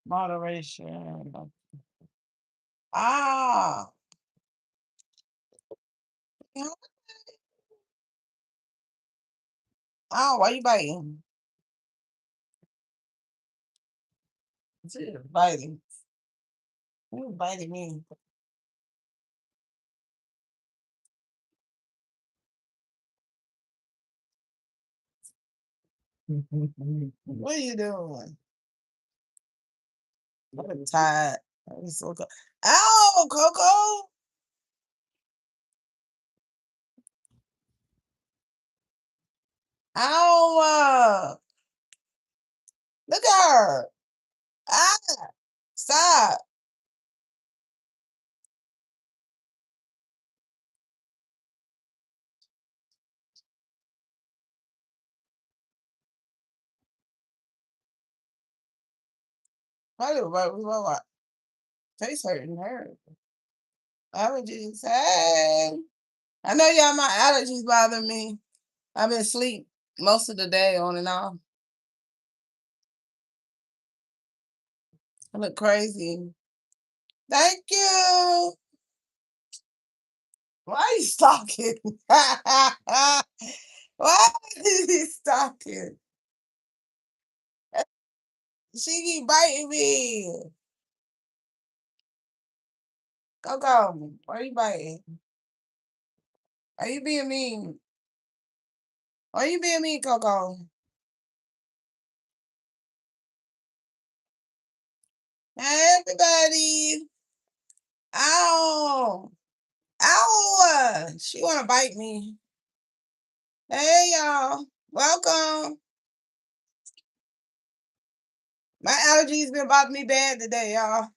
Moderation. Ah. Oh, why you biting? She biting. You biting me. What are you doing? I'm tired. I'm so cold. Ow, Coco. Ow. Look at her. Ah, stop. Why do what? Face hurting her. Allergies. Hey. I know y'all my allergies bother me. I've been asleep most of the day on and off. I look crazy. Thank you. Why are you stalking? Why is he stalking? She keep biting me. Go. Why are you biting? Are you being mean? Why are you being mean, Coco? Hey, everybody. Ow. Ow. She want to bite me. Hey, y'all. Welcome. My allergies been bothering me bad today, y'all.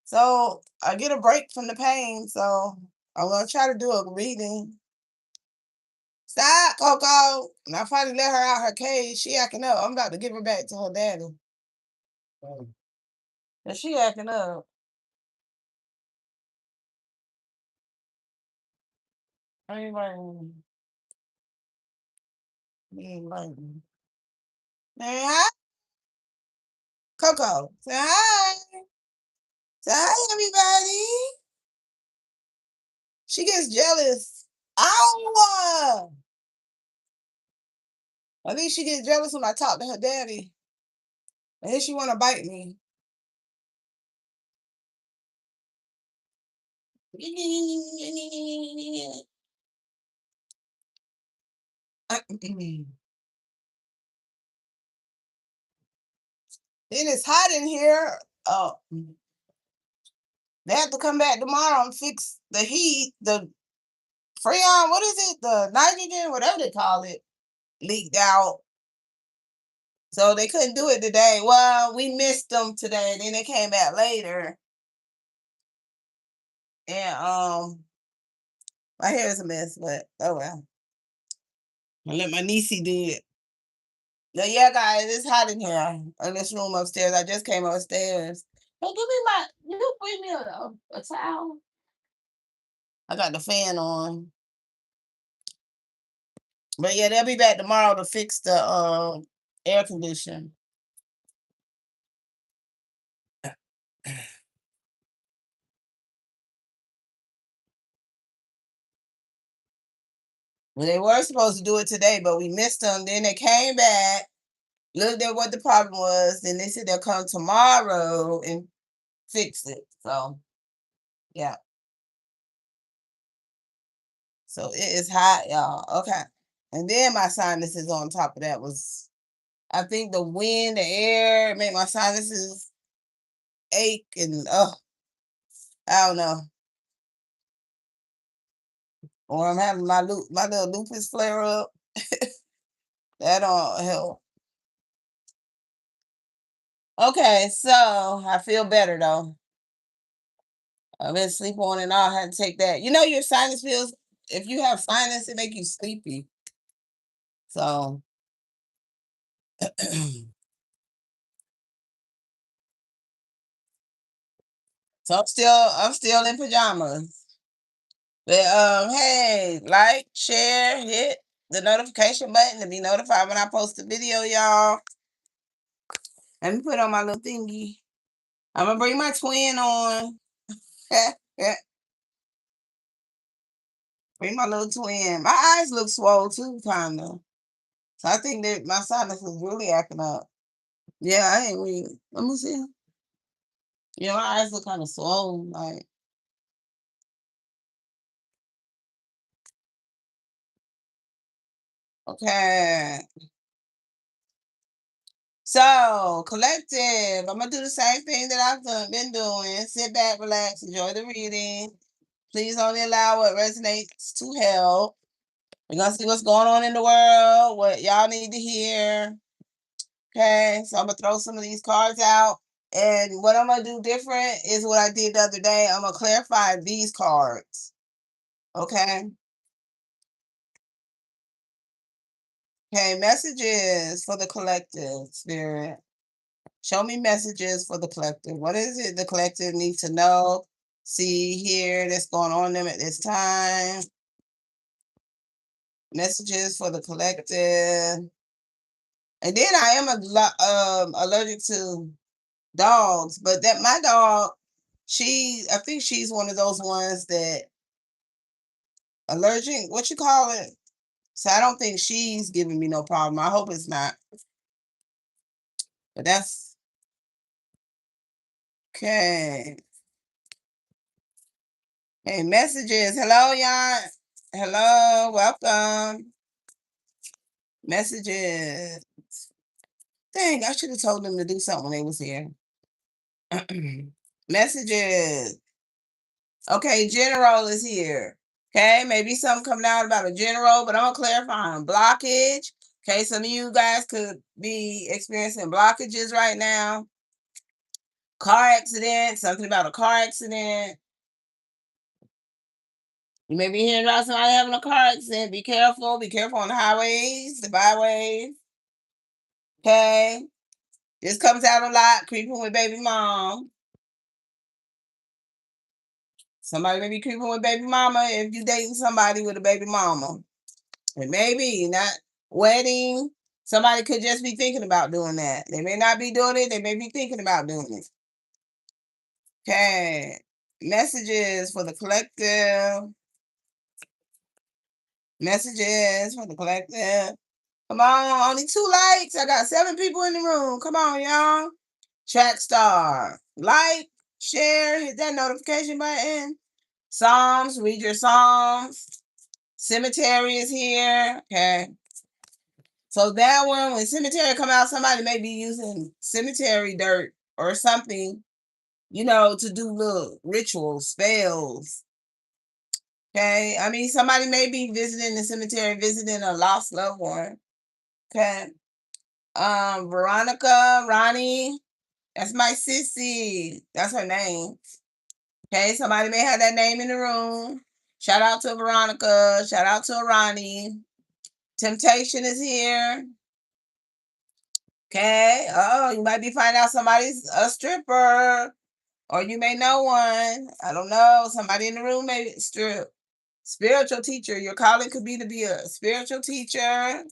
So I get a break from the pain. So I'm going to try to do a reading. Stop, Coco. And I finally let her out her cage. She acting up. I'm about to give her back to her daddy. And she acting up. I ain't biting. Ain't biting. Say hi, Coco. Say hi. Say hi, everybody. She gets jealous. Ow! I think she gets jealous when I talk to her daddy. And then she want to bite me. Then it's hot in here. Oh, they have to come back tomorrow and fix the heat. The freon, what is it? The nitrogen, whatever they call it, leaked out. So they couldn't do it today. Well, we missed them today. Then they came back later. And my hair is a mess, but oh well. I let my niecey do it. But yeah, guys, it's hot in here in this room upstairs. I just came upstairs. Hey, give me my. You bring me a towel. I got the fan on. But yeah, they'll be back tomorrow to fix the air conditioner. Well, they were supposed to do it today, but we missed them. Then they came back, looked at what the problem was, and they said they'll come tomorrow and fix it. So yeah. So it is hot, y'all. Okay. And then my sinuses on top of that was, I think the wind, the air made my sinuses ache and I don't know. Or I'm having my little lupus flare up. That don't help. Okay, so I feel better though. I've been sleep on and off. I had to take that. You know your sinus feels. If you have sinus, it make you sleepy. So so I'm still in pajamas. But hey, like, share, hit the notification button to be notified when I post a video, y'all. Let me put on my little thingy. I'm gonna bring my twin on. Bring my little twin. My eyes look swole too, kinda. So I think that my sinus is really acting up. Yeah, I ain't really. Let me see. Yeah, my eyes look kind of swollen. Like, okay. So, collective. I'm gonna do the same thing that been doing. Sit back, relax, enjoy the reading. Please only allow what resonates to help. We're gonna see what's going on in the world, what y'all need to hear. Okay, so I'm gonna throw some of these cards out. And what I'm gonna do different is what I did the other day. I'm gonna clarify these cards. Okay. Okay, messages for the collective spirit. Show me messages for the collective. What is it the collective needs to know, see, hear that's going on them at this time? Messages for the collective. And then I am allergic to dogs, but that my dog, I think she's one of those ones that allergic, what you call it? So I don't think she's giving me no problem. I hope it's not. But that's okay. Hey, messages. Hello, y'all. Hello, welcome. Messages. Dang, I should have told them to do something when they was here. Messages. Okay, general is here. Okay, maybe something coming out about a general, but I'm gonna clarify on blockage. Okay, some of you guys could be experiencing blockages right now. Car accident, something about a car accident. You may be hearing about somebody having a car accident. Be careful. Be careful on the highways, the byways. Okay. This comes out a lot. Creeping with baby mom. Somebody may be creeping with baby mama if you dating somebody with a baby mama. And maybe not wedding. Somebody could just be thinking about doing that. They may not be doing it. They may be thinking about doing it. Okay. Messages for the collective. Messages for the collective. Come on, only 2 likes. I got 7 people in the room. Come on, y'all. Track star. Like, share, hit that notification button. Psalms, read your Psalms. Cemetery is here. Okay. So that one, when cemetery come out, somebody may be using cemetery dirt or something, to do little rituals, spells. Okay. I mean, somebody may be visiting the cemetery, visiting a lost loved one. Okay. Veronica, Ronnie, that's my sissy. That's her name. Okay, somebody may have that name in the room. Shout out to Veronica. Shout out to Ronnie. Temptation is here. Okay. Oh, you might be finding out somebody's a stripper, or you may know one. I don't know. Somebody in the room may strip. Spiritual teacher. Your calling could be to be a spiritual teacher.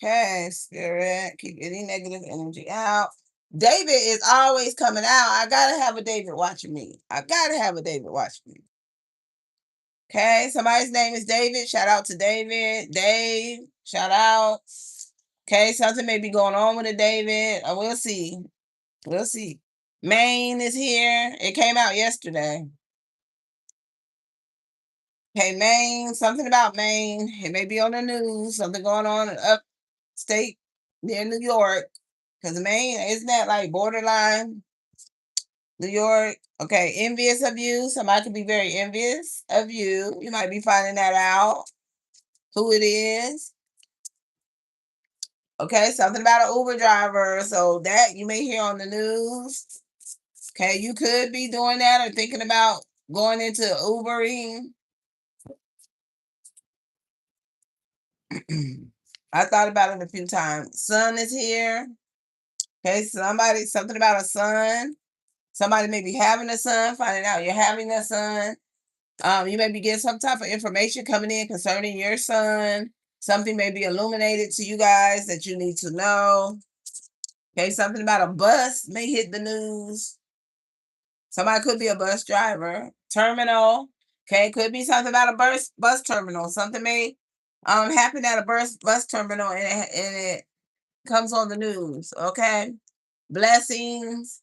Okay, spirit, keep any negative energy out. David is always coming out. I gotta have a David watching me. I gotta have a David watching me. Okay, somebody's name is David. Shout out to David. Dave, shout out. Okay, something may be going on with a David. We'll see. We'll see. Maine is here. It came out yesterday. Okay, Maine, something about Maine. It may be on the news. Something going on in upstate near New York. Because Maine, isn't that like borderline New York? Okay, envious of you. Somebody could be very envious of you. You might be finding that out who it is. Okay, something about an Uber driver. So that you may hear on the news. Okay, you could be doing that or thinking about going into Ubering. I thought about it a few times. Sun is here. Okay, something about a son. Somebody may be having a son, finding out you're having a son. You may be getting some type of information coming in concerning your son. Something may be illuminated to you guys that you need to know. Okay, something about a bus may hit the news. Somebody could be a bus driver. Terminal. Okay, could be something about a bus terminal. Something may happen at a bus terminal and it comes on the news. Okay. Blessings.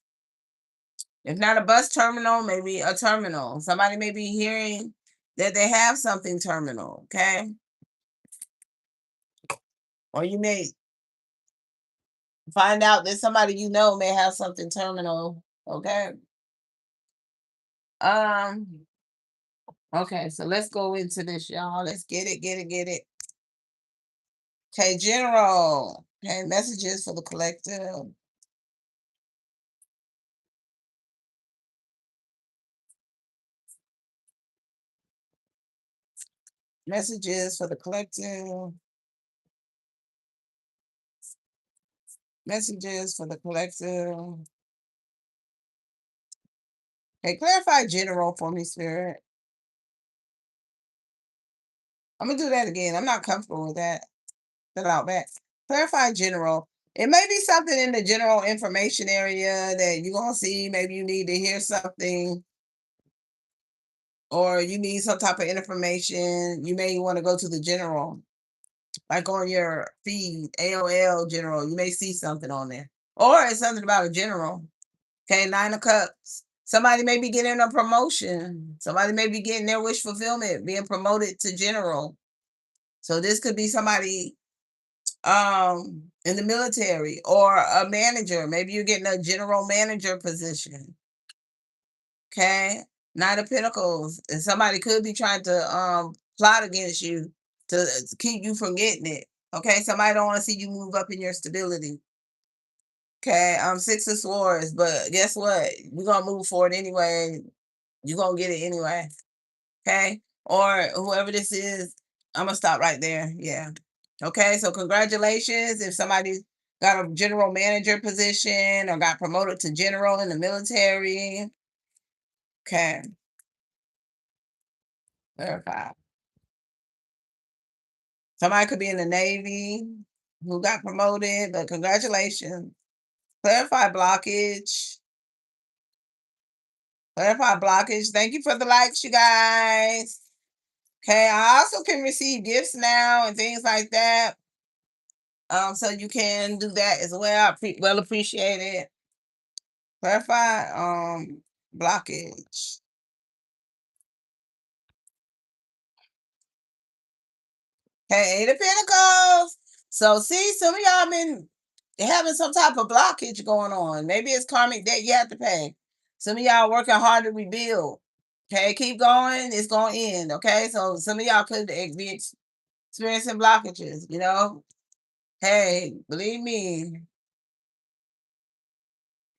If not a bus terminal, maybe a terminal. Somebody may be hearing that they have something terminal. Okay. Or you may find out that somebody you know may have something terminal. Okay. Um, okay, so let's go into this, y'all. Let's get it, get it, get it. Okay, general. Okay, messages for the collective. Messages for the collective. Messages for the collective. Okay, clarify general for me, Spirit. I'm gonna do that again. I'm not comfortable with that. Fill out back. Clarify general. It may be something in the general information area that you're gonna see. Maybe you need to hear something, or you need some type of information. You may want to go to the general, like on your feed, AOL general. You may see something on there, or it's something about a general. Okay, 9 of Cups. Somebody may be getting a promotion. Somebody may be getting their wish fulfillment, being promoted to general. So this could be somebody in the military or a manager. Maybe you're getting a general manager position. Okay. 9 of Pentacles. And somebody could be trying to plot against you to keep you from getting it. Okay. Somebody don't want to see you move up in your stability. Okay. 6 of Swords. But guess what? We're gonna move forward anyway. You're gonna get it anyway. Okay. Or whoever this is, I'm gonna stop right there. Yeah. Okay, so congratulations if somebody got a general manager position or got promoted to general in the military. Okay, verify. Somebody could be in the Navy who got promoted, but congratulations. Clarify blockage. Clarify blockage. Thank you for the likes, you guys. Okay, I also can receive gifts now and things like that. So you can do that as well. I well appreciate it. Clarify blockage. Okay, 8 of Pentacles. So see, some of y'all been having some type of blockage going on. Maybe it's karmic debt you have to pay. Some of y'all working hard to rebuild. Okay, keep going. It's gonna end. Okay, so some of y'all could be experiencing blockages. Hey, believe me.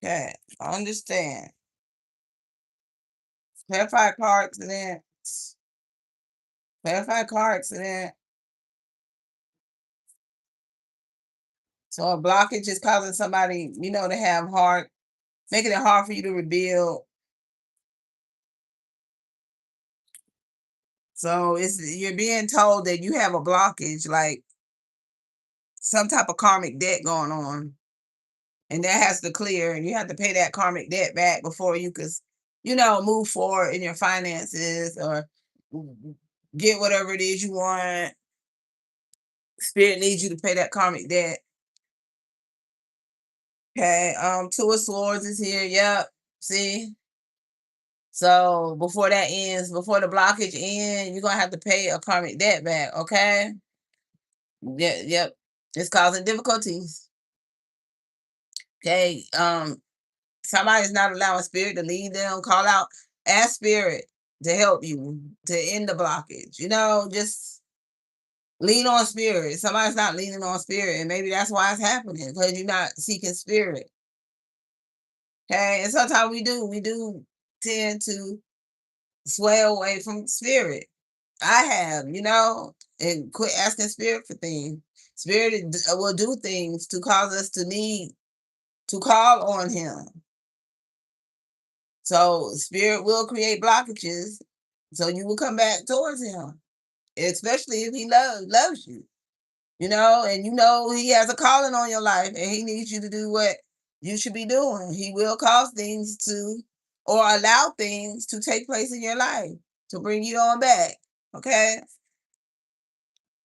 Okay, I understand. Clarify car accident. Clarify car accident. So a blockage is causing somebody, to have hard, making it hard for you to rebuild. So you're being told that you have a blockage, like some type of karmic debt going on, and that has to clear, and you have to pay that karmic debt back before you could, move forward in your finances or get whatever it is you want. Spirit needs you to pay that karmic debt. Okay. 2 of Swords is here. Yep. See. So before that ends, before the blockage ends, you're gonna have to pay a karmic debt back. Okay. Yeah. Yep. It's causing difficulties. Okay. Somebody's not allowing spirit to lead them. Call out, ask spirit to help you to end the blockage. Just lean on spirit. Somebody's not leaning on spirit, and maybe that's why it's happening because you're not seeking spirit. Okay, and sometimes we do tend to sway away from spirit. I have, and quit asking spirit for things. Spirit will do things to cause us to need to call on him. So spirit will create blockages so you will come back towards him, especially if he loves you. And he has a calling on your life and he needs you to do what you should be doing. He will cause things to or allow things to take place in your life to bring you on back. Okay.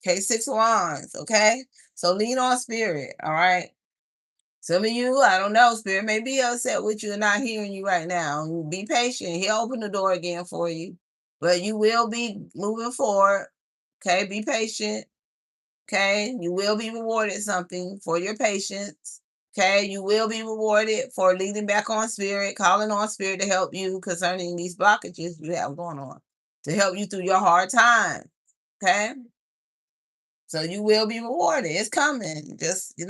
Okay, 6 of Wands. Okay. So lean on spirit. All right. Some of you, I don't know, spirit may be upset with you and not hearing you right now. Be patient. He'll open the door again for you. But you will be moving forward. Okay. Be patient. Okay. You will be rewarded something for your patience. Okay. You will be rewarded for leading back on spirit, calling on spirit to help you concerning these blockages you have going on, to help you through your hard time. Okay. So you will be rewarded. It's coming. Just.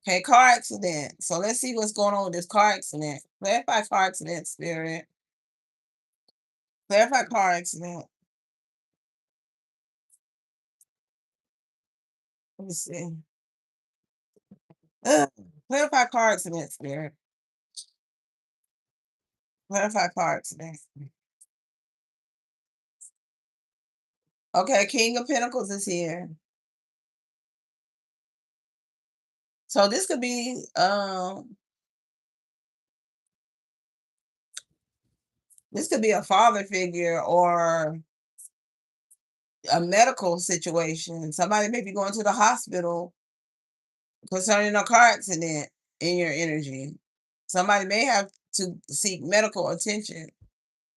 Okay, car accident. So let's see what's going on with this car accident. Clarify car accident, spirit. Clarify car accident. Let me see. Ugh. Clarify car accident, spirit. Clarify car accident. Okay, King of Pentacles is here. So this could be a father figure or a medical situation. Somebody may be going to the hospital concerning a car accident in your energy. Somebody may have to seek medical attention.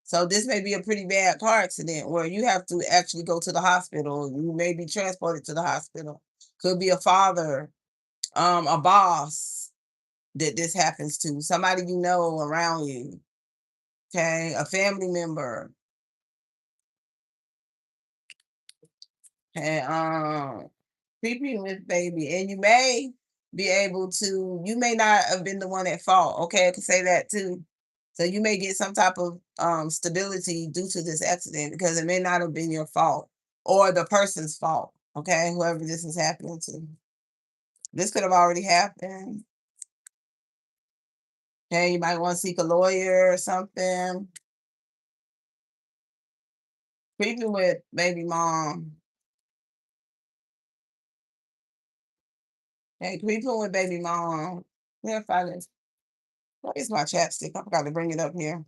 So this may be a pretty bad car accident where you have to actually go to the hospital. You may be transported to the hospital. Could be a father, a boss that this happens to, somebody around you. Okay, a family member. And creeping with baby. And you may not have been the one at fault. Okay, I can say that too. So you may get some type of stability due to this accident because it may not have been your fault or the person's fault. Okay, whoever this is happening to. This could have already happened. Okay, you might want to seek a lawyer or something. Creeping with baby mom. Hey, creeping with baby mom. Clarify this. Where's my chapstick? I forgot to bring it up here.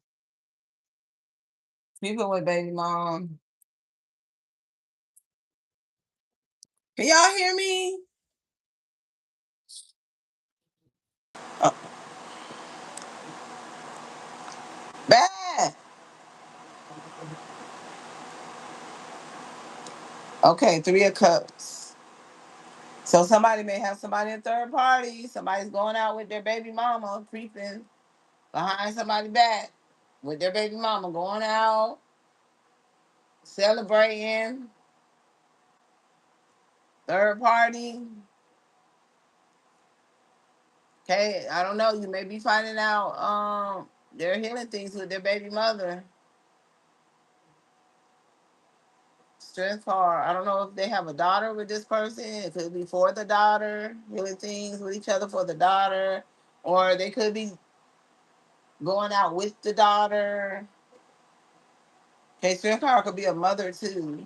Creeping with baby mom. Can y'all hear me? Oh, bad. Okay, 3 of Cups. So somebody may have somebody in third party. Somebody's going out with their baby mama, creeping behind somebody's back with their baby mama, going out, celebrating, third party. Okay, I don't know. You may be finding out they're healing things with their baby mother. Strength card. I don't know if they have a daughter with this person. It could be for the daughter, healing things with each other for the daughter, or they could be going out with the daughter. Okay, strength card could be a mother too.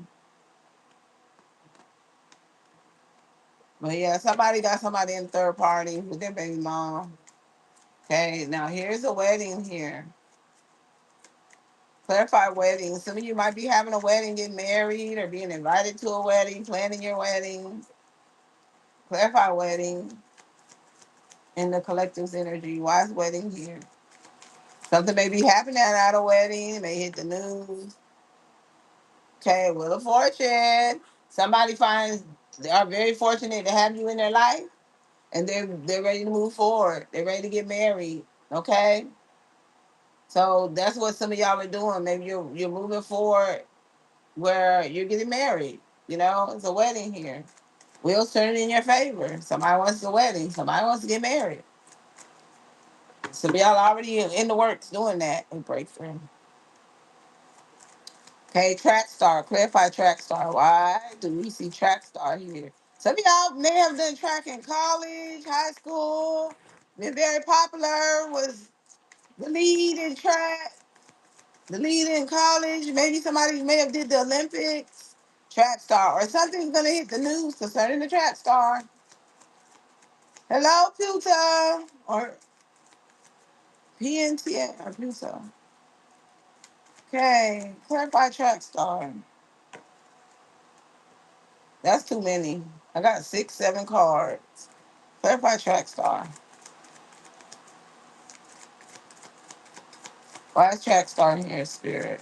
But yeah, somebody got somebody in third party with their baby mom. Okay, now here's a wedding here. Clarify wedding. Some of you might be having a wedding, getting married, or being invited to a wedding, planning your wedding. Clarify wedding in the collective's energy. Why is wedding here? Something may be happening at a wedding. It may hit the news. Okay, Wheel of Fortune. Somebody finds they are very fortunate to have you in their life, and they're ready to move forward. They're ready to get married. Okay, so that's what some of y'all are doing. Maybe you're moving forward where you're getting married. It's a wedding here. Wheels turning in your favor. Somebody wants a wedding. Somebody wants to get married. Some of y'all already in the works doing that in breakthrough. Okay, track star. Clarify track star. Why do we see track star here? Some of y'all may have done track in college, high school, been very popular, was the lead in track, the lead in college. Maybe somebody may have did the Olympics. Track star or something's gonna hit the news concerning the track star. Hello, Pluto or PNT or Pluto. Okay, clarify track star. That's too many. I got 6, 7 cards. Clarify track star. Why is track star here, spirit?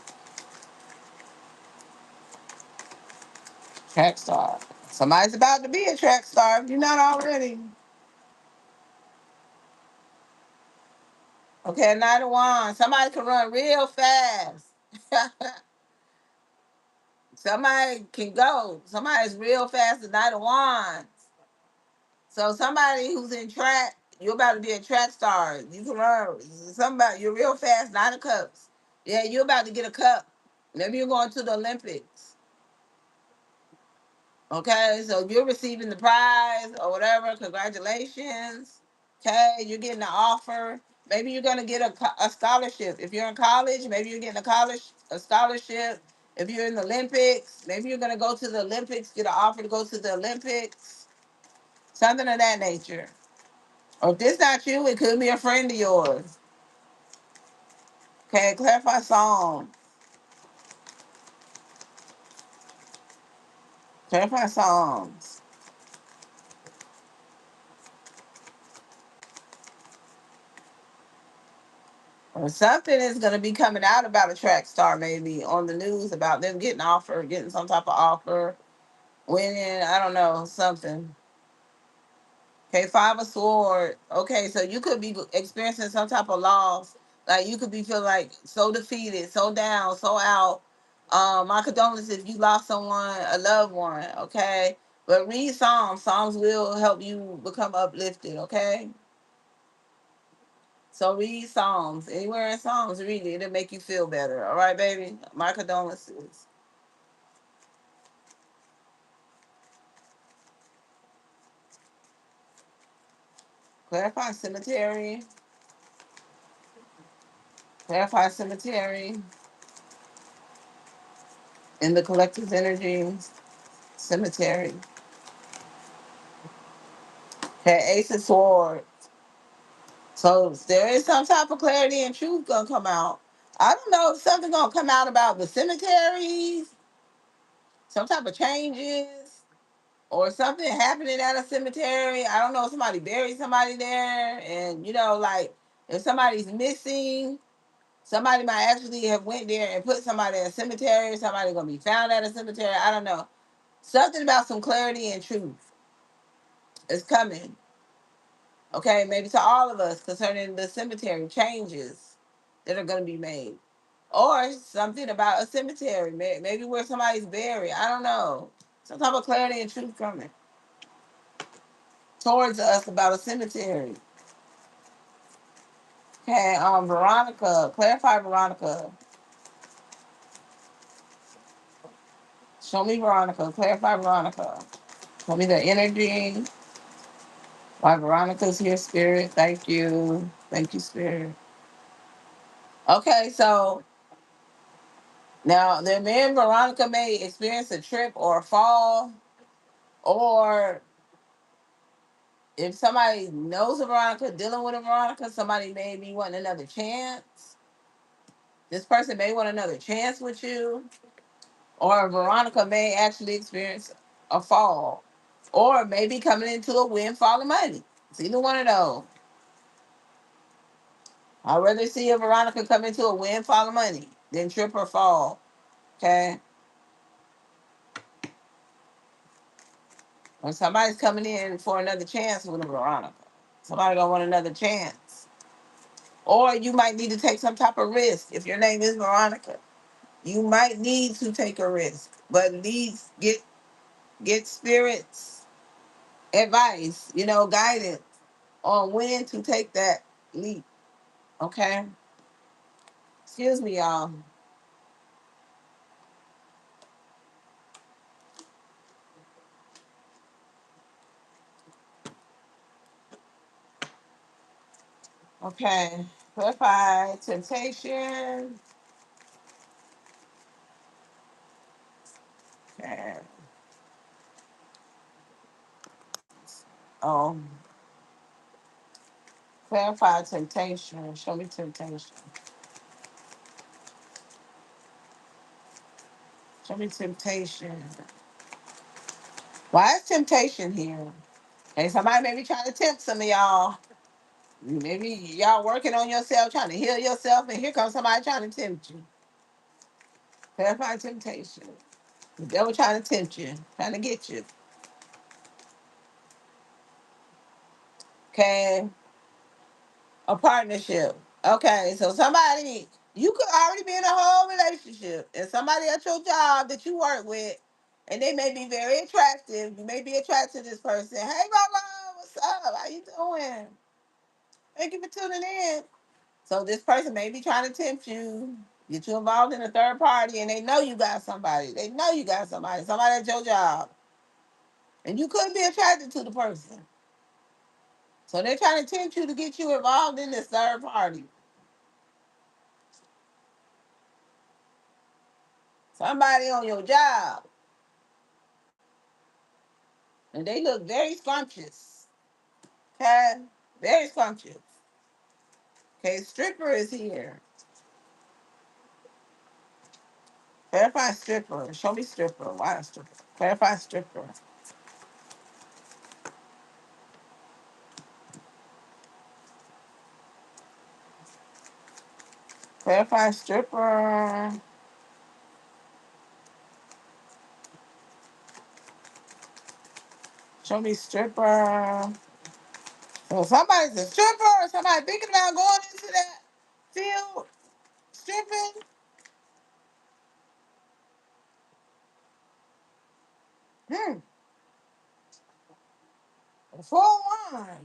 Track star. Somebody's about to be a track star if you're not already. Okay, Knight of Wands. Somebody can run real fast. Somebody can go. Somebody's real fast, the Knight of Wands. So somebody who's in track, you're about to be a track star. You can run. Somebody, you're real fast, Nine of Cups. Yeah, you're about to get a cup. Maybe you're going to the Olympics. Okay, so you're receiving the prize or whatever. Congratulations. Okay, you're getting an offer. Maybe you're gonna get a scholarship. If you're in college, maybe you're getting a scholarship. If you're in the Olympics, maybe you're gonna go to the Olympics, get an offer to go to the Olympics. Something of that nature. Or if this not you, it could be a friend of yours. Okay, clarify song. Clarify songs. Or something is going to be coming out about a track star, maybe on the news about them getting offer, getting some type of offer, winning. I don't know, something. Okay, 5 of Swords. Okay, so you could be experiencing some type of loss. Like you could be feeling like so defeated, so down, so out. My condolences if you lost someone, a loved one. Okay, but read Psalms. Psalms will help you become uplifted. Okay, so read Psalms. Anywhere in Psalms, read it. It'll make you feel better. All right, baby. My condolences. Clarify cemetery. Clarify cemetery. In the collective energy. Cemetery. Okay, Ace of Swords. So there is some type of clarity and truth gonna come out. I don't know if something gonna come out about the cemeteries, some type of changes, or something happening at a cemetery. I don't know if somebody buried somebody there, and like if somebody's missing, somebody might actually have went there and put somebody in a cemetery. Somebody gonna be found at a cemetery. I don't know. Something about some clarity and truth is coming. Okay, maybe to all of us concerning the cemetery changes that are going to be made, or something about a cemetery, maybe where somebody's buried. I don't know. Some type of clarity and truth coming towards us about a cemetery. Okay, Veronica, clarify Veronica. Show me Veronica, clarify Veronica. Show me the energy. Why Veronica's here, Spirit. Thank you. Thank you, Spirit. Okay, so now the man Veronica may experience a trip or a fall, or if somebody knows a Veronica, dealing with a Veronica, somebody may be wanting another chance. This person may want another chance with you, or Veronica may actually experience a fall, or maybe coming into a windfall of money. It's either one of those. I'd rather see a Veronica come into a windfall of money than trip or fall. Okay? When somebody's coming in for another chance with a Veronica, somebody gonna want another chance. Or you might need to take some type of risk. If your name is Veronica, you might need to take a risk. But at least get spirits advice, guidance on when to take that leap. Okay? Excuse me, y'all. Okay. Clarify temptation. Okay. Oh, clarify temptation. Show me temptation. Show me temptation. Why is temptation here? Hey, somebody may be trying to tempt some of y'all. Maybe y'all working on yourself, trying to heal yourself, and here comes somebody trying to tempt you. Clarify temptation. The devil trying to tempt you, trying to get you. Okay. A partnership. Okay, so somebody, you could already be in a whole relationship, and somebody at your job that you work with, and they may be very attractive. You may be attracted to this person. Hey, Baba, what's up? How you doing? Thank you for tuning in. So this person may be trying to tempt you, get you involved in a third party, and they know you got somebody. They know you got somebody at your job, and you could be attracted to the person. So they're trying to tempt you to get you involved in this third party. Somebody on your job, and they look very scrumptious. Okay, very scrumptious. Okay, stripper is here. Verify stripper. Show me stripper. Why a stripper? Verify stripper. Verify stripper. Show me stripper. So somebody's a stripper, or somebody thinking about going into that field, stripping. Hmm. 4-1.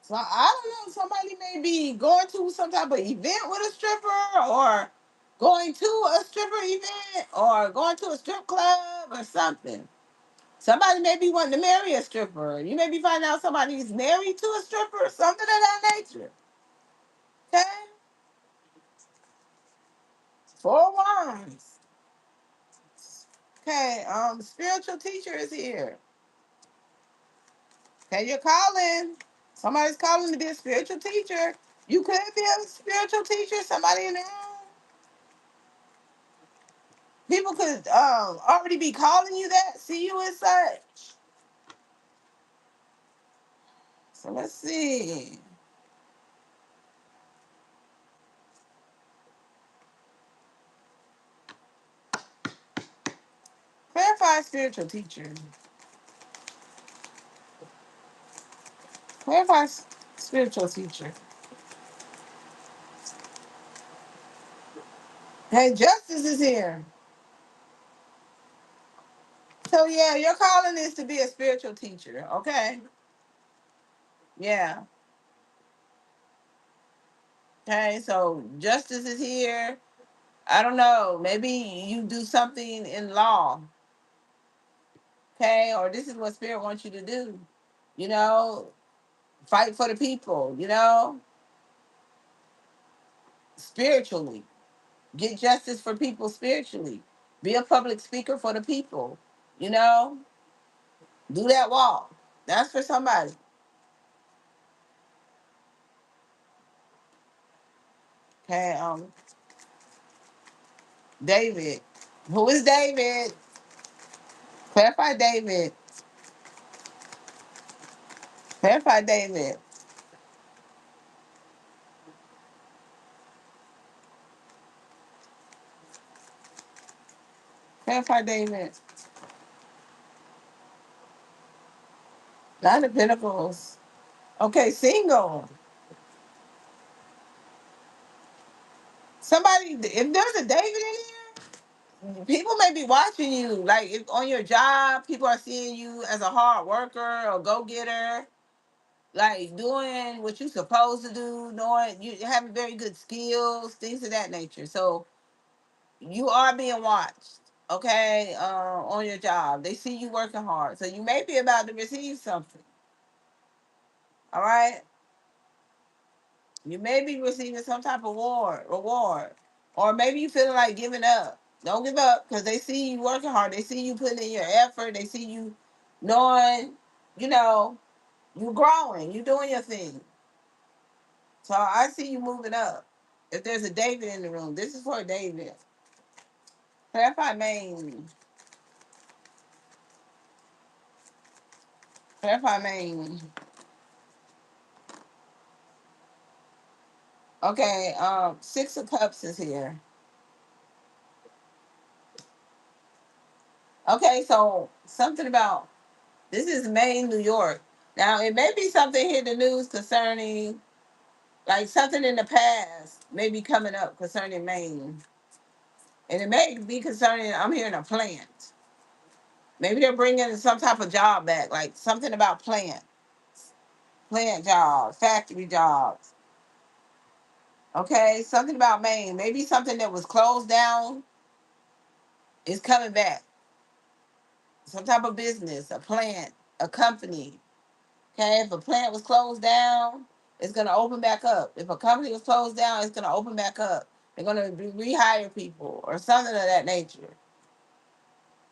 So I don't know. Somebody may be going to some type of event with a stripper, or going to a stripper event, or going to a strip club or something. Somebody may be wanting to marry a stripper. You may be finding out somebody's married to a stripper, something of that nature. Okay? 4-1. Okay, spiritual teacher is here. Okay, you're calling. Somebody's calling to be a spiritual teacher. You could be a spiritual teacher, somebody in the room. People could already be calling you that, see you as such. So let's see. Clarify spiritual teacher. Clarify spiritual teacher. Hey, justice is here. So yeah, your calling is to be a spiritual teacher, okay? Yeah. Okay, so justice is here. I don't know. Maybe you do something in law, okay? Or this is what spirit wants you to do. You know, fight for the people, spiritually. Get justice for people spiritually. Be a public speaker for the people, you know? Do that walk. That's for somebody. Okay, David. Who is David? Clarify David. Clarify David. Clarify David. Nine of Pentacles. Okay, single. Somebody, if there's a David in here, people may be watching you. Like if on your job, people are seeing you as a hard worker or go getter, like doing what you're supposed to do, knowing you having very good skills, things of that nature. So you are being watched, okay, on your job. They see you working hard. So you may be about to receive something. All right. You may be receiving some type of reward, or maybe you feeling like giving up. Don't give up because they see you working hard. They see you putting in your effort. They see you knowing, you know, you growing, you doing your thing. So I see you moving up. If there's a David in the room, this is for a David. Clarify main. Clarify main. Okay, Six of Cups is here. Okay, so something about this is Maine, New York. Now it may be something here in the news concerning like something in the past may be coming up concerning Maine. And it may be concerning I'm hearing a plant. Maybe they're bringing some type of job back, like something about plant jobs, factory jobs. Okay, something about Maine. Maybe something that was closed down is coming back. Some type of business, a plant, a company. Okay, if a plant was closed down, it's gonna open back up. If a company was closed down, it's gonna open back up. They're gonna rehire people or something of that nature.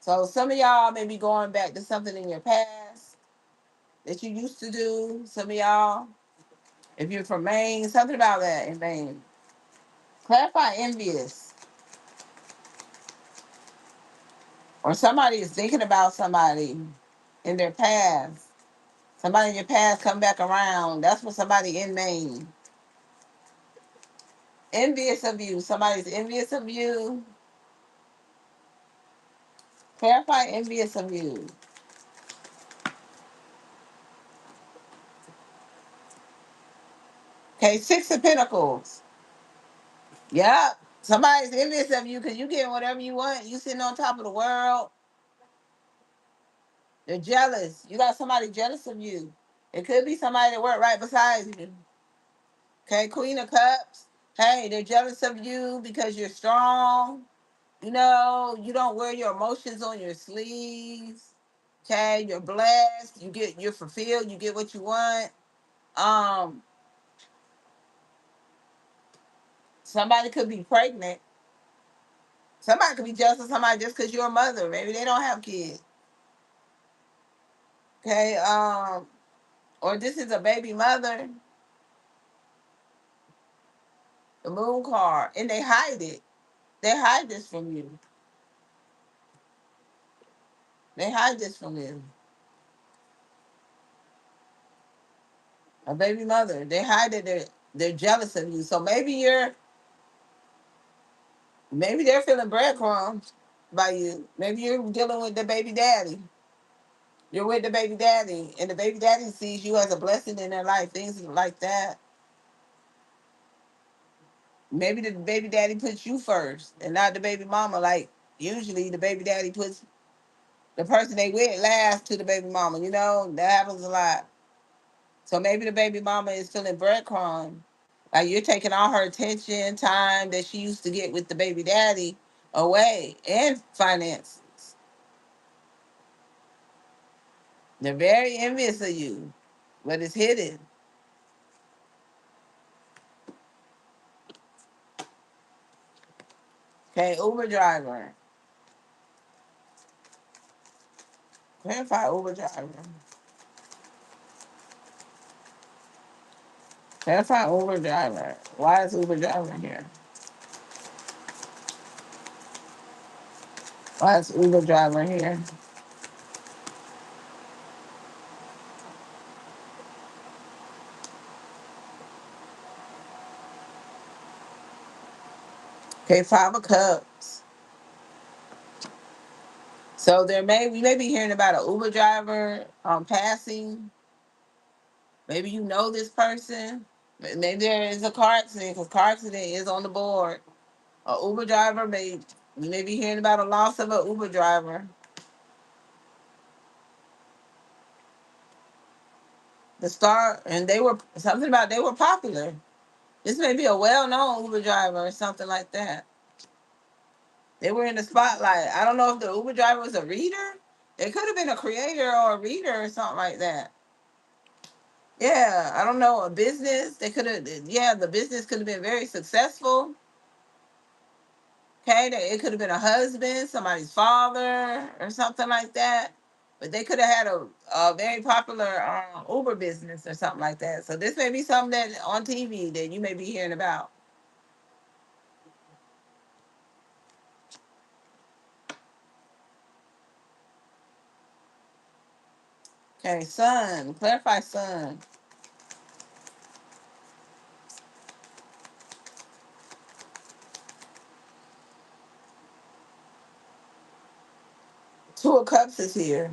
So some of y'all may be going back to something in your past that you used to do. Some of y'all, if you're from Maine, something about that in Maine. Clarify envious. Or somebody is thinking about somebody in their past. Somebody in your past come back around. That's what somebody in Maine. Envious of you. Somebody's envious of you. Clarify envious of you. Okay, Six of Pentacles. Yep. Somebody's envious of you because you getting whatever you want. You sitting on top of the world. They're jealous. You got somebody jealous of you. It could be somebody that worked right beside you. Okay, Queen of Cups. Hey, they're jealous of you because you're strong. You know, you don't wear your emotions on your sleeves. Okay, you're blessed. You're fulfilled. You get what you want. Um, Somebody could be pregnant. Somebody could be jealous of somebody just because you're a mother. Maybe they don't have kids. Okay, or this is a baby mother, the moon card, and they hide it. They hide this from you. They hide this from you. A baby mother. They hide it. They're jealous of you. So maybe they're feeling breadcrumbs by you. Maybe you're dealing with the baby daddy. You're with the baby daddy, and the baby daddy sees you as a blessing in their life. Things like that. Maybe the baby daddy puts you first, and not the baby mama. Like usually, the baby daddy puts the person they with last to the baby mama. You know that happens a lot. So maybe the baby mama is feeling breadcrumb. Like you're taking all her attention, time that she used to get with the baby daddy away, and finances. They're very envious of you, but it's hidden. Okay, Uber driver. Clarify Uber driver. Clarify Uber driver. Why is Uber driver here? Why is Uber driver here? Okay, Five of Cups. So we may be hearing about an Uber driver passing. Maybe you know this person. Maybe there is a car accident because car accident is on the board. A Uber driver you may be hearing about a loss of an Uber driver. The star and they were something about they were popular. This may be a well-known Uber driver or something like that. They were in the spotlight. I don't know if the Uber driver was a reader. They could have been a creator or a reader or something like that. Yeah, I don't know, a business. They could have, yeah, the business could have been very successful. Okay, it could have been a husband, somebody's father, or something like that. But they could have had a very popular Uber business or something like that. So this may be something that on TV that you may be hearing about. Okay, sun. Clarify sun. Two of Cups is here.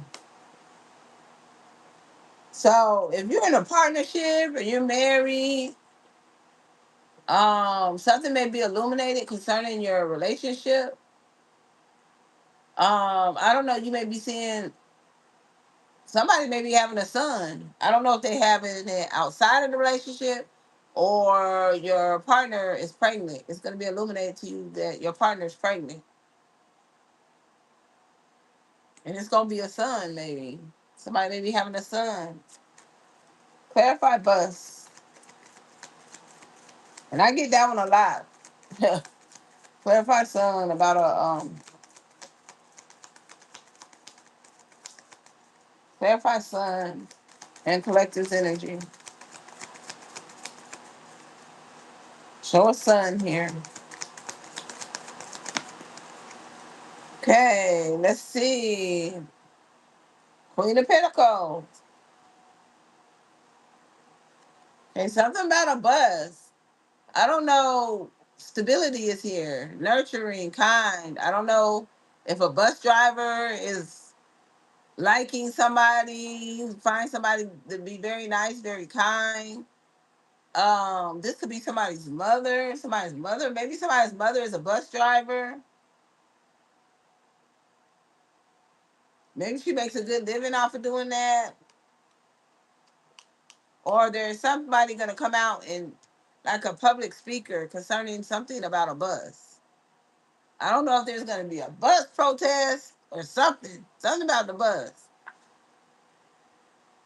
So if you're in a partnership or you're married, something may be illuminated concerning your relationship. I don't know, you may be seeing somebody may be having a son. I don't know if they have it outside of the relationship or your partner is pregnant. It's going to be illuminated to you that your partner is pregnant. And it's going to be a son, maybe. Somebody may be having a son. Clarify bus. And I get that one a lot. Clarify son about clarify sun and collective's energy. Show a sun here. Okay, let's see. Queen of Pentacles. Okay, something about a buzz. I don't know. Stability is here. Nurturing, kind. I don't know if a bus driver is liking somebody, find somebody to be very nice, very kind. This could be somebody's mother. Somebody's mother. Maybe somebody's mother is a bus driver. Maybe she makes a good living off of doing that. Or there's somebody gonna come out and like a public speaker concerning something about a bus. I don't know if there's gonna be a bus protest or something. Something about the bus.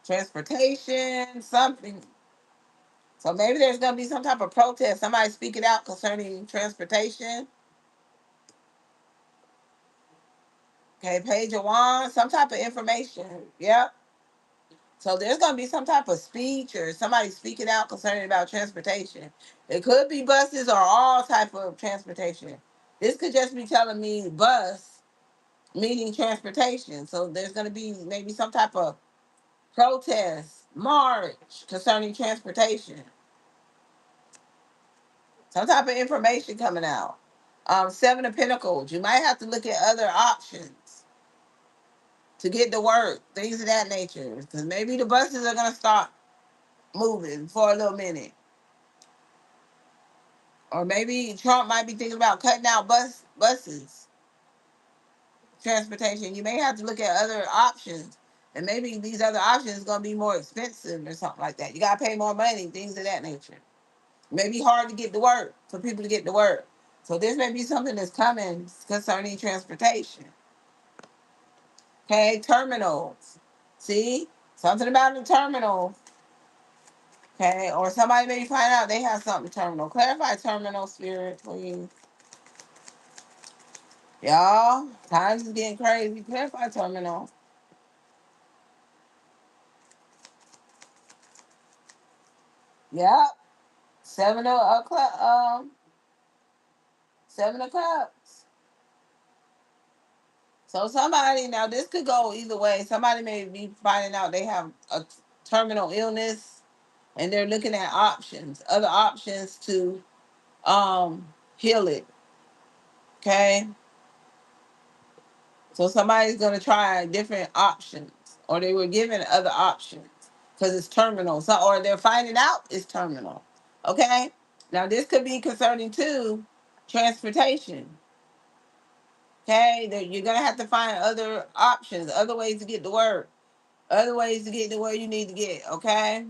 Transportation, something. So maybe there's gonna be some type of protest. Somebody speaking out concerning transportation. Okay, Page of Wands, some type of information. Yep. So there's gonna be some type of speech or somebody speaking out concerning about transportation. It could be buses or all type of transportation. This could just be telling me bus meaning transportation. So there's gonna be maybe some type of protest, march concerning transportation. Some type of information coming out. Seven of Pentacles. You might have to look at other options to get to work, things of that nature. Because maybe the buses are gonna start moving for a little minute. Or maybe Trump might be thinking about cutting out buses, transportation. You may have to look at other options. And maybe these other options gonna be more expensive or something like that. You gotta pay more money, things of that nature. Maybe hard to get to work for people to get to work. So this may be something that's coming concerning transportation. Okay, terminals. See? Something about the terminal. Okay, or somebody may find out they have something terminal. Clarify terminal, spirit, please. Y'all, times is getting crazy. Clarify terminal. Yep. Seven of cups. So somebody now this could go either way. Somebody may be finding out they have a terminal illness and they're looking at options, other options to heal it. Okay. So somebody's gonna try different options, or they were given other options because it's terminal. So, or they're finding out it's terminal. Okay. Now this could be concerning too transportation. Okay, you're gonna have to find other options, other ways to get to work, other ways to get to where you need to get. Okay.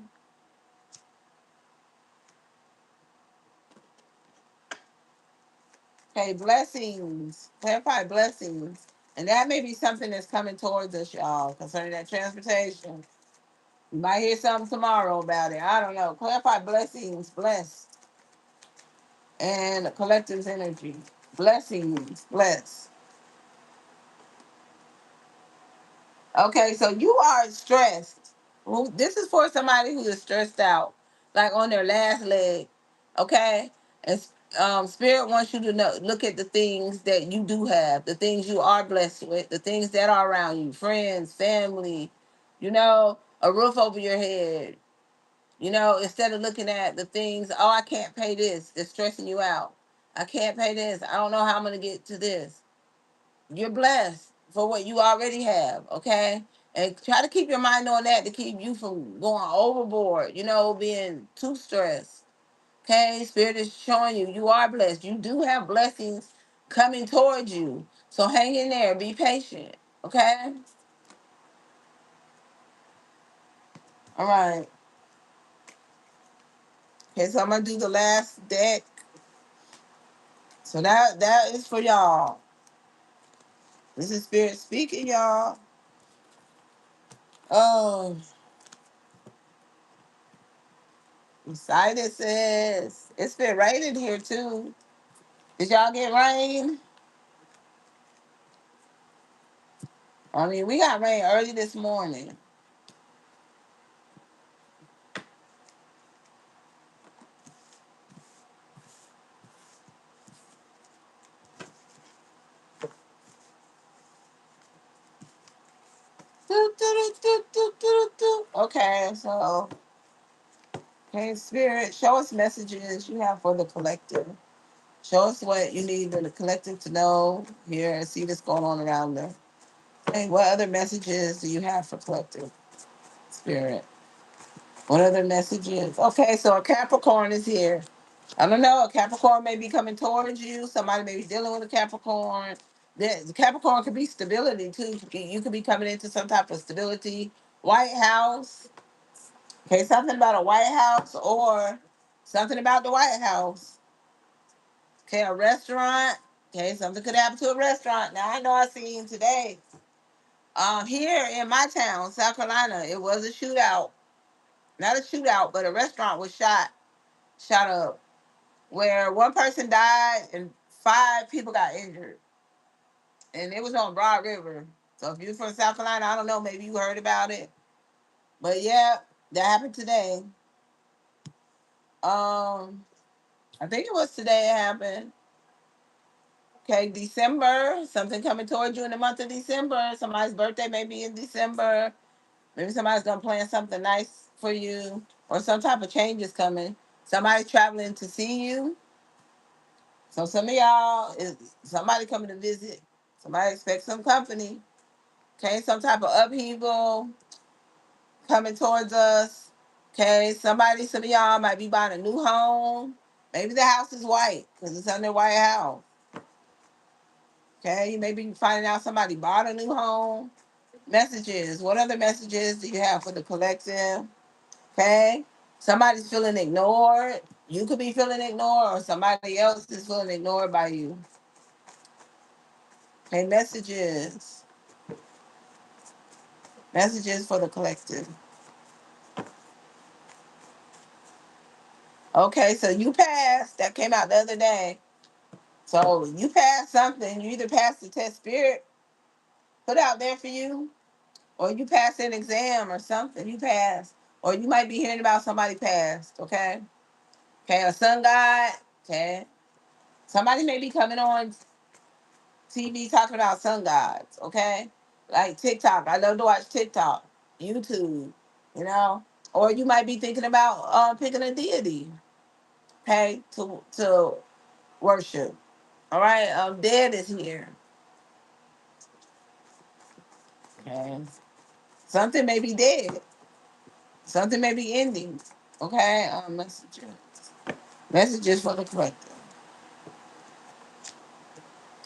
Okay, blessings. Clarify blessings. And that may be something that's coming towards us, y'all, concerning that transportation. You might hear something tomorrow about it. I don't know. Clarify blessings, blessed, and collective's energy. Blessings, blessed. Okay, so you are stressed. Well, this is for somebody who is stressed out, like on their last leg. Okay, and Spirit wants you to know, look at the things that you do have, the things you are blessed with, the things that are around you, friends, family, a roof over your head. Instead of looking at the things, oh, I can't pay this, it's stressing you out. I can't pay this. I don't know how I'm gonna get to this. You're blessed for what you already have, okay? And try to keep your mind on that to keep you from going overboard, being too stressed. Okay? Spirit is showing you you are blessed. You do have blessings coming towards you. So hang in there, be patient. Okay? All right. Okay, so I'm gonna do the last deck. So that is for y'all. This is Spirit speaking, y'all. Oh, excited says it's been raining here too. Did y'all get rain? I mean, we got rain early this morning. Do, do, do, do, do, do. Okay, so, okay, Spirit, show us messages you have for the collective. Show us what you need the collective to know here and see what's going on around them. Hey, what other messages do you have for collective Spirit? What other messages? Okay, so a Capricorn is here. I don't know. A Capricorn may be coming towards you. Somebody may be dealing with a Capricorn. The Capricorn could be stability too. You could be coming into some type of stability. White House. Okay, something about a White House or something about the White House. Okay, a restaurant. Okay, something could happen to a restaurant. Now I know I seen today. Here in my town, South Carolina, it was a shootout. Not a shootout, but a restaurant was shot up, where one person died and 5 people got injured. And it was on Broad River. So if you're from South Carolina, I don't know, maybe you heard about it. But yeah, that happened today. I think it was today it happened. Okay, December, something coming towards you in the month of December. Somebody's birthday may be in December. Maybe somebody's gonna plan something nice for you, or some type of change is coming. Somebody's traveling to see you. So some of y'all is somebody coming to visit. Somebody expects some company. Okay, some type of upheaval coming towards us. Okay, some of y'all might be buying a new home. Maybe the house is white because it's under White House. Okay, you may be finding out somebody bought a new home. Messages. What other messages do you have for the collective? Okay, somebody's feeling ignored. You could be feeling ignored, or somebody else is feeling ignored by you. Okay, messages. Messages for the collective. Okay, so you passed. That came out the other day. So you passed something. You either passed the test Spirit put out there for you, or you passed an exam or something. You passed. Or you might be hearing about somebody passed. Okay. Okay, a sun god. Okay. Somebody may be coming on TV talking about sun gods. Okay. Like TikTok. I love to watch TikTok, YouTube, you know. Or you might be thinking about picking a deity, okay, to worship. All right, dead is here. Okay, something may be dead. Something may be ending. Okay, messages for the collective.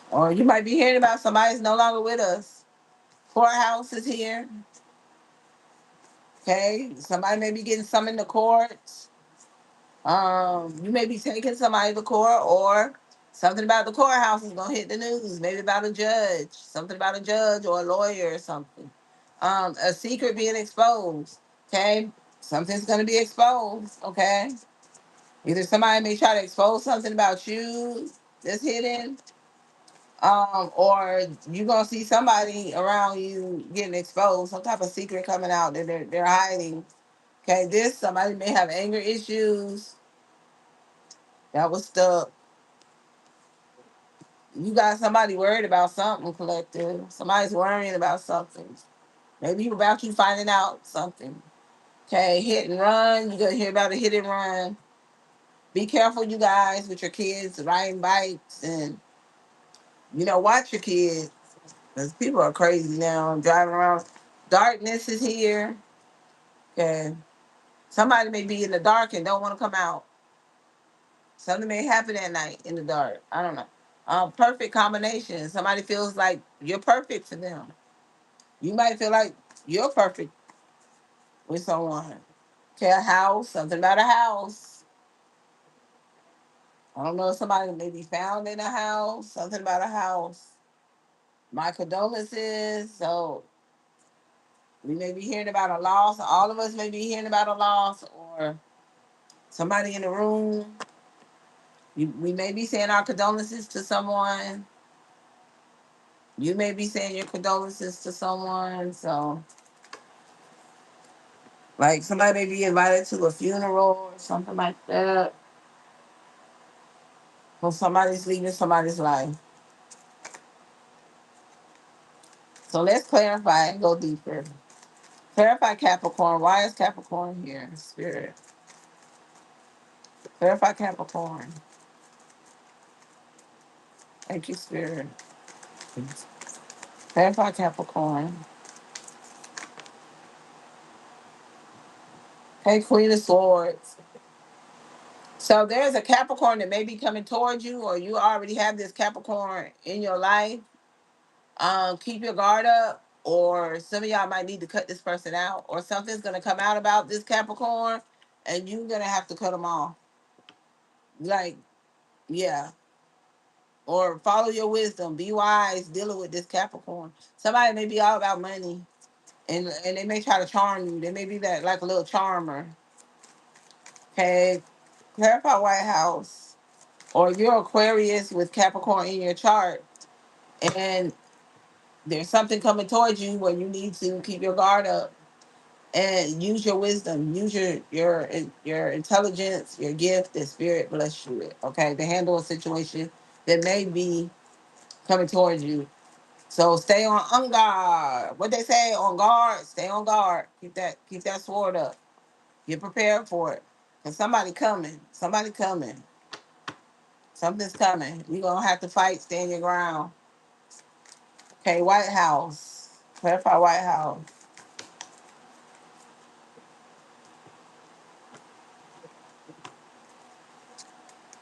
Or you might be hearing about somebody's no longer with us. Courthouse is here. Okay, somebody may be getting summoned to court. You may be taking somebody to court, or something about the courthouse is gonna hit the news. Maybe about a judge, something about a judge or a lawyer or something. A secret being exposed. Okay, something's gonna be exposed. Okay, either somebody may try to expose something about you that's hidden. Or you gonna see somebody around you getting exposed, some type of secret coming out that they're hiding. Okay, this somebody may have anger issues that was stuck. You got somebody worried about something, collective. Somebody's worrying about something. Maybe about you finding out something. Okay, hit and run. You gonna hear about a hit and run. Be careful, you guys, with your kids riding bikes, and watch your kids, because people are crazy now driving around. Darkness is here. Okay, somebody may be in the dark and don't want to come out. Something may happen at night in the dark. I don't know. Perfect combination. Somebody feels like you're perfect to them. You might feel like you're perfect with someone. Okay, a house, something about a house. I don't know if somebody may be found in a house, something about a house. My condolences. So we may be hearing about a loss. All of us may be hearing about a loss, or somebody in the room. We may be saying our condolences to someone. You may be saying your condolences to someone. So, like, somebody may be invited to a funeral or something like that. Or somebody's leaving somebody's life. So let's clarify and go deeper. Clarify Capricorn. Why is Capricorn here? Spirit. Clarify Capricorn. Thank you, Spirit. Clarify Capricorn. Hey, Queen of Swords. So there's a Capricorn that may be coming towards you, or you already have this Capricorn in your life. Keep your guard up, or some of y'all might need to cut this person out, or something's gonna come out about this Capricorn, and you're gonna have to cut them off. Like, yeah. Or follow your wisdom. Be wise dealing with this Capricorn. Somebody may be all about money, and they may try to charm you. They may be that like a little charmer. Okay. Clarify White House. Or you're Aquarius with Capricorn in your chart, and there's something coming towards you where you need to keep your guard up and use your wisdom, use your intelligence, your gift that spirit bless you with, okay, to handle a situation that may be coming towards you. So stay on guard. What they say, on guard, stay on guard. Keep that sword up. Get prepared for it. And somebody coming. Somebody coming. Something's coming. You're gonna have to fight, stand your ground. Okay, White House. Clarify White House.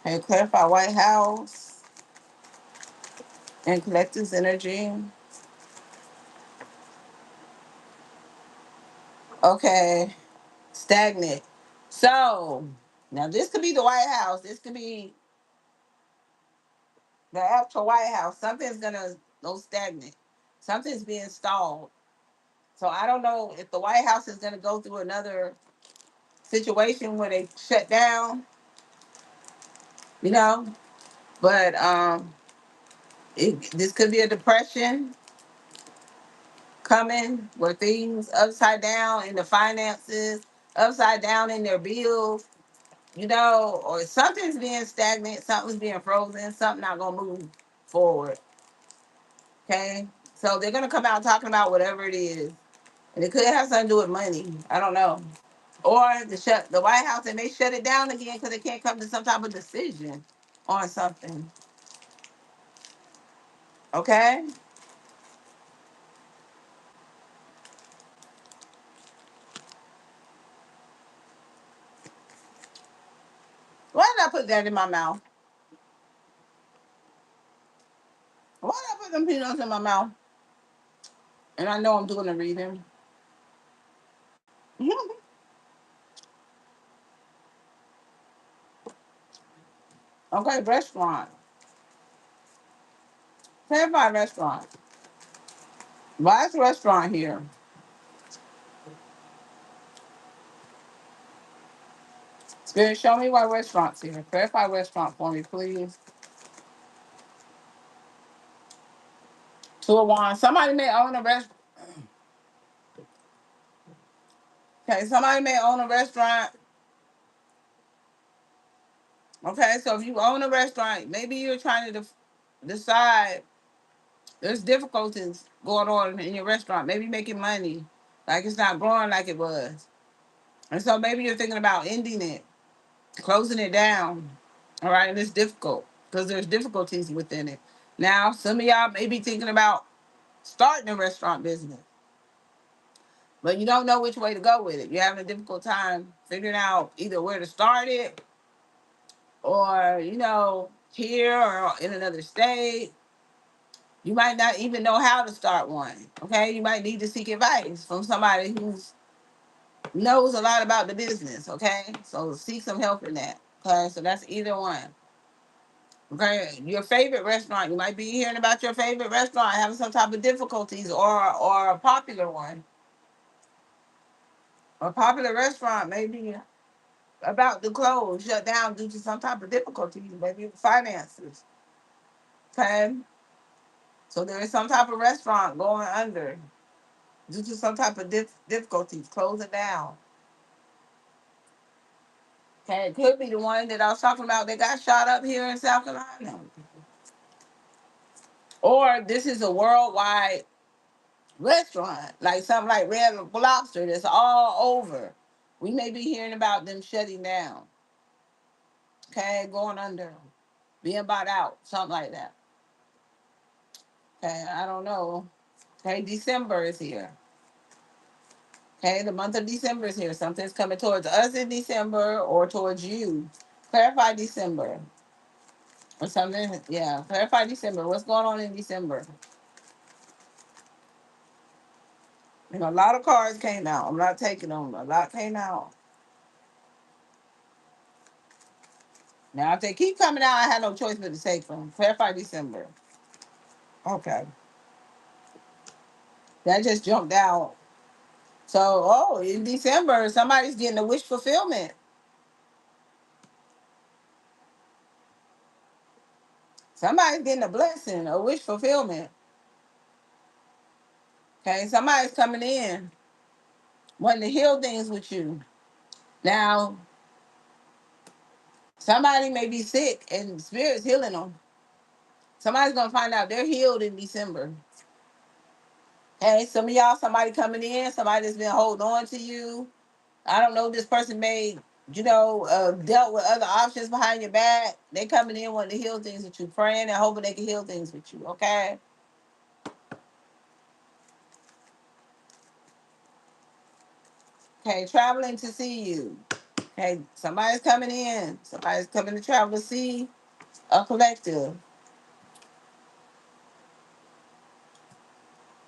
Okay, clarify White House and collective's energy. Okay, stagnant. So now this could be the White House. This could be the actual White House. Something's gonna go stagnant. Something's being stalled. So I don't know if the White House is gonna go through another situation where they shut down, you know. But this could be a depression coming where things upside down in the finances, upside down in their bills, or something's being stagnant, something's being frozen, something not gonna move forward. Okay, so they're gonna come out talking about whatever it is, and it could have something to do with money. I don't know, or the White House, they may shut it down again because they can't come to some type of decision on something. Okay, why did I put that in my mouth? Why did I put them peanuts in my mouth? And I know I'm doing a reading. Okay, restaurant. Clarify restaurant. Why is restaurant here? Spirit, show me why restaurant's here. Clarify restaurant for me, please. Suwan. Somebody may own a restaurant. Okay, somebody may own a restaurant. Okay, so if you own a restaurant, maybe you're trying to decide there's difficulties going on in your restaurant. Maybe making money, like it's not growing like it was. And so maybe you're thinking about ending it, closing it down. All right, and it's difficult because there's difficulties within it. Now, some of y'all may be thinking about starting a restaurant business, but you don't know which way to go with it. You're having a difficult time figuring out either where to start it or, here or in another state. You might not even know how to start one. Okay, you might need to seek advice from somebody who knows a lot about the business. Okay, so seek some help in that. Okay, so that's either one. Okay, your favorite restaurant. You might be hearing about your favorite restaurant having some type of difficulties, or a popular one. A popular restaurant may be about to close, shut down due to some type of difficulties, maybe finances. Okay, so there is some type of restaurant going under due to some type of difficulties, closing down. Okay, it could be the one that I was talking about that got shot up here in South Carolina. Or this is a worldwide restaurant, like something like Red Lobster that's all over. We may be hearing about them shutting down, okay, going under, being bought out, something like that. Okay, I don't know. Okay, December is here. Okay, the month of December is here. Something's coming towards us in December or towards you. Clarify December or something. Yeah, clarify December. What's going on in December? A lot of cards came out. I'm not taking them. A lot came out. Now, if they keep coming out, I have no choice but to take them. Clarify December. Okay. That just jumped out. So, in December, somebody's getting a wish fulfillment. Somebody's getting a blessing, a wish fulfillment. Okay, somebody's coming in wanting to heal things with you. Now, somebody may be sick and spirit's healing them. Somebody's gonna find out they're healed in December. Hey, some of y'all, somebody coming in, somebody that's been holding on to you. I don't know, this person may, dealt with other options behind your back. They coming in wanting to heal things with you, praying and hoping they can heal things with you, okay? Okay, traveling to see you. Okay, somebody's coming in. Somebody's coming to travel to see a collective.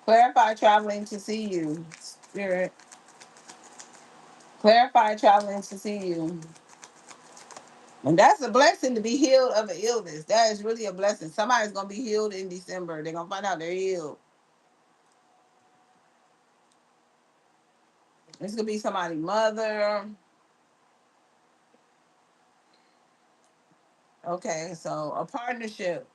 Clarify traveling to see you, spirit. Clarify traveling to see you. And that's a blessing to be healed of an illness. That is really a blessing. Somebody's going to be healed in December. They're going to find out they're healed. This could be somebody's mother. Okay, so a partnership.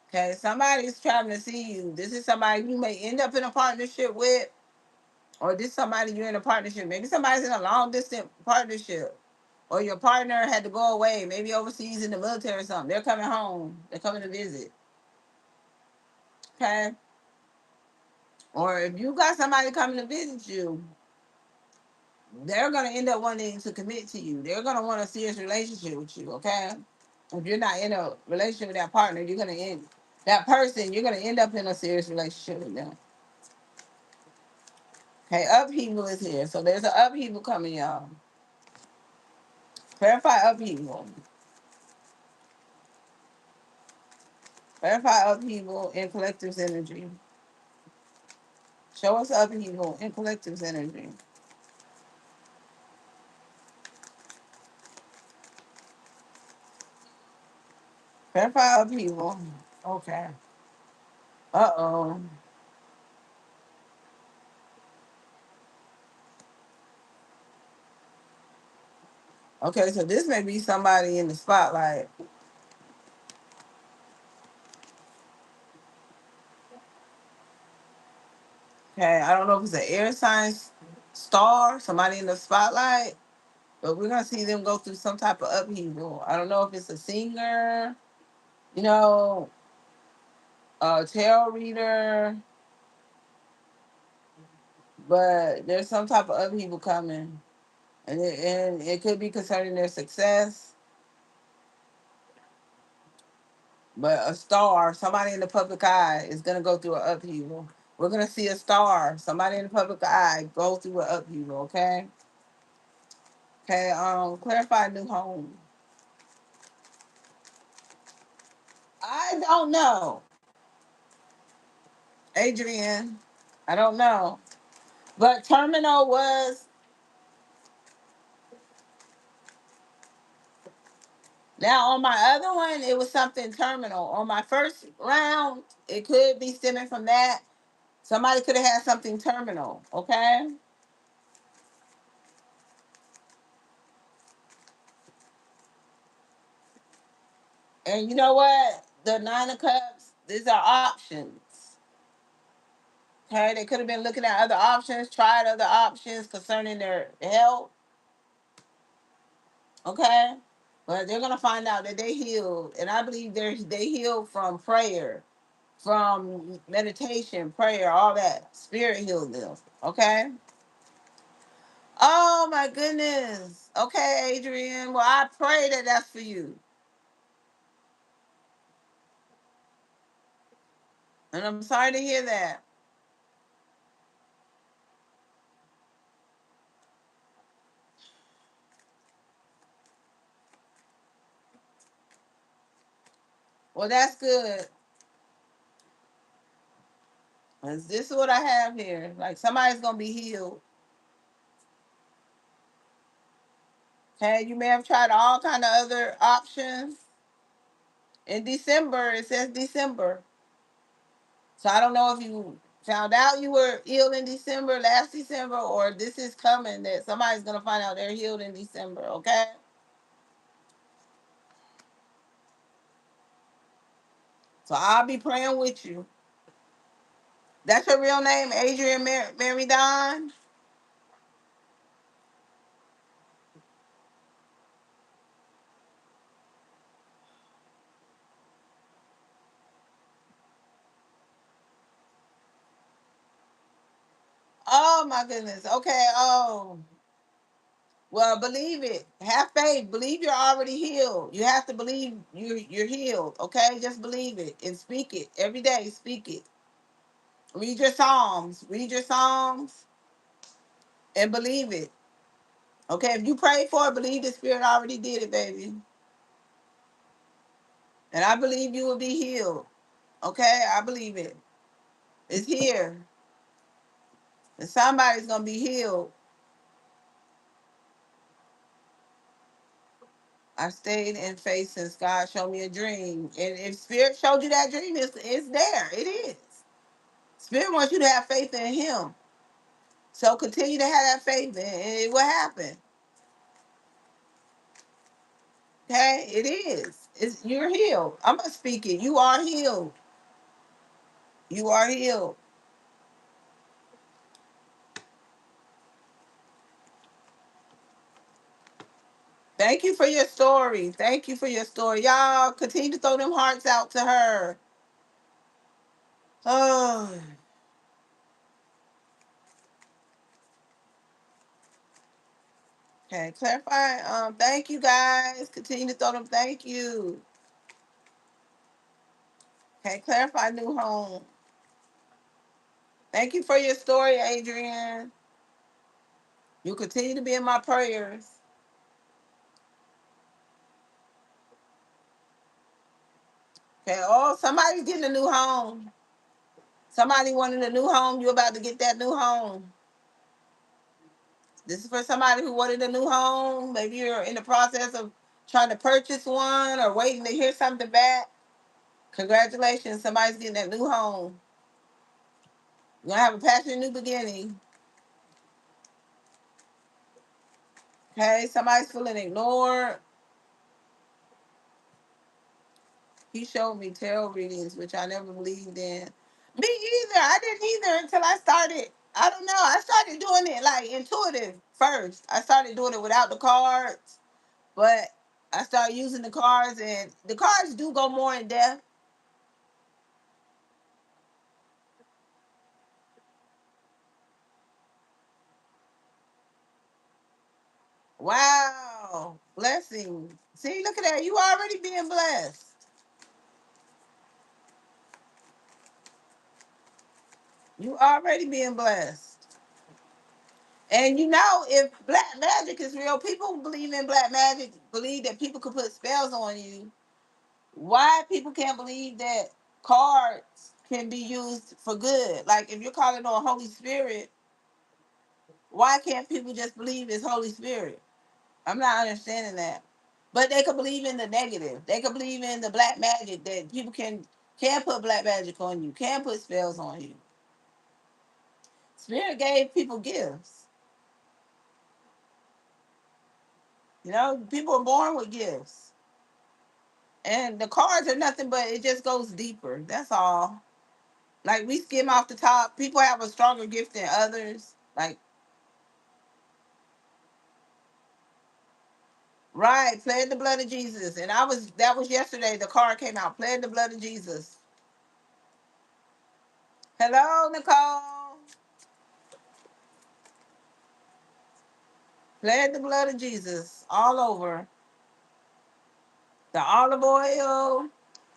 Okay, somebody's trying to see you. This is somebody you may end up in a partnership with, or this is somebody you're in a partnership. Maybe somebody's in a long distance partnership, or your partner had to go away, maybe overseas in the military or something. They're coming home. They're coming to visit. Okay, or if you got somebody coming to visit you, they're gonna end up wanting to commit to you. They're gonna want a serious relationship with you. Okay, if you're not in a relationship with that partner, you're gonna end that person. You're gonna end up in a serious relationship with them. Okay, upheaval is here. So there's an upheaval coming, y'all. Clarify upheaval. Clarify upheaval in collective's energy. Show us upheaval in collective's energy. Clarify upheaval. Okay. Uh-oh. Okay, so this may be somebody in the spotlight. Okay, I don't know if it's an air sign star, somebody in the spotlight, but we're gonna see them go through some type of upheaval. I don't know if it's a singer, you know, a tarot reader, but there's some type of upheaval coming, and it could be concerning their success. But a star, somebody in the public eye, is gonna go through an upheaval. We're gonna see a star, somebody in the public eye, go through an upheaval. Okay. Okay. Clarify new home. I don't know, Adrian. I don't know. But terminal was now on my other one. It was something terminal. On my first round, it could be stemming from that. Somebody could have had something terminal. Okay. And you know what? The nine of cups. These are options. Okay, they could have been looking at other options, tried other options concerning their health. Okay, but they're gonna find out that they healed, and I believe they healed from prayer, from meditation, prayer, all that. Spirit healed them. Okay. Oh my goodness. Okay, Adrian. Well, I pray that that's for you, and I'm sorry to hear that. Well, that's good. 'Cause this is what I have here. Like somebody's gonna be healed. Okay, you may have tried all kind of other options. In December, it says December. So I don't know if you found out you were ill in December, last December, or this is coming that somebody's gonna find out they're healed in December. Okay. So I'll be praying with you. That's your real name, Adrian Mary Don. Oh my goodness. Okay. Oh. Well, believe it. Have faith. Believe you're already healed. You have to believe you're healed. Okay, just believe it and speak it every day. Speak it. Read your psalms. Read your psalms and believe it. Okay, if you pray for it, believe the Spirit already did it, baby. And I believe you will be healed. Okay, I believe it. It's here. And somebody's gonna be healed. I stayed in faith since God showed me a dream. And if Spirit showed you that dream, it's there. It is. Spirit wants you to have faith in Him. So continue to have that faith, and it will happen. Okay, it is. You're healed. I'm gonna speak it. You are healed. You are healed. Thank you for your story. Thank you for your story. Y'all continue to throw them hearts out to her. Oh, okay. Clarify. Thank you guys. Continue to throw them. Thank you. Okay, clarify new home. Thank you for your story, Adrian. You continue to be in my prayers. Okay. Oh, somebody's getting a new home. Somebody wanted a new home. You about to get that new home. This is for somebody who wanted a new home. Maybe you're in the process of trying to purchase one or waiting to hear something back. Congratulations, somebody's getting that new home. You're gonna have a passionate new beginning. Okay, somebody's feeling ignored. He showed me tarot readings, which I never believed in. Me either. I didn't either until I started. I don't know. I started doing it like intuitive first. I started doing it without the cards, but I started using the cards, and the cards do go more in depth. Wow. Blessings. See, look at that. You already being blessed. You already being blessed. And you know, if black magic is real, people who believe in black magic believe that people could put spells on you. Why people can't believe that cards can be used for good? Like if you're calling on Holy Spirit, why can't people just believe it's Holy Spirit? I'm not understanding that. But they could believe in the negative. They could believe in the black magic that people can put black magic on you, can put spells on you. Spirit gave people gifts. You know, people are born with gifts. And the cards are nothing but it just goes deeper. That's all. Like we skim off the top. People have a stronger gift than others. Like, right, plead the blood of Jesus. And that was yesterday. The card came out. Plead the blood of Jesus. Hello, Nicole. Plead the blood of Jesus all over. The olive oil.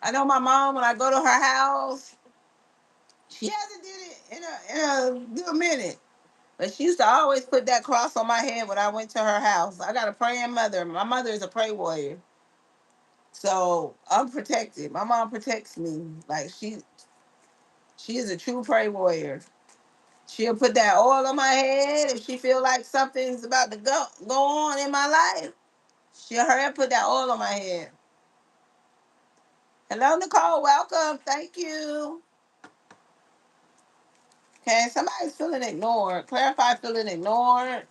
I know my mom, when I go to her house, she hasn't did it in a good minute. But she used to always put that cross on my head when I went to her house. I got a praying mother. My mother is a prayer warrior. So I'm protected. My mom protects me. Like she is a true prayer warrior. She'll put that oil on my head if she feel like something's about to go on in my life. She'll hurry up put that oil on my head. Hello, Nicole. Welcome. Thank you. Okay, somebody's feeling ignored. Clarify feeling ignored.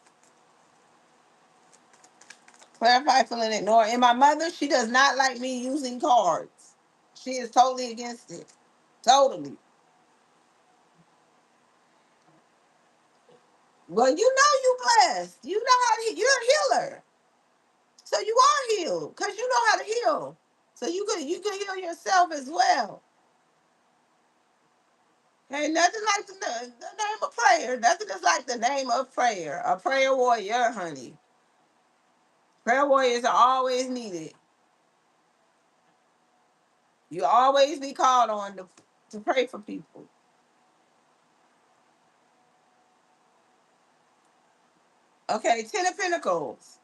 Clarify feeling ignored. And my mother, she does not like me using cards. She is totally against it. Totally. Well, you know you blessed. You know how to, you're a healer. So you are healed because you know how to heal. So you can heal yourself as well. Ain't nothing like the name of prayer. Nothing is like the name of prayer. A prayer warrior, honey. Prayer warriors are always needed. You always be called on to pray for people. Okay, Ten of Pentacles.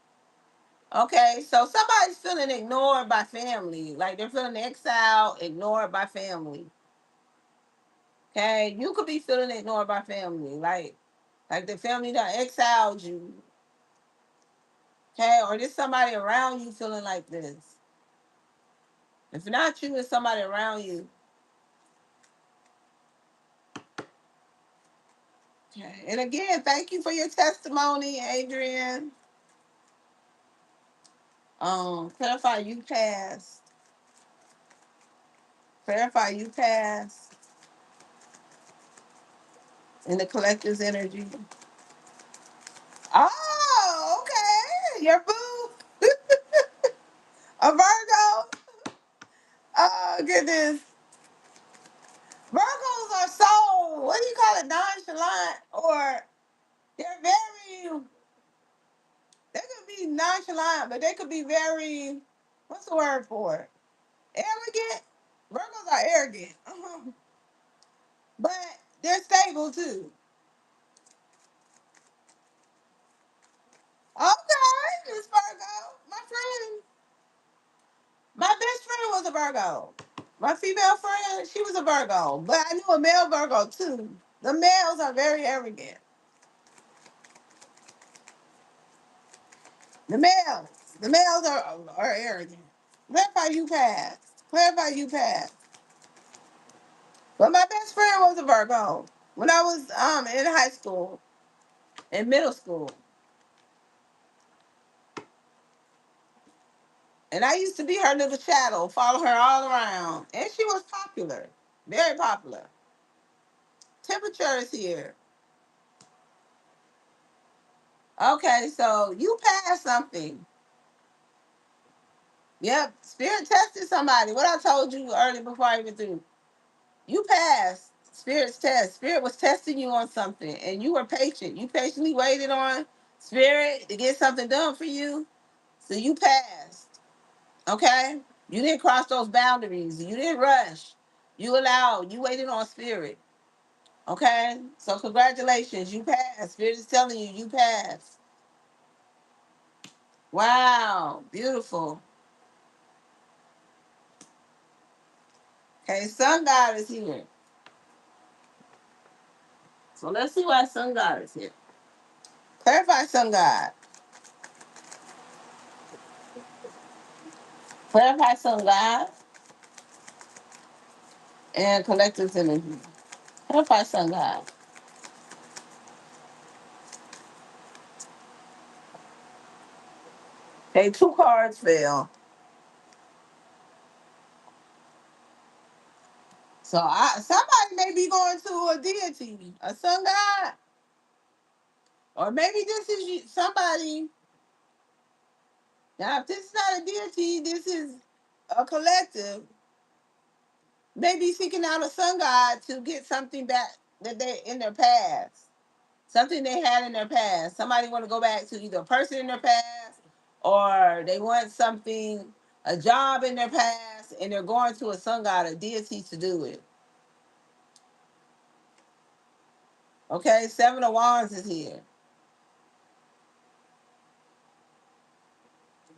Okay, so somebody's feeling ignored by family. Like they're feeling exiled, ignored by family. Okay, you could be feeling ignored by family. Like the family that exiled you. Okay, or there's somebody around you feeling like this. If not you, it's somebody around you. Okay. And again, thank you for your testimony, Adrian. Clarify you passed. Clarify you passed in the collector's energy. Oh, okay. Your boo. A Virgo. Oh goodness. Virgos are so, what do you call it, nonchalant, or they're very, they could be nonchalant, but they could be very, what's the word for it? Arrogant. Virgos are arrogant. But they're stable too. Okay, Miss Virgo. My best friend was a Virgo. My female friend, she was a Virgo. But I knew a male Virgo too. The males are very arrogant. The males. The males are arrogant. Clarify you passed. Clarify you passed. But my best friend was a Virgo. When I was in high school, in middle school. And I used to be her little shadow, follow her all around. And she was popular. Very popular. temperature is here. Okay, so you passed something. Yep, spirit tested somebody. What I told you earlier before I even threw. You passed spirit's test. Spirit was testing you on something, and you were patient. You patiently waited on spirit to get something done for you, so you passed. Okay, you didn't cross those boundaries. You didn't rush. You allowed. You waited on spirit. Okay, so congratulations, you passed. Spirit is telling you, you passed. Wow, beautiful. Okay, sun god is here. So let's see why sun god is here. Clarify sun god. Clarify sun god and collective energy. Clarify sun god. Okay, two cards fell. So somebody may be going to a deity, a sun god, or maybe this is somebody. Now, if this is not a deity, this is a collective. Maybe seeking out a sun god to get something back that they in their past, something they had in their past. Somebody want to go back to either a person in their past, or they want something, a job in their past, and they're going to a sun god, a deity to do it. Okay, Seven of Wands is here.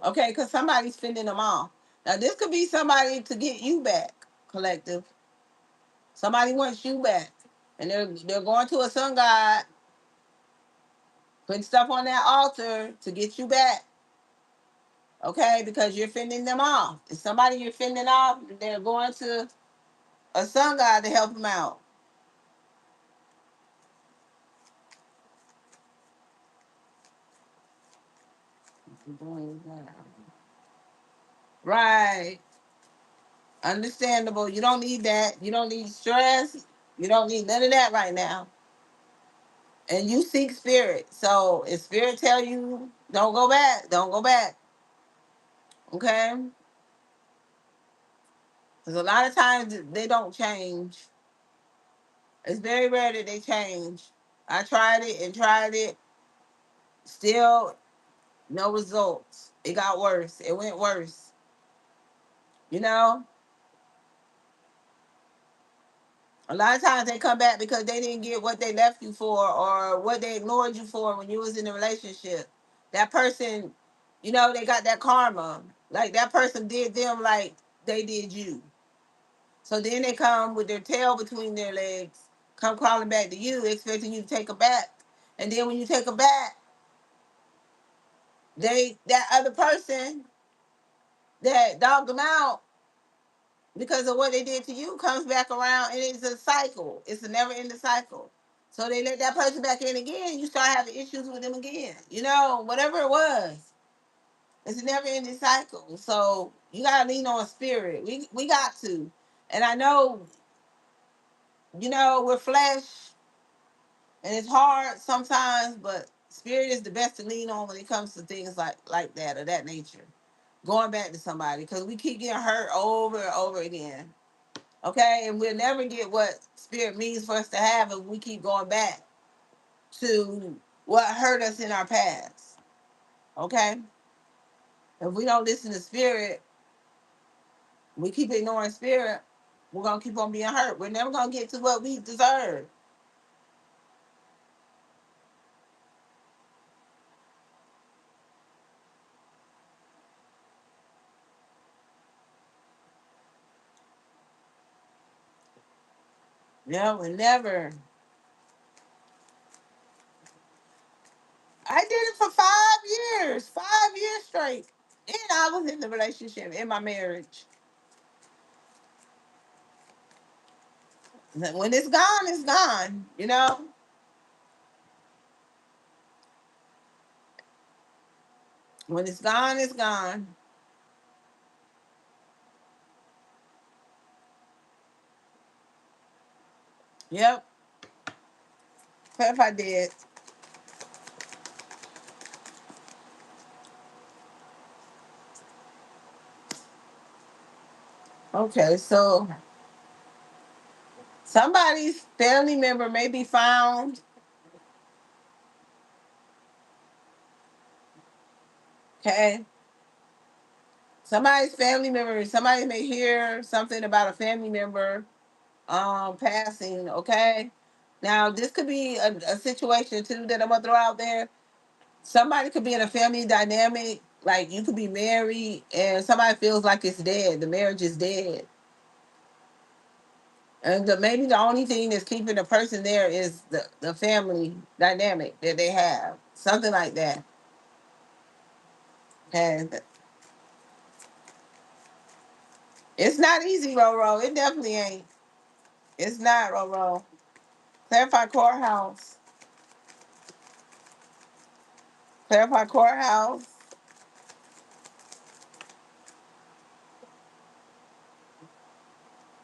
Okay, because somebody's fending them off. Now this could be somebody to get you back, collective. Somebody wants you back, and they're going to a sun god, putting stuff on that altar to get you back. Okay, because you're fending them off. If somebody you're fending off, they're going to a sun god to help them out. Right. Understandable. You don't need that. You don't need stress. You don't need none of that right now. And you seek spirit. So if spirit tell you don't go back, don't go back. Okay? Because a lot of times they don't change. It's very rare that they change. I tried it and tried it. Still no results. It got worse. It went worse. You know? A lot of times they come back because they didn't get what they left you for or what they ignored you for when you was in a relationship. That person, they got that karma. Like that person did them like they did you. So then they come with their tail between their legs, come crawling back to you, expecting you to take them back. And then when you take them back, that other person that dogged them out because of what they did to you comes back around, and it's a cycle. It's a never ending cycle. So they let that person back in again, you start having issues with them again. Whatever it was. It's a never ending cycle. So you gotta lean on spirit. We got to. And I know, we're flesh and it's hard sometimes, but spirit is the best to lean on when it comes to things like that or that nature. Going back to somebody. Because we keep getting hurt over and over again. Okay, and we'll never get what spirit means for us to have if we keep going back to what hurt us in our past. Okay, if we don't listen to spirit, we keep ignoring spirit, we're gonna keep on being hurt. We're never gonna get to what we deserve. No, we never. I did it for 5 years, 5 years straight, and I was in the relationship in my marriage. When it's gone, it's gone. When it's gone, it's gone. Yep. Clarify dead. Okay, so somebody's family member may be found. Okay. Somebody's family member, somebody may hear something about a family member passing, okay? Now this could be a situation too that I'm gonna throw out there. Somebody could be in a family dynamic, like you could be married and somebody feels like it's dead, the marriage is dead. And maybe the only thing that's keeping the person there is the family dynamic that they have. Something like that. And it's not easy, Roro. It definitely ain't. It's not, Roro. Clarify courthouse. Clarify courthouse.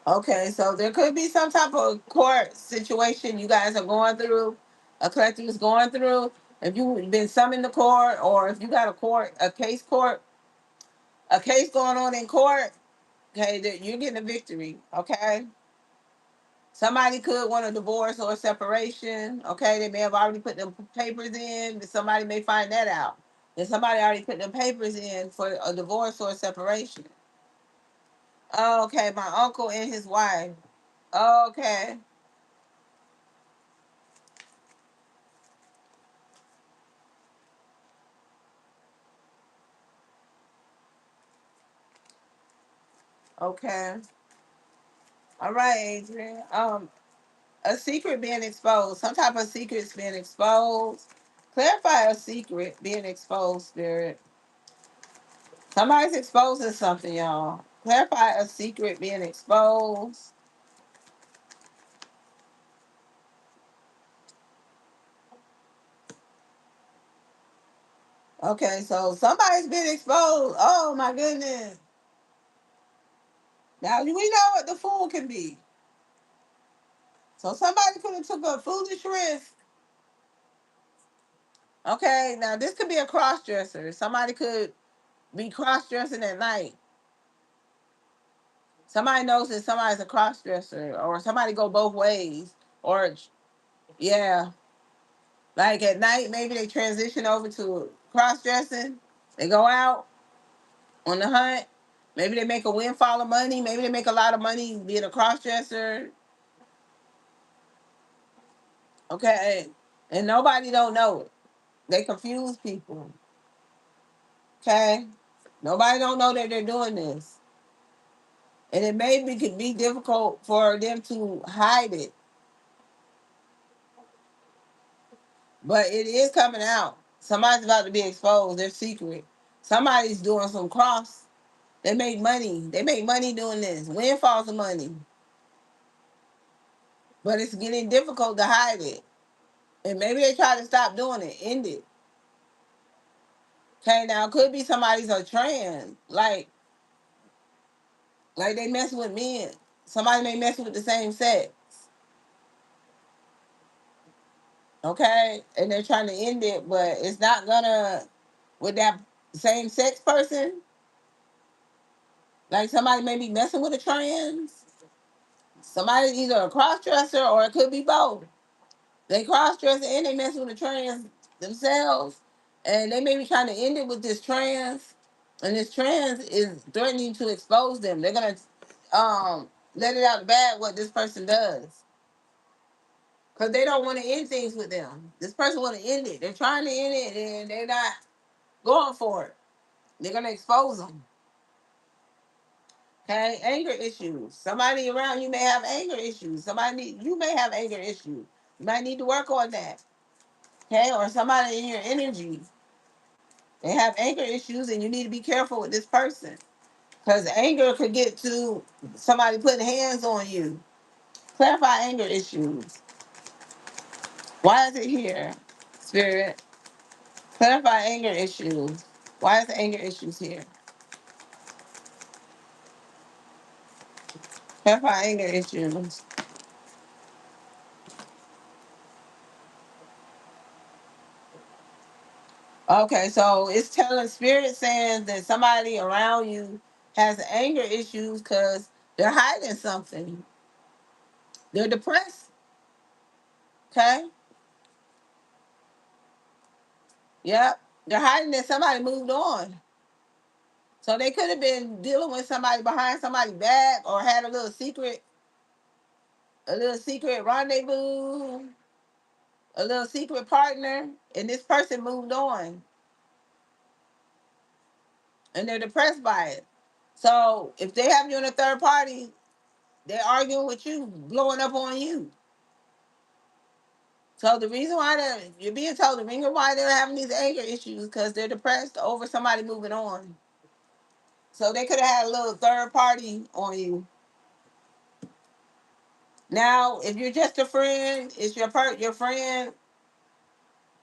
Okay, so there could be some type of court situation you guys are going through, a collective is going through. If you've been summoned to court, or if you got a case going on in court, okay, that you're getting a victory. Okay, somebody could want a divorce or a separation. Okay, they may have already put them papers in, but somebody may find that out. That somebody already put them papers in for a divorce or a separation. Okay, my uncle and his wife. Okay. Okay. All right, Adrian. A secret being exposed. Some type of secret's being exposed. Clarify a secret being exposed, spirit. Somebody's exposing something, y'all. Clarify a secret being exposed. Okay, so somebody's been exposed. Oh my goodness. Now we know what the fool can be. So somebody could have took a foolish risk. Okay, now this could be a cross dresser. Somebody could be cross dressing at night. Somebody knows that somebody's a cross dresser, or somebody go both ways, or yeah, like at night maybe they transition over to cross dressing. They go out on the hunt. Maybe they make a windfall of money. Maybe they make a lot of money being a cross dresser. Okay, and nobody don't know it. They confuse people. Okay, nobody don't know that they're doing this, and it maybe could be difficult for them to hide it, but it is coming out. Somebody's about to be exposed. Their secret. Somebody's doing some cross. They make money. They make money doing this. Windfalls of money. But it's getting difficult to hide it. And maybe they try to stop doing it, end it. Okay, now it could be somebody's a trans. Like they mess with men. Somebody may mess with the same sex. Okay? And they're trying to end it, but it's not gonna with that same sex person. Like somebody may be messing with a trans. Somebody's either a cross dresser or it could be both. They cross dress and they mess with the trans themselves. And they may be trying to end it with this trans. And this trans is threatening to expose them. They're gonna let it out the bag what this person does. Because they don't want to end things with them. This person want to end it. They're trying to end it and they're not going for it. They're gonna expose them. Okay, anger issues. Somebody around you may have anger issues. You may have anger issues. You might need to work on that. Okay, or somebody in your energy, they have anger issues, and you need to be careful with this person because anger could get to somebody putting hands on you. Clarify anger issues. Why is it here, spirit? Clarify anger issues. Why is the anger issues here? Clarify anger issues. Okay, so it's telling spirit saying that somebody around you has anger issues because they're hiding something. They're depressed. Okay. Yep. They're hiding that somebody moved on. So they could have been dealing with somebody behind somebody's back or had a little secret rendezvous, a little secret partner, and this person moved on and they're depressed by it. So if they have you in a third party, they're arguing with you, blowing up on you. So the reason why you're being told the reason why they're having these anger issues because they're depressed over somebody moving on. So they could have had a little third party on you. Now, if you're just a friend, it's your friend.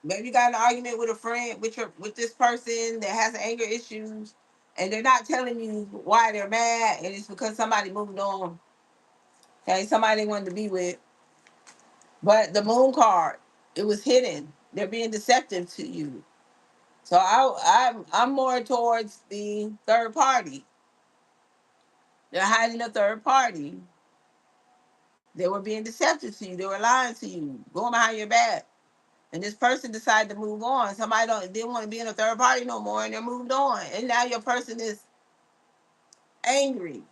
Maybe you got an argument with a friend with this person that has anger issues, and they're not telling you why they're mad, and it's because somebody moved on. Okay, somebody they wanted to be with. But the moon card, it was hidden. They're being deceptive to you. So I'm more towards the third party. They're hiding a third party. They were being deceptive to you. They were lying to you, going behind your back. And this person decided to move on. Somebody didn't want to be in a third party no more, and they moved on. And now your person is angry.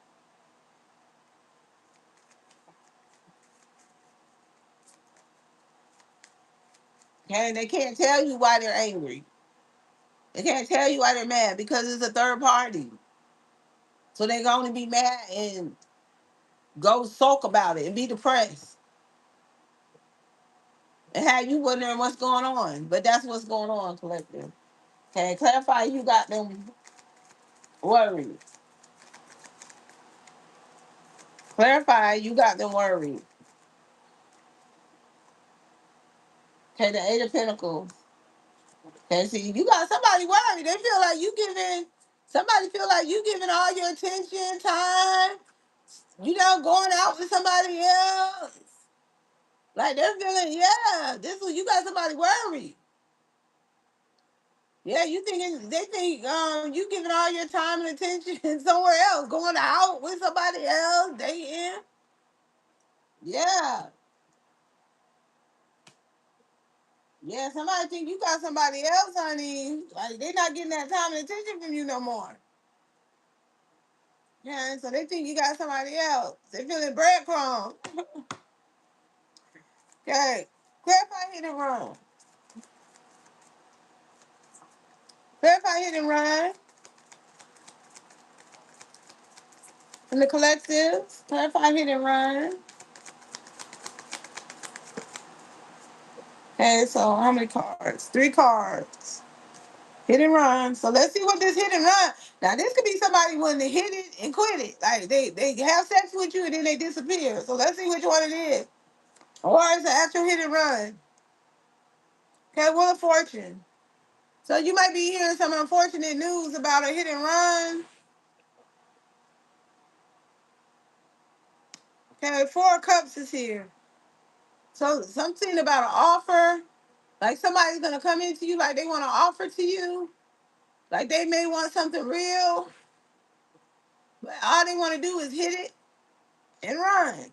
Okay, and they can't tell you why they're angry. They can't tell you why they're mad because it's a third party. So they can only be mad and go sulk about it and be depressed and have you wondering what's going on. But that's what's going on, collective. Okay, clarify you got them worried. Clarify you got them worried. Okay, the Eight of Pentacles. Okay, see, you got somebody worried. They feel like you giving somebody feel like you giving all your attention, time, going out with somebody else. Like they're feeling, yeah, this was you got somebody worried. Yeah, they think you giving all your time and attention somewhere else, going out with somebody else, dating. Yeah. Yeah, somebody think you got somebody else, honey. Like they not getting that time and attention from you no more. Yeah, so they think you got somebody else. They feeling breadcrumbs. Okay. Clarify hit and run. Clarify hit and run. From the collective. Clarify hit and run. Okay, so how many cards? 3 cards. Hit and run. So let's see what this hit and run. Now this could be somebody wanting to hit it and quit it. Like they have sex with you and then they disappear. So let's see which one it is. Or it's an actual hit and run. Okay, Wheel of Fortune. So you might be hearing some unfortunate news about a hit and run. Okay, 4 of Cups is here. So something about an offer. Like somebody's gonna come into you like they want to offer to you. Like they may want something real. But all they want to do is hit it and run.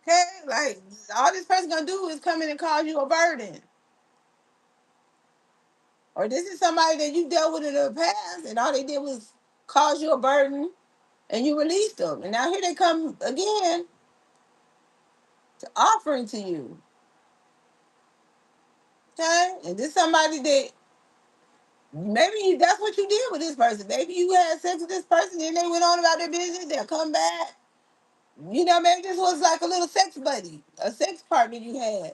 Okay? Like all this person gonna do is come in and cause you a burden. Or this is somebody that you dealt with in the past and all they did was cause you a burden and you released them. And now here they come again to offering to you. Okay? And this somebody that maybe that's what you did with this person. Maybe you had sex with this person and they went on about their business. They'll come back. Maybe this was like a little sex buddy, a sex partner you had.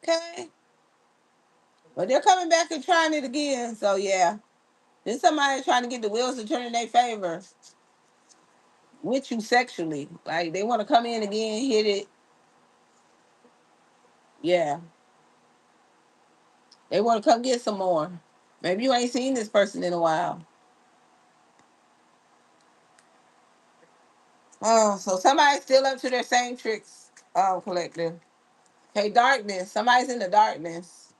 Okay? But they're coming back and trying it again. So, yeah. There's somebody trying to get the wheels to turn in their favor with you sexually. Like, they want to come in again, hit it. Yeah. They want to come get some more. Maybe you ain't seen this person in a while. Oh, so somebody's still up to their same tricks, collective. Okay, darkness. Somebody's in the darkness.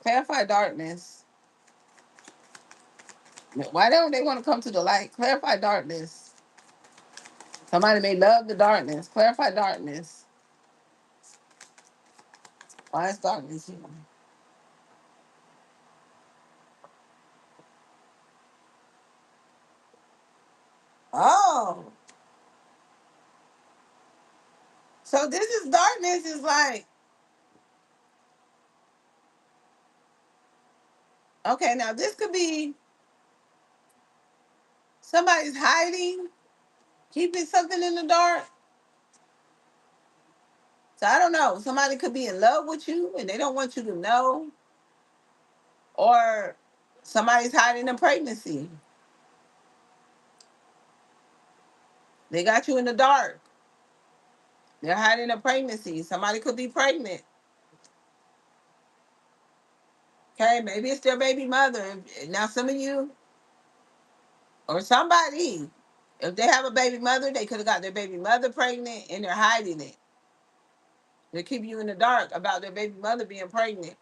Clarify darkness. Why don't they want to come to the light? Clarify darkness. Somebody may love the darkness. Clarify darkness. Why is darkness here? Oh, so this is darkness is like, okay, now this could be somebody's hiding, keeping something in the dark. So I don't know. Somebody could be in love with you and they don't want you to know, or somebody's hiding a pregnancy. They got you in the dark. They're hiding a pregnancy. Somebody could be pregnant. Okay, maybe it's their baby mother. Now, some of you or somebody, if they have a baby mother, they could have got their baby mother pregnant and they're hiding it. They keep you in the dark about their baby mother being pregnant.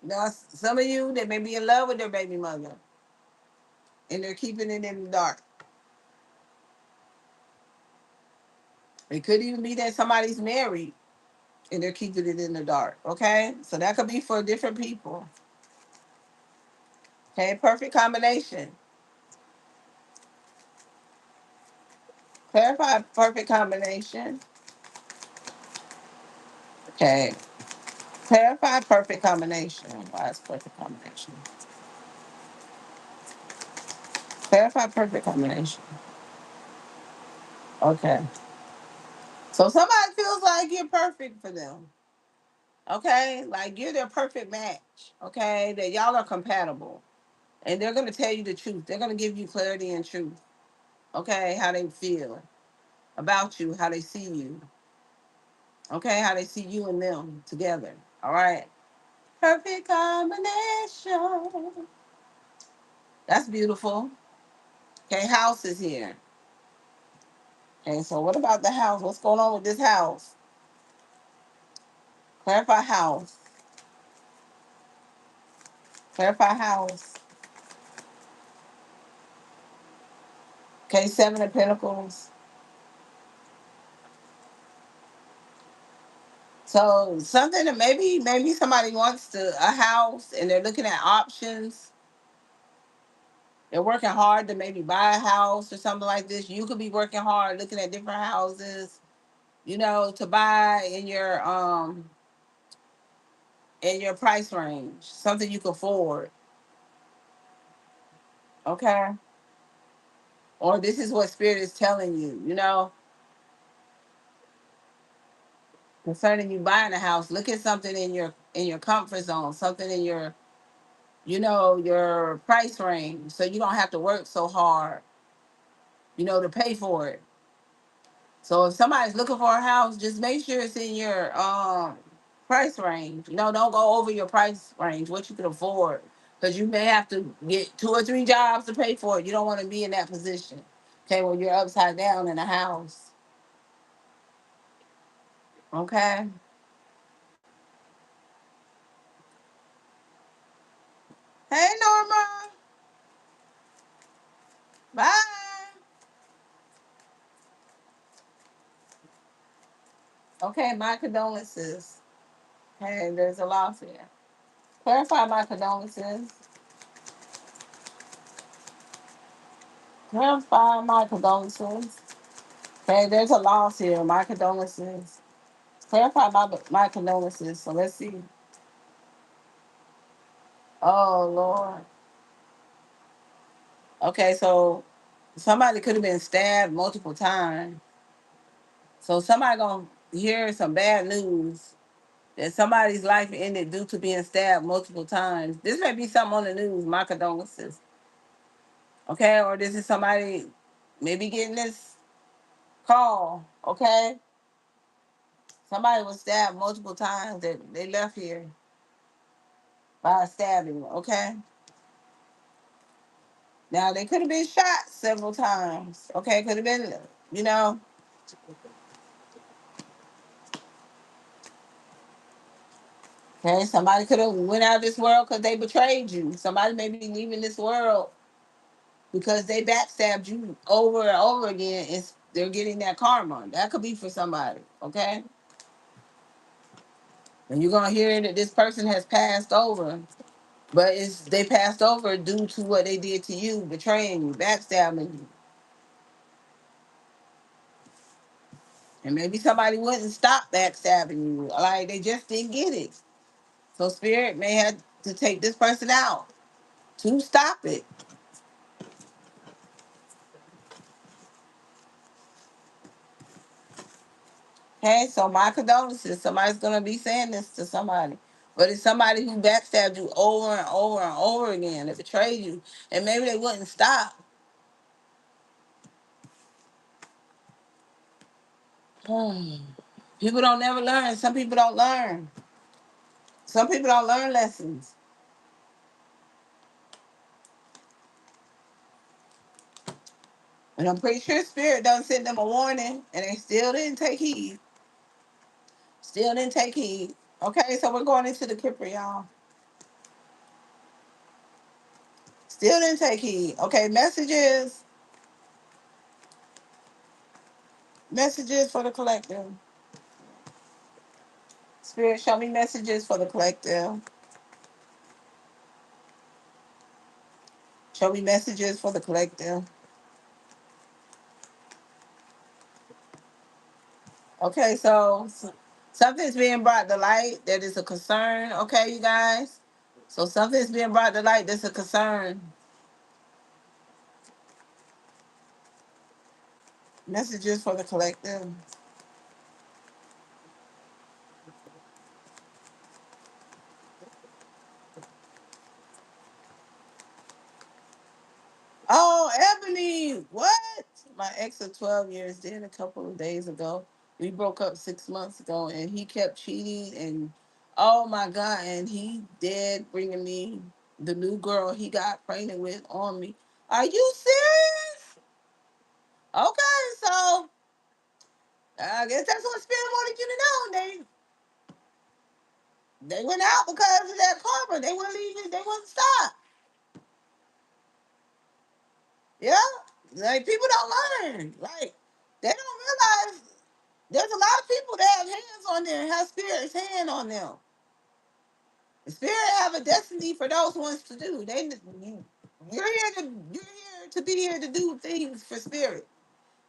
Now, some of you, they may be in love with their baby mother and they're keeping it in the dark. It could even be that somebody's married and they're keeping it in the dark. Okay, so that could be for different people. Okay, perfect combination. Clarify perfect combination. Okay, clarify perfect combination. Why is perfect combination? Clarify perfect combination. Okay, so somebody feels like you're perfect for them. Okay, like you're their perfect match. Okay, that y'all are compatible, and they're gonna tell you the truth. They're gonna give you clarity and truth. Okay, how they feel about you, how they see you. Okay, how they see you and them together. All right. Perfect combination. That's beautiful. Okay, house is here. Okay, so what about the house? What's going on with this house? Clarify house. Clarify house. Okay, seven of pentacles. So something that maybe somebody wants a house and they're looking at options. They're working hard to maybe buy a house or something like this. You could be working hard looking at different houses, to buy in your price range, something you can afford. Okay. Or this is what spirit is telling you, concerning you buying a house. Look at something in your comfort zone, something in your price range. So you don't have to work so hard, to pay for it. So if somebody's looking for a house, just make sure it's in your price range. Don't go over your price range, what you can afford. Because you may have to get 2 or 3 jobs to pay for it. You don't want to be in that position. Okay, when you're upside down in a house. Okay. Hey Norma. Bye. Okay, my condolences. Hey, there's a loss here. Clarify my condolences. Clarify my condolences. Okay, there's a loss here. My condolences. Clarify my condolences. So let's see. Oh Lord. Okay, so somebody could have been stabbed multiple times. So somebody gonna hear some bad news that somebody's life ended due to being stabbed multiple times. This may be something on the news. My condolences. Okay, or this is somebody maybe getting this call. Okay, somebody was stabbed multiple times that they left here by a stabbing. Okay, now they could have been shot several times. Okay, could have been, you know, Okay, somebody could have went out of this world because they betrayed you. Somebody may be leaving this world because they backstabbed you over and over again. They're getting that karma. That could be for somebody. Okay, and you're gonna hear that this person has passed over, but they passed over due to what they did to you, betraying you, backstabbing you, and maybe somebody wouldn't stop backstabbing you. Like they just didn't get it. So spirit may have to take this person out to stop it. Okay, so my condolences. Somebody's gonna be saying this to somebody. But it's somebody who backstabbed you over and over and over again, that betrayed you. And maybe they wouldn't stop. People don't never learn. Some people don't learn. Some people don't learn lessons. And I'm pretty sure Spirit done sent them a warning and they still didn't take heed. Still didn't take heed. Okay, so we're going into the Kipper, y'all. Still didn't take heed. Okay, messages. Messages for the collective. Spirit, show me messages for the collective. Show me messages for the collective. Okay, so something's being brought to light that is a concern. Okay, you guys. So something's being brought to light that's a concern. Messages for the collective. Oh, Ebony, what? My ex of 12 years did a couple of days ago. We broke up 6 months ago and he kept cheating and oh my God, and he did bringing me the new girl he got pregnant with on me. Are you serious? Okay, so I guess that's what Spirit wanted you to know. They went out because of that karma. They wouldn't leave it, they wouldn't stop. Yeah. Like people don't learn. Like they don't realize there's a lot of people that have hands on them, have Spirit's hand on them. The Spirit have a destiny for those ones to do. You're here to be here to do things for Spirit.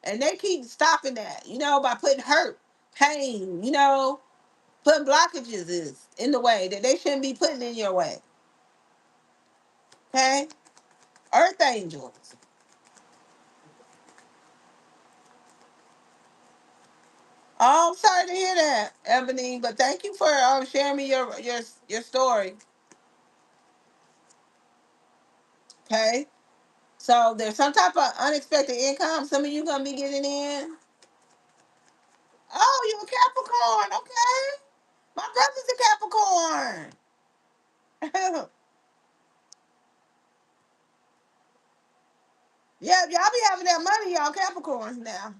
And they keep stopping that, by putting hurt, pain, putting blockages is in the way that they shouldn't be putting in your way. Okay? Earth angels. Oh, I'm sorry to hear that, Ebony, but thank you for sharing me your story. Okay? So there's some type of unexpected income. Some of you gonna be getting in. Oh, you're a Capricorn. Okay. My brother's a Capricorn. Yeah, y'all be having that money, y'all Capricorns now.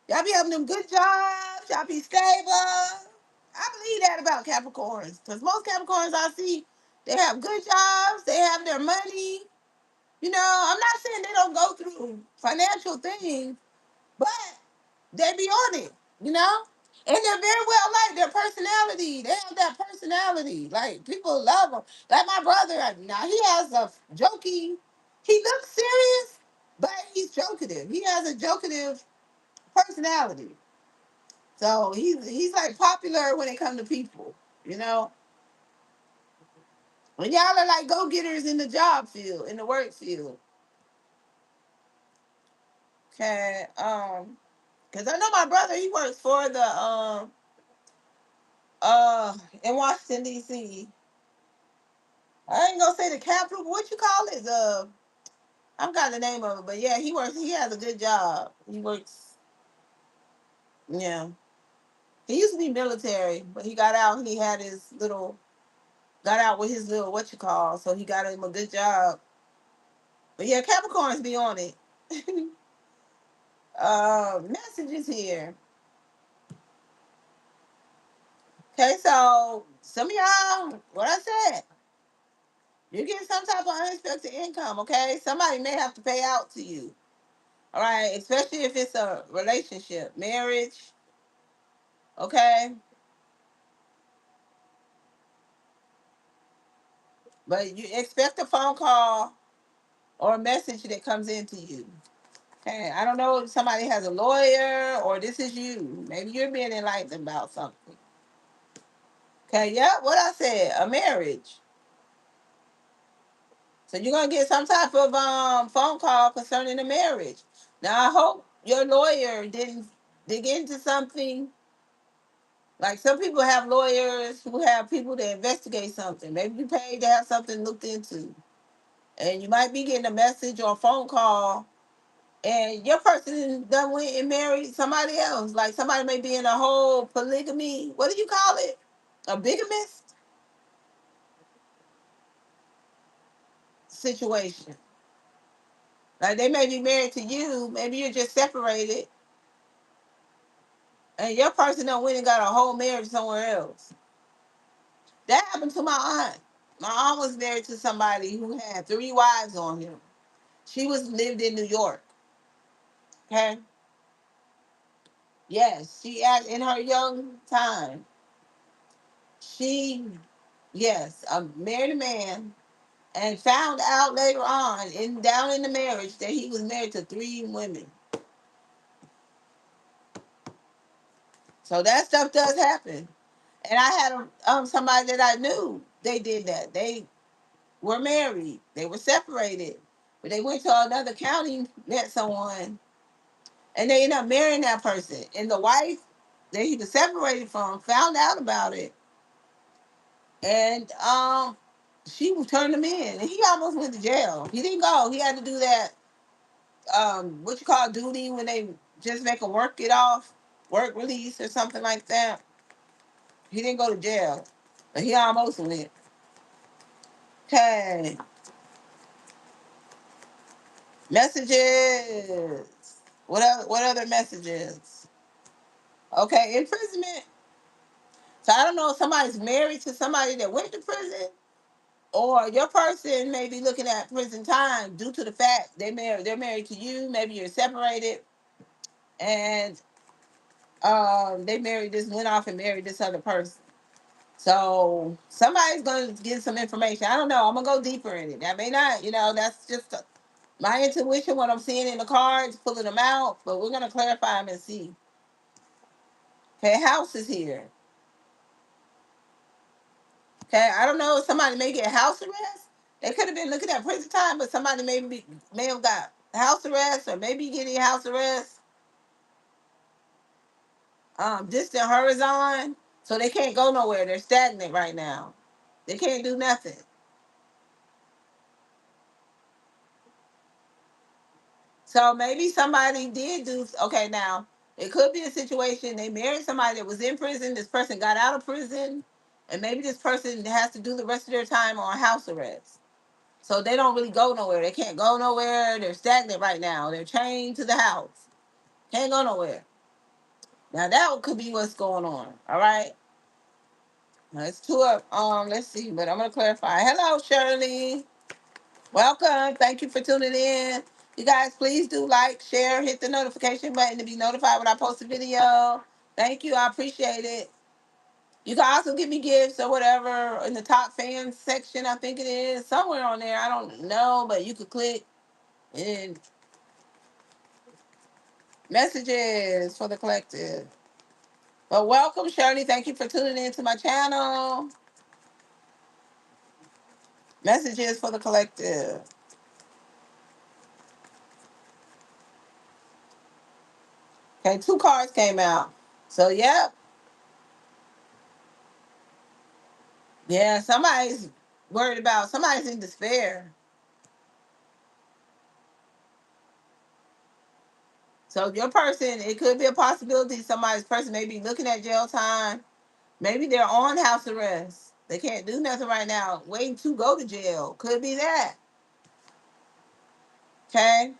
Y'all be having them good jobs. Y'all be stable. I believe that about Capricorns. Because most Capricorns I see, they have good jobs. They have their money. I'm not saying they don't go through financial things, but they be on it, you know? And they're very well liked. Their personality, they have that personality. Like, people love them. Like my brother, now he has a jokey, he looks serious, but he's jokative. He has a jokative personality. So he's like popular when it comes to people, you know? When y'all are like go-getters in the job field, in the work field. Okay, because I know my brother, he works for the in Washington D.C. I ain't gonna say the capital, but what you call it? I forgot the name of it, but yeah, he has a good job. He works, yeah. He used to be military, but he got out and he had got out with his little what you call, so he got him a good job. But yeah, Capricorns be on it. Messages here. Okay, so some of y'all, what I said, you get some type of unexpected income. Okay, somebody may have to pay out to you. All right, especially if it's a relationship, marriage. Okay, but you expect a phone call or a message that comes into you. Okay, I don't know if somebody has a lawyer or this is you. Maybe you're being enlightened about something. Okay, yeah, what I said, a marriage. So you're gonna get some type of phone call concerning the marriage. Now I hope your lawyer didn't dig into something. Like some people have lawyers who have people to investigate something. Maybe you paid to have something looked into. And you might be getting a message or a phone call and your person done went and married somebody else. Like somebody may be in a whole polygamy. What do you call it? A bigamist situation. Like they may be married to you, maybe you're just separated, and your person done went and got a whole marriage somewhere else. That happened to my aunt. My aunt was married to somebody who had three wives on him. She was lived in New York. Okay. Yes, she at in her young time. She yes, married a man and found out later on in down in the marriage that he was married to three women. So that stuff does happen. And I had somebody that I knew. They did that. They were married. They were separated, but they went to another county, met someone, and they ended up marrying that person. And the wife that he was separated from found out about it, and she turned him in, and he almost went to jail. He didn't go. He had to do that what you call duty when they just make a work it off, work release or something like that. He didn't go to jail, but he almost went. Okay, messages. What other messages? Okay, imprisonment. So I don't know if somebody's married to somebody that went to prison, or your person may be looking at prison time due to the fact they married. They're married to you. Maybe you're separated, and they married this went off and married this other person. So somebody's going to get some information. I don't know. I'm gonna go deeper in it. That may not. That's just my intuition. What I'm seeing in the cards, pulling them out. But we're gonna clarify them and see. Okay, house is here. Okay, I don't know if somebody may get house arrest. They could have been looking at prison time, but somebody may have got house arrest or maybe getting house arrest. Distant horizon, so they can't go nowhere. They're stagnant right now. They can't do nothing. So maybe somebody did do okay. Now it could be a situation they married somebody that was in prison. This person got out of prison, and maybe this person has to do the rest of their time on house arrest. So they don't really go nowhere. They can't go nowhere. They're stagnant right now. They're chained to the house. Can't go nowhere. Now that could be what's going on. All right. Let's tour. Let's see. But I'm gonna clarify. Hello, Shirley. Welcome. Thank you for tuning in. You guys, please do like, share, hit the notification button to be notified when I post a video. Thank you. I appreciate it. You can also give me gifts or whatever in the top fans section. I think it is somewhere on there. I don't know, but you could click and messages for the collective. But welcome, Shirley. Thank you for tuning in to my channel. Messages for the collective. Okay, two cards came out. So, yep. Yeah, somebody's worried about, somebody's in despair. So, your person, it could be a possibility somebody's person may be looking at jail time. Maybe they're on house arrest. They can't do nothing right now, waiting to go to jail. Could be that. Okay.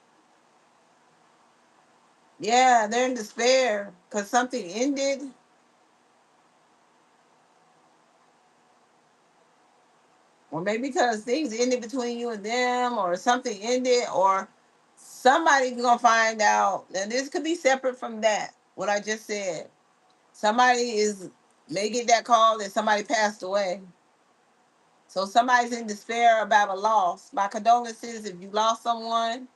Yeah, they're in despair because something ended. or maybe because things ended between you and them, or something ended, or somebody's gonna find out. And this could be separate from that, what I just said. Somebody is may get that call that somebody passed away. So somebody's in despair about a loss. My condolences if you lost someone,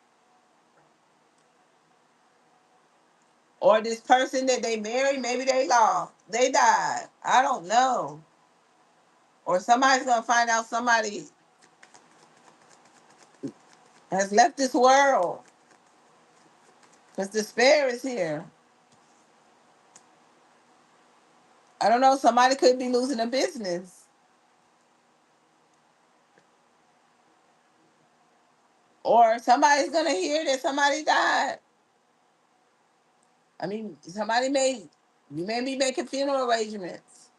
or this person that they married, maybe they lost, they died. I don't know. Or somebody's gonna find out somebody has left this world because despair is here. I don't know. Somebody could be losing a business, or somebody's gonna hear that somebody died. I mean, you may be making funeral arrangements.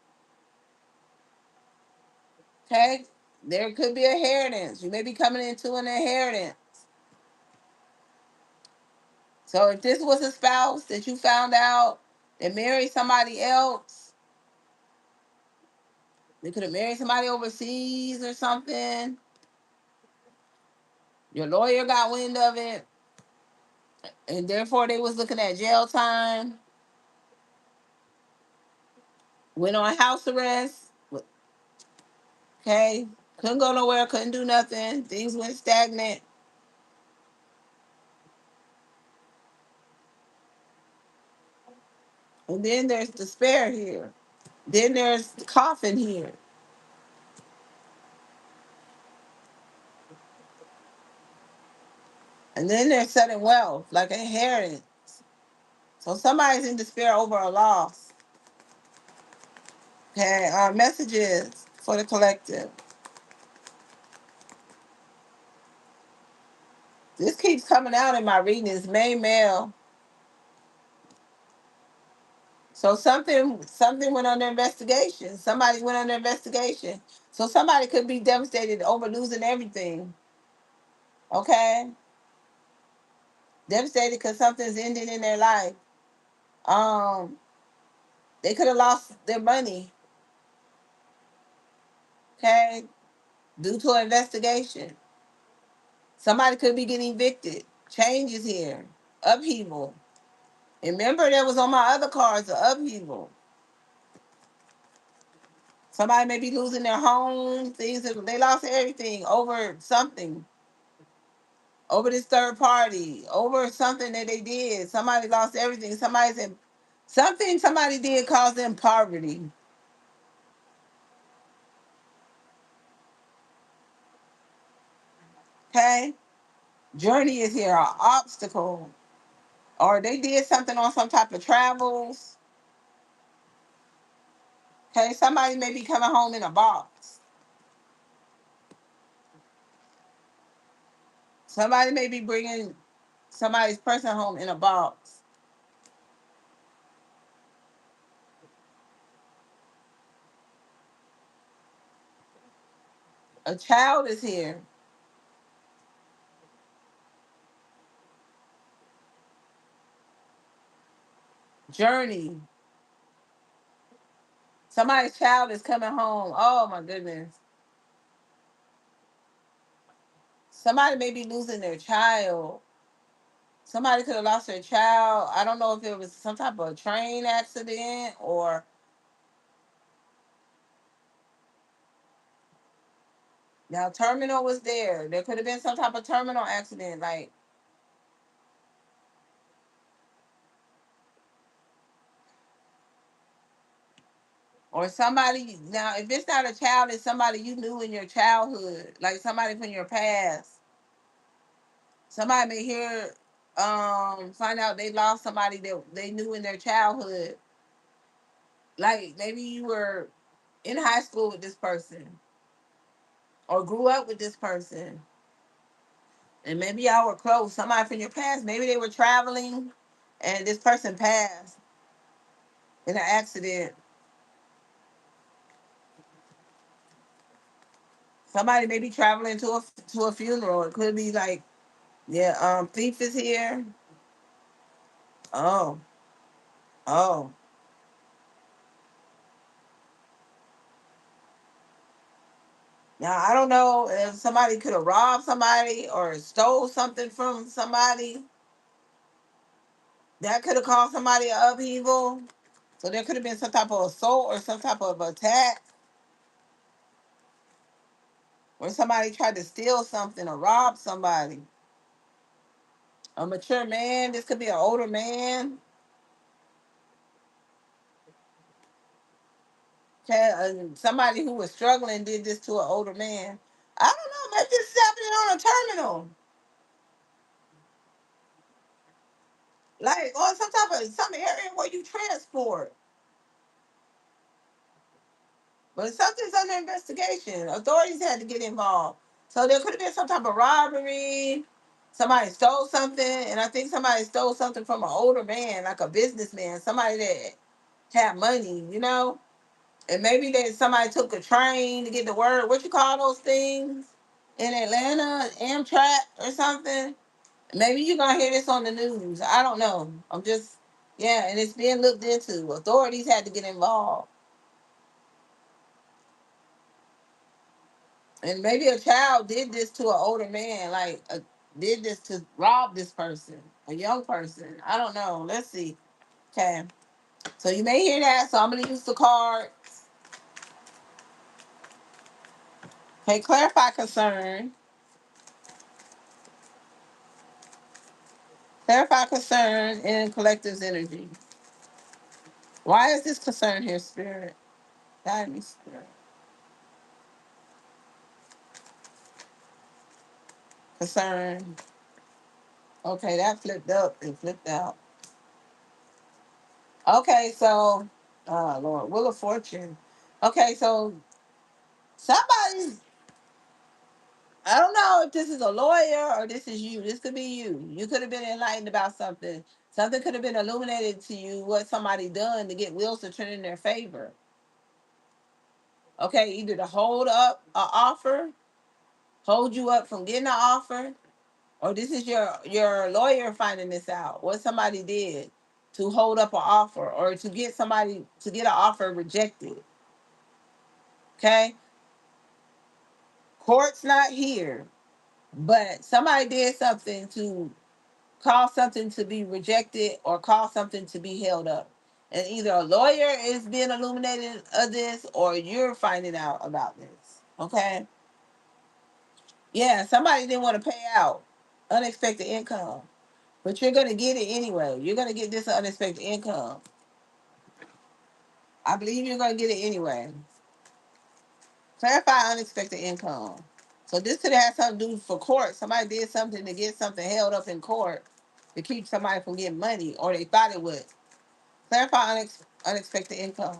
Okay, there could be a inheritance. You may be coming into an inheritance. So if this was a spouse that you found out that married somebody else, they could have married somebody overseas or something. Your lawyer got wind of it, and therefore they was looking at jail time. Went on house arrest. Okay, couldn't go nowhere, couldn't do nothing. Things went stagnant. And then there's despair here. Then there's the coffin here. And then there's sudden wealth, like a inheritance. So somebody's in despair over a loss. Okay, messages for the collective. This keeps coming out in my readings, main male. So something went under investigation. Somebody went under investigation. So somebody could be devastated over losing everything. Okay? Devastated because something's ending in their life. Um, they could have lost their money, okay, due to an investigation. Somebody could be getting evicted. Change is here. Upheaval. And remember, that was on my other cards, the upheaval. Somebody may be losing their home, things that they lost everything over something, over this third party, over something that they did. Somebody lost everything. Something somebody did cause them poverty. Okay? Journey is here, an obstacle. Or they did something on some type of travels. Okay, somebody may be coming home in a box. Somebody may be bringing somebody's person home in a box. A child is here. Journey. Somebody's child is coming home. Oh my goodness. Somebody may be losing their child. Somebody could have lost their child. I don't know if it was some type of train accident or now terminal was there. There could have been some type of terminal accident, like, or somebody. Now if it's not a child, it's somebody you knew in your childhood, like somebody from your past. Somebody may hear, find out they lost somebody that they knew in their childhood. Like maybe you were in high school with this person or grew up with this person. And maybe y'all were close. Somebody from your past, maybe they were traveling and this person passed in an accident. Somebody may be traveling to a funeral. It could be like, yeah, thief is here. Oh, oh. Now I don't know if somebody could have robbed somebody or stole something from somebody. That could have caused somebody an upheaval. So there could have been some type of assault or some type of attack where somebody tried to steal something or rob somebody. A mature man, this could be an older man. Somebody who was struggling did this to an older man. I don't know, maybe this is happening on a terminal. Like on some area where you transport. But something's under investigation. Authorities had to get involved. So there could have been some type of robbery. Somebody stole something, and I think somebody stole something from an older man, like a businessman, somebody that had money, you know? And maybe that somebody took a train to get the word. What you call those things in Atlanta? Amtrak or something? Maybe you're gonna hear this on the news. I don't know. I'm just yeah, and it's being looked into. Authorities had to get involved. And maybe a child did this to an older man, like did this to rob this person, a young person. I don't know. Let's see. Okay. So you may hear that. So I'm gonna use the card. Okay, clarify concern. Clarify concern in collective's energy. Why is this concern here, spirit? Guide me, spirit. Concern. Okay, that flipped up and flipped out. Okay, so Lord, Wheel of Fortune. Okay, so somebody's I don't know if this is a lawyer or this is you. This could be you. You could have been enlightened about something. Something could have been illuminated to you what somebody done to get wheels to turn in their favor. Okay, either to hold up an offer, hold you up from getting an offer, or this is your lawyer finding this out. What somebody did to hold up an offer or to get somebody to get an offer rejected. Okay, court's not here, but somebody did something to cause something to be rejected or cause something to be held up. And either a lawyer is being illuminated of this or you're finding out about this. Okay. Yeah, somebody didn't want to pay out unexpected income, but you're going to get it anyway. You're going to get this unexpected income. I believe you're going to get it anyway. Clarify unexpected income. So this could have had something to do for court. Somebody did something to get something held up in court to keep somebody from getting money, or they thought it would. Clarify unexpected income.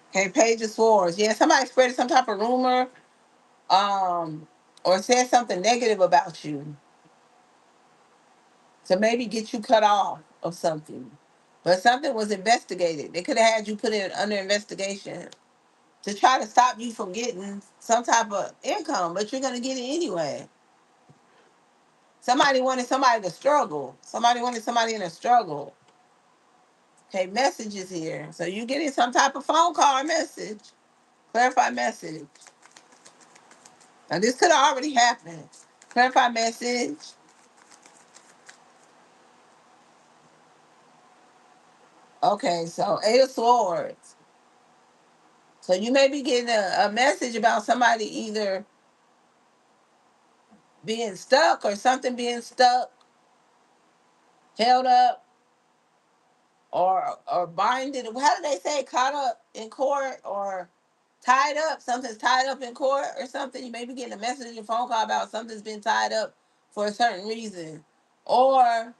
Okay, Page of Swords. Yeah, somebody spread some type of rumor, or said something negative about you to maybe get you cut off of something. But something was investigated. They could have had you put it under investigation to try to stop you from getting some type of income, but you're gonna get it anyway. Somebody wanted somebody to struggle. Somebody wanted somebody in a struggle. Okay, messages here. So you getting some type of phone call or message. Clarify message. Now this could have already happened. Clarify message. Okay, so Eight of Swords. So you may be getting a message about somebody either being stuck or something being stuck, held up, or binded. How do they say caught up in court or tied up? Something's tied up in court or something. You may be getting a message or phone call about something's been tied up for a certain reason. Or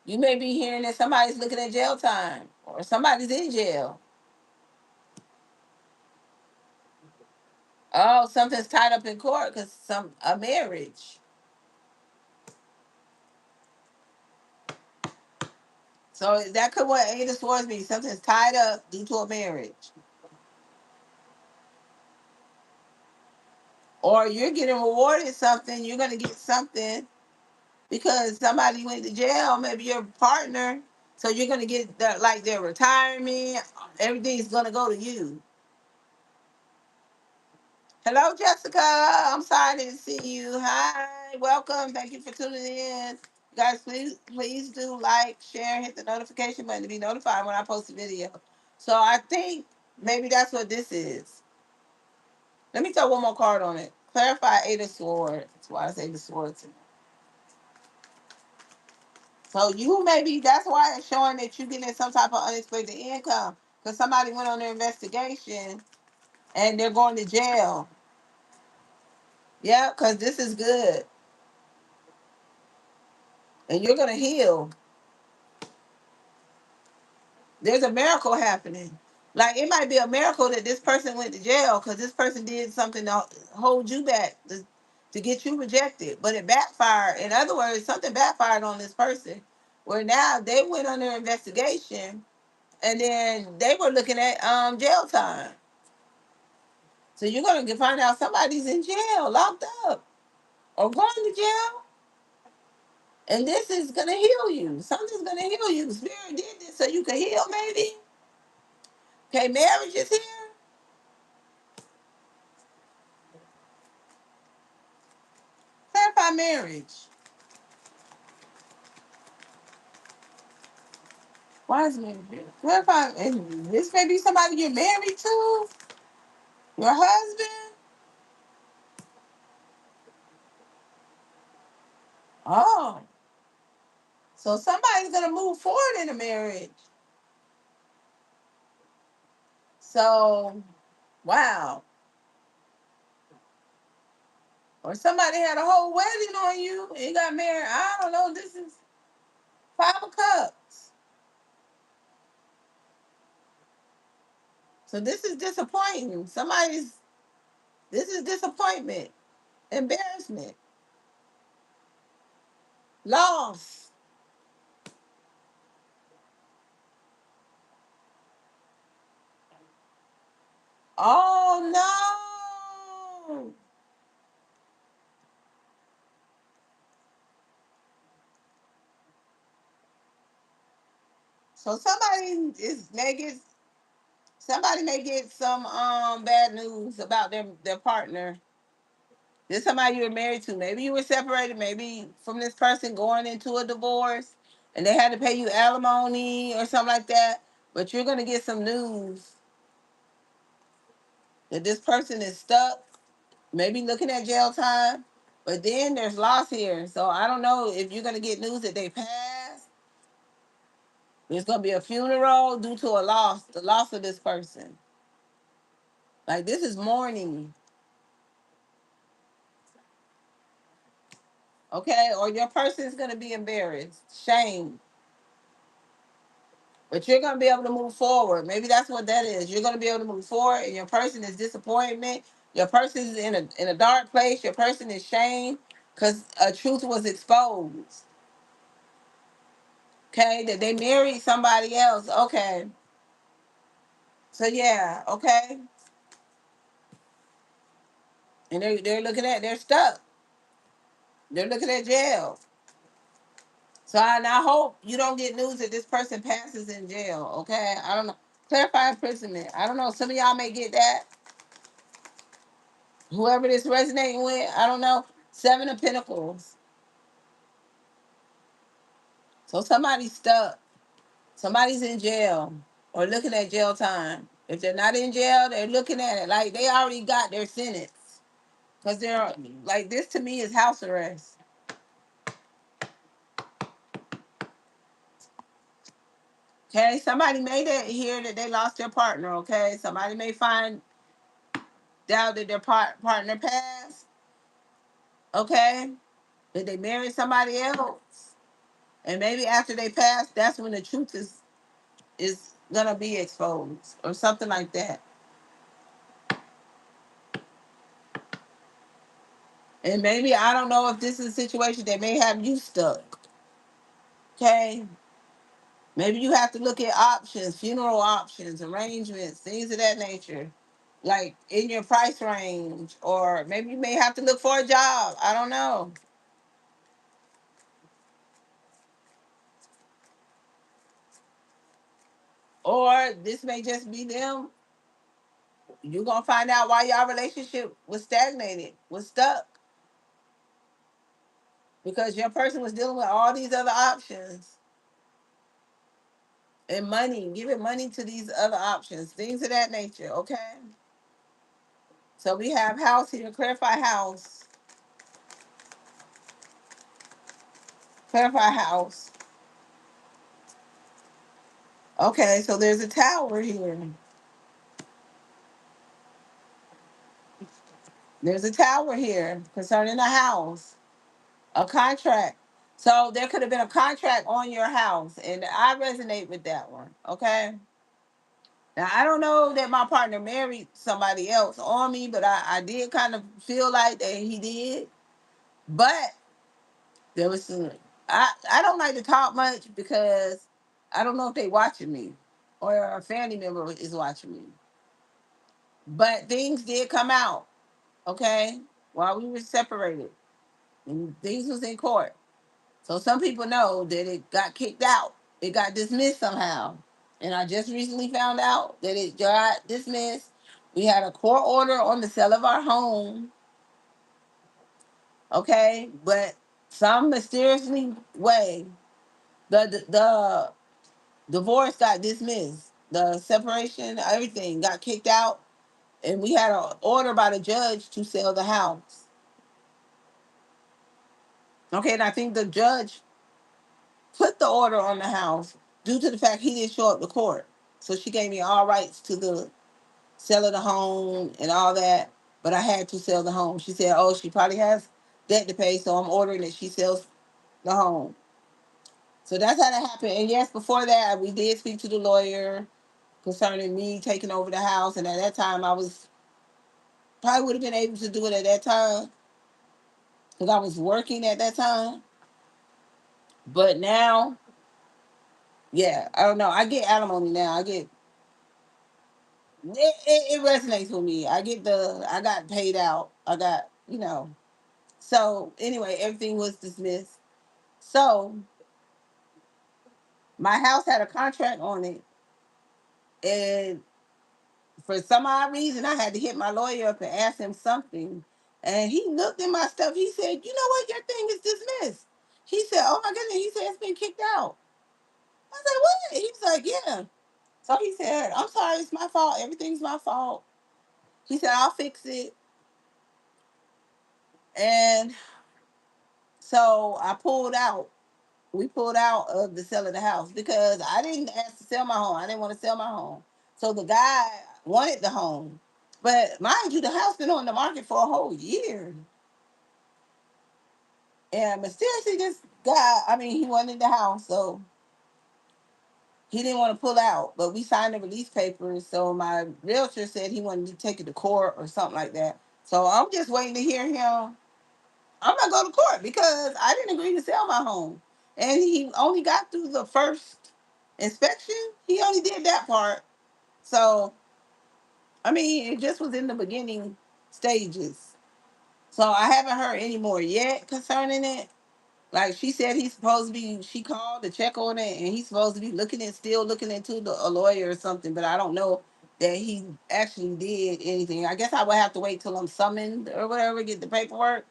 you may be hearing that somebody's looking at jail time or somebody's in jail. Oh, something's tied up in court because some a marriage. So that could what Eight of Swords be. Something's tied up due to a marriage. Or you're getting rewarded something, you're gonna get something because somebody went to jail, maybe your partner, So you're gonna get the, like their retirement. Everything's gonna go to you. Hello, Jessica. I'm sorry I didn't see you. Hi, welcome. Thank you for tuning in. You guys, please do like, share, hit the notification button to be notified when I post a video. So I think maybe that's what this is. Let me throw one more card on it. Clarify Eight of Swords. That's why I say the swords. So you maybe that's why it's showing that you getting some type of unexpected income because somebody went on their investigation and they're going to jail. Yeah, because this is good and you're gonna heal. There's a miracle happening. Like it might be a miracle that this person went to jail because this person did something to hold you back to get you rejected, but it backfired. In other words, something backfired on this person where now they went on their investigation and then they were looking at jail time. So you're gonna find out somebody's in jail, locked up, or going to jail, and this is gonna heal you. Something's gonna heal you. The Spirit did this so you can heal, maybe. Okay, marriage is here. Clarify marriage. Why is marriage here? Clarify, and this may be somebody you're married to, your husband. Oh, so somebody's gonna move forward in a marriage. So, wow. Or somebody had a whole wedding on you and got married. I don't know. This is Five of Cups. So this is disappointing. This is disappointment, embarrassment, loss. Oh no. So somebody may get some bad news about their partner. This somebody you were married to. Maybe you were separated, maybe from this person going into a divorce and they had to pay you alimony or something like that. But you're gonna get some news that this person is stuck, maybe looking at jail time. But then there's loss here. So I don't know if you're gonna get news that they passed. There's gonna be a funeral due to a loss, the loss of this person. Like this is mourning, okay? Or your person is gonna be embarrassed, shamed. But you're gonna be able to move forward. Maybe that's what that is. You're gonna be able to move forward, and your person is disappointment. Your person is in a dark place. Your person is shame because a truth was exposed. Okay, that they married somebody else. Okay, so yeah, okay, and they're looking at they're stuck. They're looking at jail. So I hope you don't get news that this person passes in jail. Okay, I don't know. Clarify imprisonment. I don't know. Some of y'all may get that. Whoever this resonating with, I don't know. Seven of Pentacles. So somebody's stuck. Somebody's in jail or looking at jail time. If they're not in jail, they're looking at it like they already got their sentence. Because they're like this to me is house arrest. Okay, somebody made it here that they lost their partner. Okay, somebody may find out that their partner passed. Okay, that they married somebody else, and maybe after they pass, that's when the truth is gonna be exposed or something like that. And maybe I don't know if this is a situation that may have you stuck. Okay, maybe you have to look at options, funeral options, arrangements, things of that nature, like in your price range, or maybe you may have to look for a job. I don't know. or this may just be them. You're gonna find out why y'all relationship was stagnated, was stuck, because your person was dealing with all these other options and money, giving money to these other options, things of that nature. Okay. So we have house here, clarify house, clarify house. Okay, so there's a tower here. There's a tower here concerning a house, a contract. So there could have been a contract on your house, and I resonate with that one. Okay. Now I don't know that my partner married somebody else on me, but I did kind of feel like that he did. But there was some. I don't like to talk much because I don't know if they watching me or a family member is watching me. But things did come out. Okay, while we were separated, and things was in court. So some people know that it got kicked out. It got dismissed somehow. And I just recently found out that it got dismissed. We had a court order on the sale of our home. Okay. But some mysteriously way, the divorce got dismissed. The separation, everything got kicked out. And we had an order by the judge to sell the house. Okay. And I think the judge put the order on the house due to the fact he didn't show up to court. So she gave me all rights to the sell of the home and all that, but I had to sell the home. She said, "Oh, she probably has debt to pay, so I'm ordering that she sells the home." So that's how that happened. And yes, before that, we did speak to the lawyer concerning me taking over the house. And at that time, I was probably would have been able to do it at that time because I was working at that time. But now, yeah, I don't know. I get alimony now. It resonates with me. I got paid out. I got, So anyway, everything was dismissed. So my house had a contract on it, and for some odd reason, I had to hit my lawyer up and ask him something. And he looked at my stuff. He said, "You know what? Your thing is dismissed." He said, "Oh my goodness." He said, "It's been kicked out." I said, "What?" He was like, "Yeah." So he said, "I'm sorry. It's my fault. Everything's my fault." He said, "I'll fix it." And so I pulled out. We pulled out of the sale of the house because I didn't ask to sell my home. I didn't want to sell my home. So the guy wanted the home. But mind you, the house been on the market for a whole year. And mysteriously this guy, I mean, he wanted the house, so he didn't want to pull out. But we signed the release papers. So my realtor said he wanted to take it to court or something like that. So I'm just waiting to hear him. I'm not going to court because I didn't agree to sell my home. And he only got through the first inspection. He only did that part. So, I mean, it just was in the beginning stages. So I haven't heard any more yet concerning it. Like she said, he's supposed to be, she called to check on it and he's supposed to be still looking into a lawyer or something, but I don't know that he actually did anything. I guess I would have to wait till I'm summoned or whatever, get the paperwork.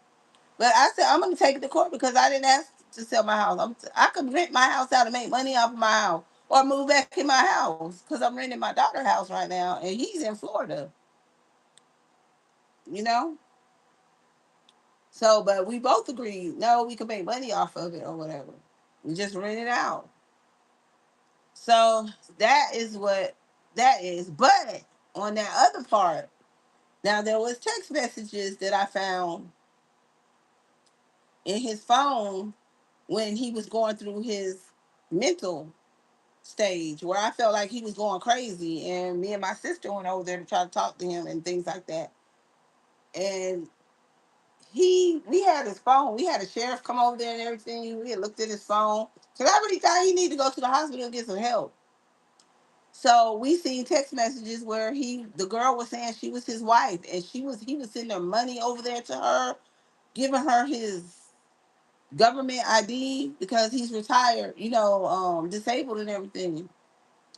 But I said I'm gonna take it to court because I didn't ask to sell my house. I could rent my house out and make money off of my house, or move back in my house because I'm renting my daughter's house right now, and he's in Florida. You know. So, but we both agreed, no, we could make money off of it or whatever. We just rent it out. So that is what that is. But on that other part, now there was text messages that I found in his phone when he was going through his mental stage where I felt like he was going crazy, and me and my sister went over there to try to talk to him and things like that. And we had his phone. We had a sheriff come over there and everything. We had looked at his phone because I really thought he needed to go to the hospital and get some help. So we seen text messages where the girl was saying she was his wife, and he was sending her money over there to her, giving her his government ID because he's retired, disabled and everything.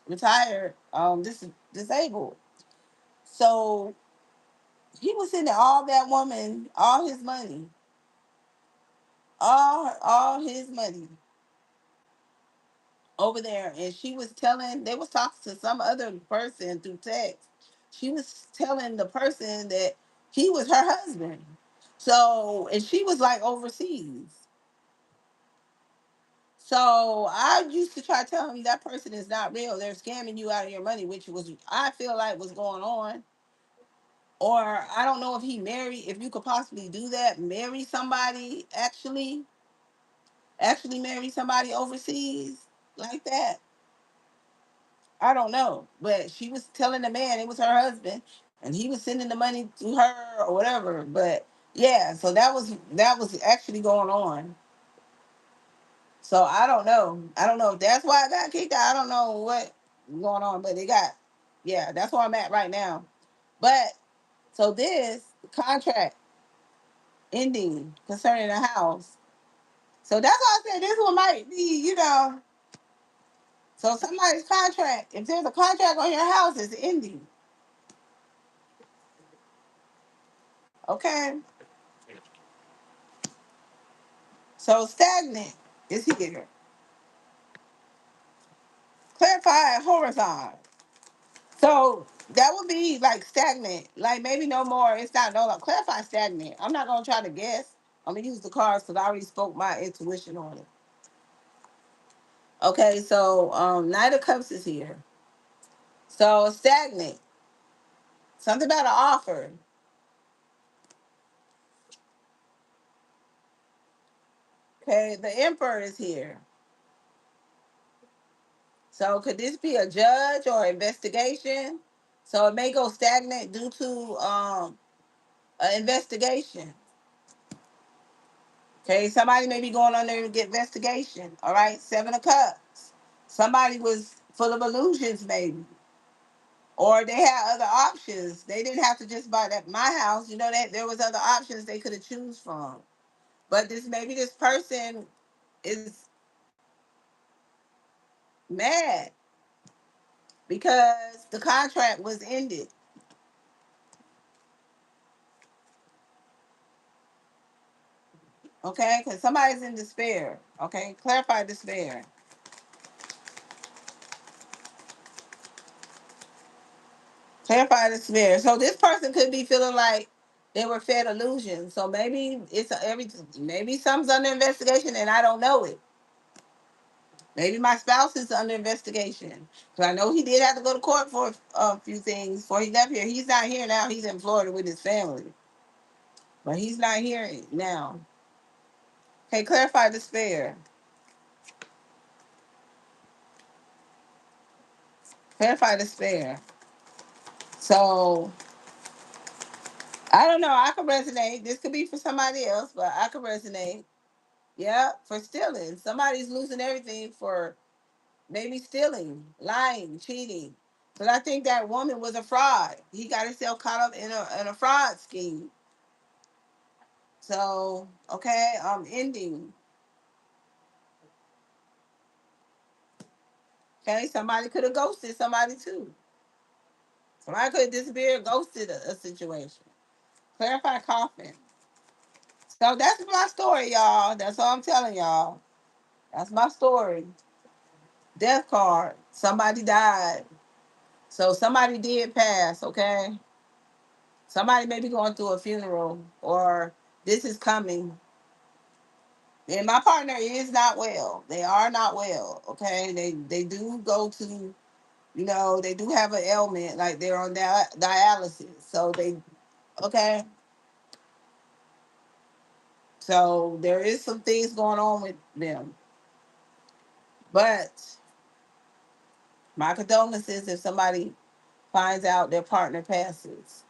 retired, disabled. So he was sending all that woman, all his money, all his money over there, and she was telling, they was talking to some other person through text. She was telling the person that he was her husband. So, and she was like overseas. So I used to try to tell him that person is not real. They're scamming you out of your money, which was, I feel like, was going on. Or I don't know if he married, if you could possibly do that, marry somebody, actually marry somebody overseas like that. I don't know, but she was telling the man it was her husband, and he was sending the money to her or whatever. But yeah, so that was actually going on. So I don't know. I don't know if that's why I got kicked out. I don't know what going on, but it got, yeah, that's where I'm at right now. But so this contract ending concerning the house. So that's why I said this one might be, so somebody's contract, if there's a contract on your house, it's ending. Okay. So stagnant is here. Clarify horizon. So that would be like stagnant, like maybe no more. It's not no like clarify stagnant. I'm not gonna try to guess. I'm gonna use the cards because I already spoke my intuition on it. Okay, so Knight of Cups is here. So stagnant. Something about an offer. Okay, the Emperor is here. So could this be a judge or investigation? So it may go stagnant due to an investigation. Okay, somebody may be going on there to get investigation. All right, Seven of Cups. Somebody was full of illusions, maybe, or they had other options. They didn't have to just buy that my house. You know that there was other options they could have choose from. But this person is mad because the contract was ended. Okay, because somebody's in despair. Okay, clarify despair. Clarify the sphere. So this person could be feeling like they were fed illusions. So maybe maybe something's under investigation and I don't know it. Maybe my spouse is under investigation. So I know he did have to go to court for a few things before he left here. He's not here now. He's in Florida with his family, but he's not here now. Okay, clarify despair. Clarify despair. So I don't know. I could resonate. This could be for somebody else, but I could resonate. Yeah, for stealing. Somebody's losing everything for maybe stealing, lying, cheating. But I think that woman was a fraud. He got himself caught up in a fraud scheme. So okay, ending. Okay, somebody could have ghosted somebody too. Somebody could have disappeared, ghosted a situation. Clarify coffin. So that's my story, y'all. That's all I'm telling y'all. That's my story. Death card. Somebody died. So somebody did pass, okay? Somebody may be going through a funeral or this is coming. And my partner is not well. They are not well, okay? They do go to, they do have an ailment, like they're on dialysis. So okay? So there is some things going on with them. But my condolences if somebody finds out their partner passes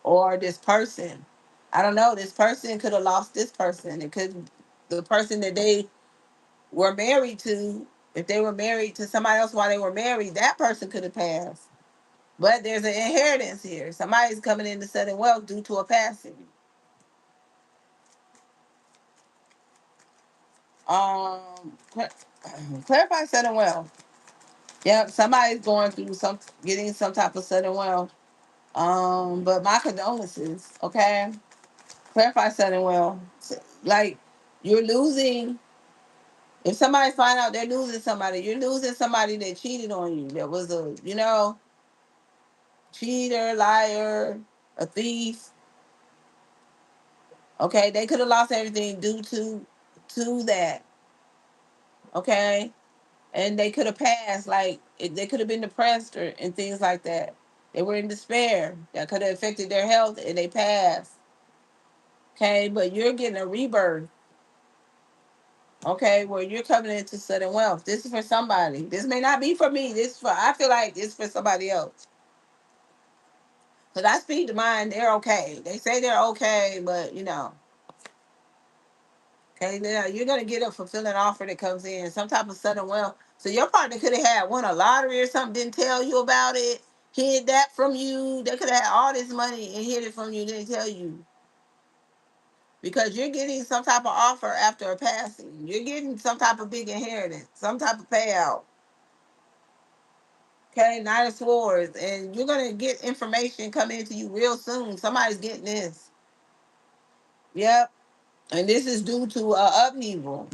or this person. I don't know. This person could have lost this person. It could the person that they were married to. If they were married to somebody else while they were married, that person could have passed. But there's an inheritance here. Somebody's coming into sudden wealth due to a passing. Um, Clarify sudden wealth. Yep, somebody's going through getting some type of sudden wealth. But my condolences, okay? Clarify sudden wealth. Like, you're losing. If somebody find out they're losing somebody, you're losing somebody that cheated on you. That was a, cheater, liar, a thief. Okay, they could have lost everything due to that. Okay, and they could have passed. Like they could have been depressed and things like that. They were in despair. That could have affected their health, and they passed. Okay, but you're getting a rebirth. Okay, where you're coming into sudden wealth. This is for somebody. This may not be for me. I feel like it's for somebody else. Cause I speak to mine, they're okay. They say they're okay, but okay, now you're gonna get a fulfilling offer that comes in, some type of sudden wealth. So your partner could have had won a lottery or something, didn't tell you about it, hid that from you. They could have had all this money and hid it from you, didn't tell you. Because you're getting some type of offer after a passing. You're getting some type of big inheritance, some type of payout. Okay, Nine of Swords, and you're gonna get information coming into you real soon. Somebody's getting this. Yep, and this is due to upheaval,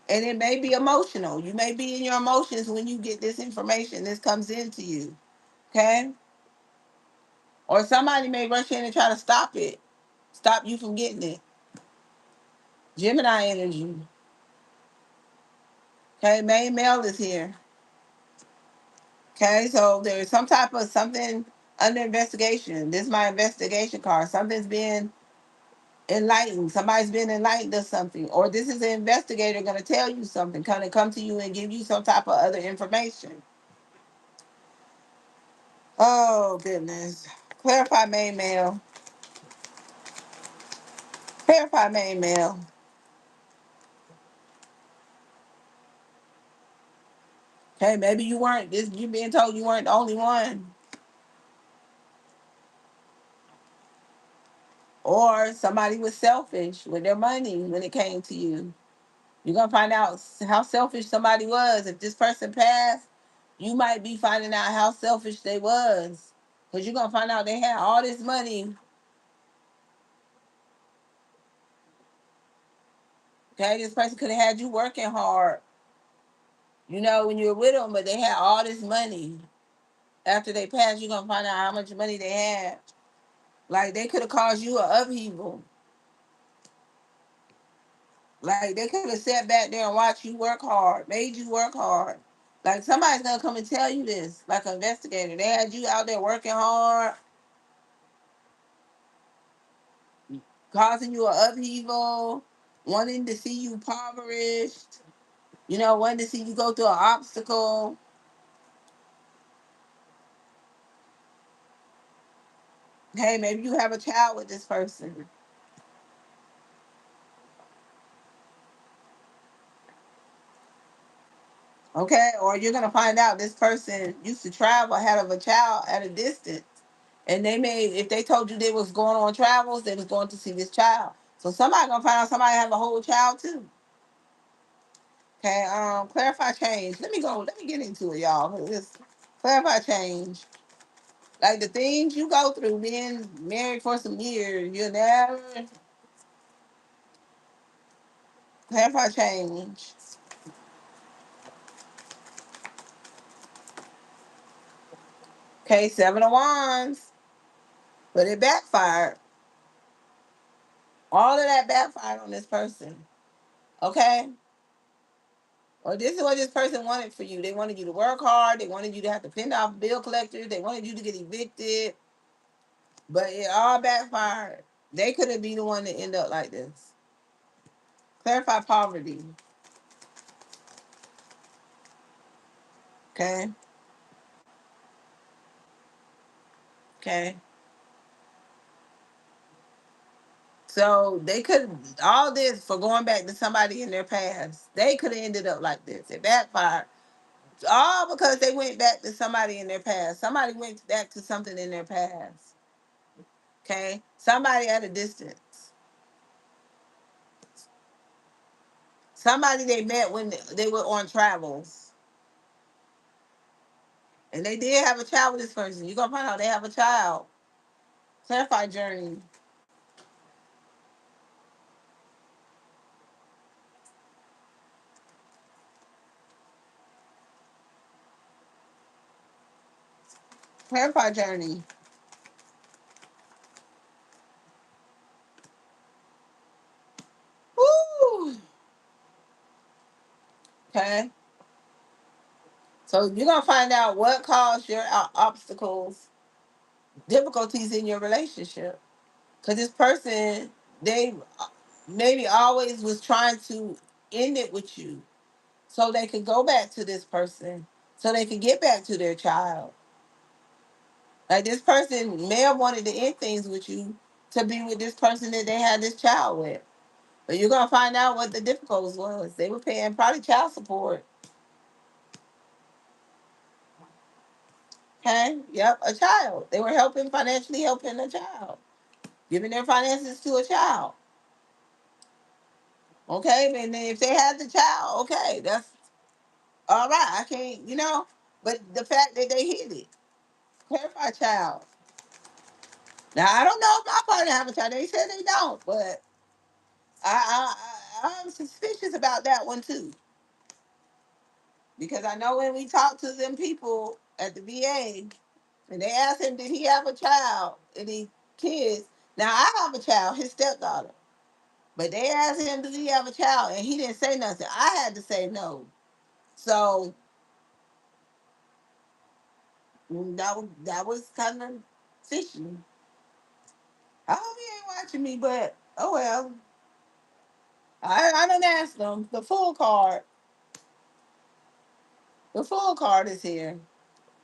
and it may be emotional. You may be in your emotions when you get this information. This comes into you, okay? Or somebody may rush in and try to stop you from getting it. Gemini energy, okay? Main male is here, okay? So there's some type of something under investigation. This is my investigation card. Something's being enlightened. Somebody's been enlightened of something, or this is an investigator going to tell you something, kind of come to you and give you some type of other information. Oh goodness. Clarify main male. Clarify main male. Okay, maybe you weren't this. You being told you weren't the only one, or somebody was selfish with their money when it came to you. You're gonna find out how selfish somebody was. If this person passed, you might be finding out how selfish they was, because you're gonna find out they had all this money. Okay, this person could have had you working hard, when you were with them, but they had all this money. After they passed, you're gonna find out how much money they had. Like they could have caused you an upheaval. Like they could have sat back there and watched you work hard, made you work hard. Like somebody's gonna come and tell you this, like an investigator. They had you out there working hard, causing you an upheaval, wanting to see you impoverished, wanting to see you go through an obstacle. Hey, maybe you have a child with this person. Okay, or you're gonna find out this person used to travel, had of a child at a distance, and if they told you they was going on travels, they was going to see this child. So somebody gonna find out somebody have a whole child too. Okay, clarify change. Let me go. Let me get into it, y'all. This clarify change. Like the things you go through, being married for some years, you'll never clarify change. Okay, 7 of Wands, but it backfired. All of that backfired on this person. Okay, or this is what this person wanted for you. They wanted you to work hard. They wanted you to have to fend off bill collectors. They wanted you to get evicted, but it all backfired. They could have been the one to end up like this. Clarify poverty. Okay. Okay. So they could all this for going back to somebody in their past. They could have ended up like this. It backfired. All because they went back to somebody in their past. Somebody went back to something in their past. Okay. Somebody at a distance. somebody they met when they were on travels, and they did have a child with this person. You're gonna find out they have a child. Clarify journey. Clarify journey. Woo. Okay. So you're gonna find out what caused your obstacles, difficulties in your relationship. Because this person, they maybe always was trying to end it with you, so they could go back to this person, so they could get back to their child. Like this person may have wanted to end things with you to be with this person that they had this child with. But you're gonna find out what the difficulties was. They were paying probably child support. Okay. Yep, a child. They were helping financially helping a child, giving their finances to a child. Okay, and then if they had the child, okay, that's all right. I can't, but the fact that they hid it, clarify child. Now I don't know if my partner have a child. They said they don't, but I'm suspicious about that one too, because I know when we talked to them people at the VA, and they asked him did he have a child, any kids. Now I have a child, his stepdaughter, but they asked him did he have a child, and he didn't say nothing. I had to say no. So that was kind of fishy. I hope he ain't watching me, but oh well. I done asked them. The full card. The full card is here.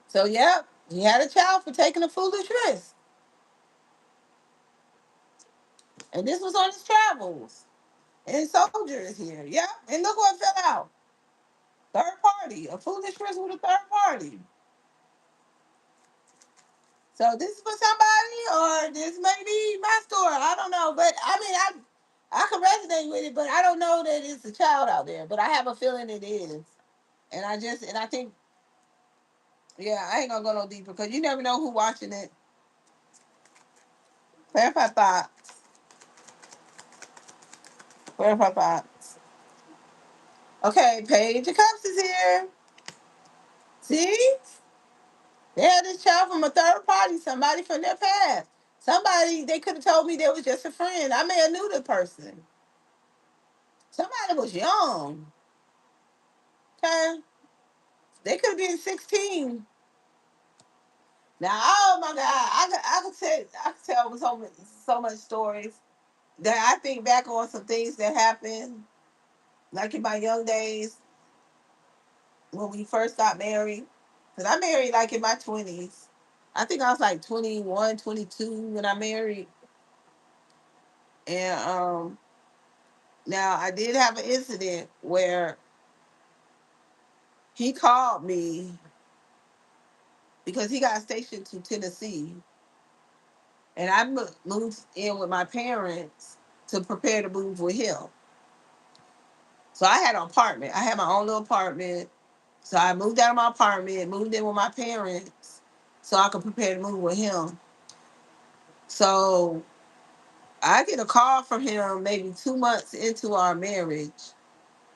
So yep, he had a child for taking a foolish risk. And this was on his travels. And his soldier is here. Yep. And look what fell out. Third party. A foolish risk with a third party. So this is for somebody, or this may be my story. I don't know. But I mean I can resonate with it, but I don't know that it's a child out there. But I have a feeling it is. And I think, yeah, I ain't gonna go no deeper because you never know who watching it. Clarify thoughts. Clarify thoughts. Okay, Page of Cups is here. See? They had this child from a third party, somebody from their past. Somebody, they could have told me they was just a friend. I may have knew the person. Somebody was young. Okay? They could have been 16. Now, oh my God, I could tell so much stories that I think back on some things that happened, like in my young days when we first got married. Because I married like in my 20s. I think I was like 21, 22 when I married. And now I did have an incident where he called me because he got stationed to Tennessee. And I moved in with my parents to prepare to move with him. So I had an apartment. I had my own little apartment. So I moved out of my apartment, moved in with my parents so I could prepare to move with him. So I get a call from him maybe 2 months into our marriage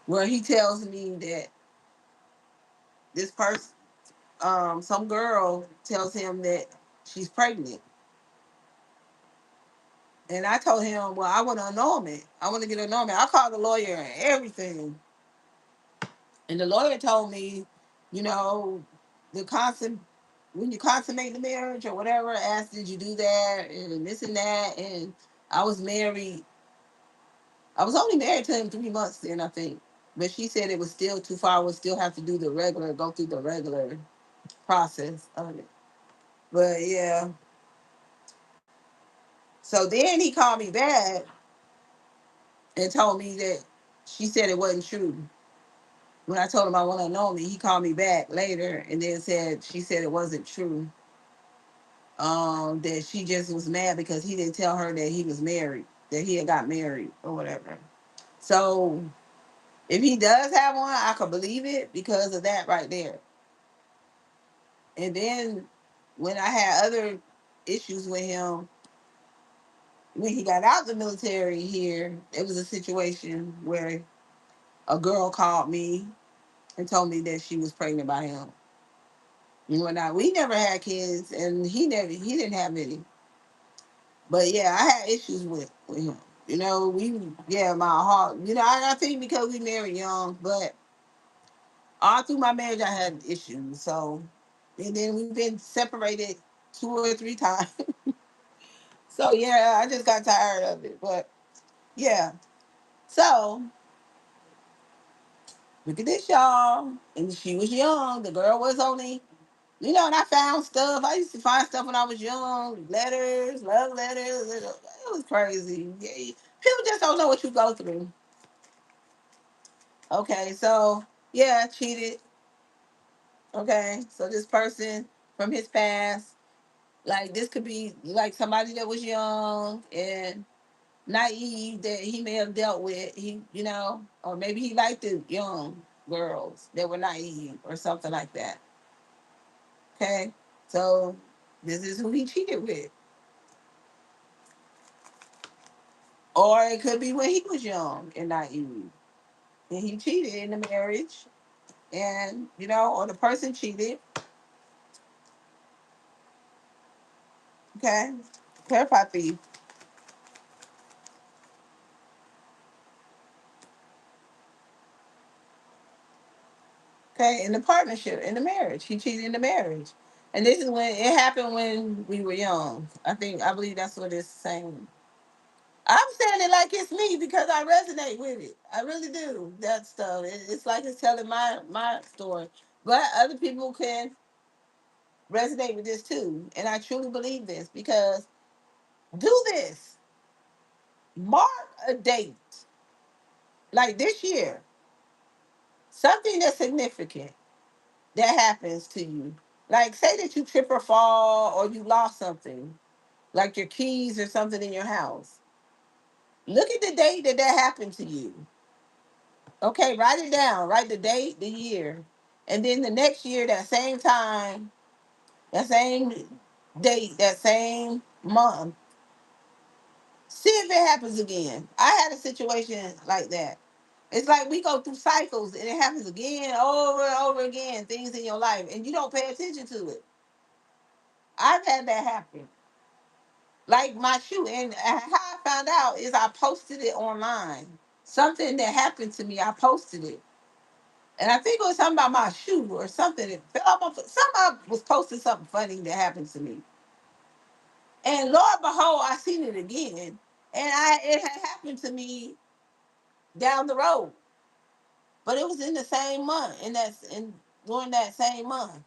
where he tells me that this person, some girl tells him that she's pregnant. And I told him, well, I want to annul it. I want to get annulment. I called the lawyer and everything. And the lawyer told me, you know, the constant when you consummate the marriage or whatever, asked did you do that and this and that. And I was married. I was only married to him 3 months then, I think. But she said it was still too far. I would still have to go through the regular process of it. But yeah. So then he called me back and told me that she said it wasn't true. When I told him I want to know me, he called me back later and then said she said it wasn't true. That she just was mad because he didn't tell her that he was married, that he had got married or whatever. So If he does have one, I could believe it because of that right there. And then when I had other issues with him, when he got out the military here, it was a situation where a girl called me and told me that she was pregnant by him. You know, now we never had kids, and he didn't have any. But yeah, I had issues with him. You know, my heart. You know, I think because we married young, but all through my marriage I had issues. So, and then we've been separated 2 or 3 times. So yeah, I just got tired of it. But yeah, so look at this, y'all. And she was young. The girl was only, and I found stuff. I used to find stuff when I was young, letters, love letters. It was crazy. Yeah, people just don't know what you go through. Okay, so yeah, cheated. Okay, so this person from his past, like this could be like somebody that was young and naive that he may have dealt with. Or maybe he liked the young girls that were naive or something like that. Okay, so this is who he cheated with. Or it could be when he was young and naive. And he cheated in the marriage. And, or the person cheated. Okay. Clarify for you. Okay. In the partnership, in the marriage. He cheated in the marriage. And this is when it happened when we were young. I believe that's what it's saying. I'm saying it like it's me because I resonate with it. I really do. That stuff. It's like it's telling my story. But other people can resonate with this too. And I truly believe this because do this. Mark a date, like this year, something that's significant that happens to you. Like say that you trip or fall or you lost something, like your keys or something in your house. Look at the date that happened to you. Okay, write it down. Write the date, the year. And then the next year, that same time, that same date, that same month, see if it happens again. I had a situation like that. It's like we go through cycles and it happens again, over and over again, things in your life, and you don't pay attention to it. I've had that happen. Like my shoe, and how I found out is I posted it online. Something that happened to me, I posted it. And I think it was something about my shoe or something. It fell off my foot. Somebody was posting something funny that happened to me. And Lord behold, I seen it again. And it had happened to me down the road. But it was in the same month, and that's in during that same month.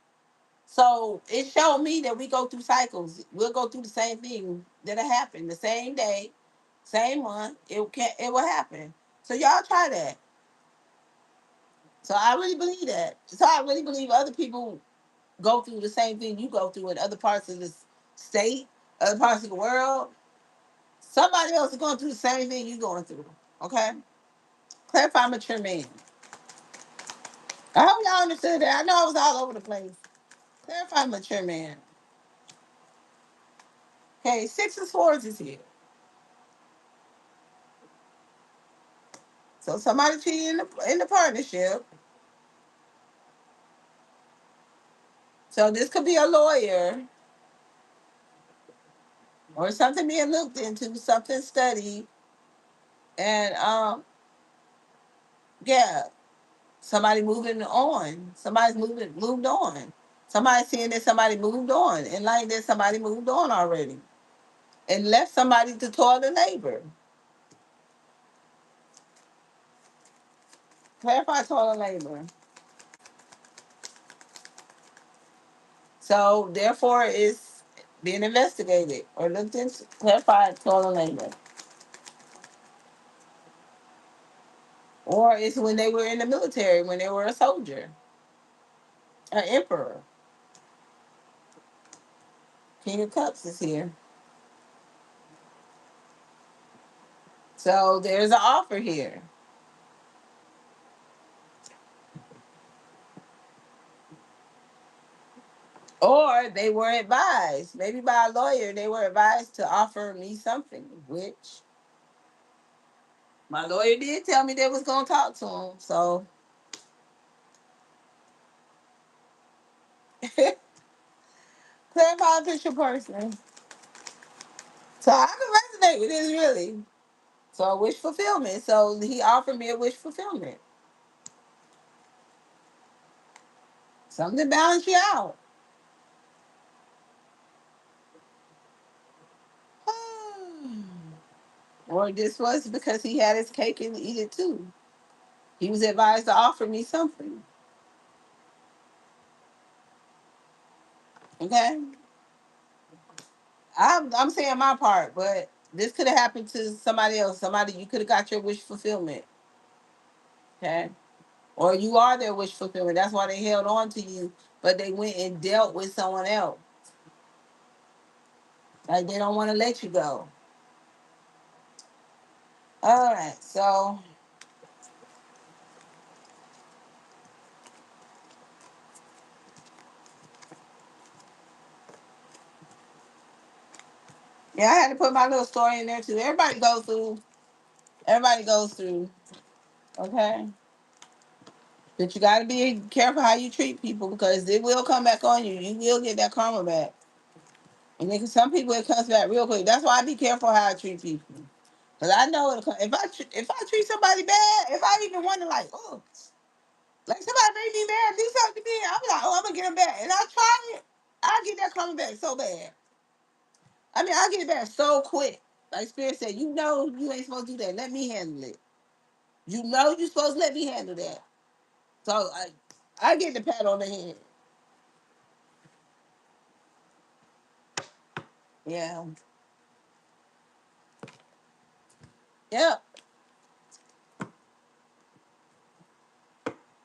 So it showed me that we go through cycles. We'll go through the same thing that'll happen the same day, same month. It will happen. So y'all try that. So I really believe that. So I really believe other people go through the same thing you go through in other parts of the state, other parts of the world. Somebody else is going through the same thing you're going through. Okay? Clarify mature man. I hope y'all understood that. I know I was all over the place. Clarify mature man. Okay, six of swords is here. So somebody cheated in the partnership. So this could be a lawyer or something being looked into, something studied, and yeah, somebody moving on. Somebody's moved on. Somebody seeing that somebody moved on, and like that somebody moved on already, and left somebody to toil the labor. Clarify toil and labor. So therefore, it's being investigated or looked into. Clarify toil and labor. Or it's when they were in the military, when they were a soldier, an emperor. King of Cups is here. So there's an offer here. or they were advised, maybe by a lawyer, they were advised to offer me something, which my lawyer did tell me they was gonna talk to him. So clarify picture person. So I can resonate with this really. So wish fulfillment. So he offered me a wish fulfillment. Something to balance you out. Or this was because he had his cake and eat it too. He was advised to offer me something. Okay. I'm saying my part, but this could have happened to somebody else. Somebody you could have got your wish fulfillment. Okay. Or you are their wish fulfillment. That's why they held on to you, but they went and dealt with someone else. Like they don't want to let you go. All right. So yeah, I had to put my little story in there too. Everybody goes through. Everybody goes through. Okay. But you got to be careful how you treat people because it will come back on you. You will get that karma back. And then some people it comes back real quick. That's why I be careful how I treat people. Cause I know if I treat somebody bad, if I even wonder like, oh, like somebody made me mad, do something to me, I'm like, oh, I'm gonna get them back, and I try it, I get that coming back so bad. I mean, I get it back so quick. Like Spirit said, you know, you ain't supposed to do that. Let me handle it. You know, you're supposed to let me handle that. So I get the pat on the head. Yeah, yeah.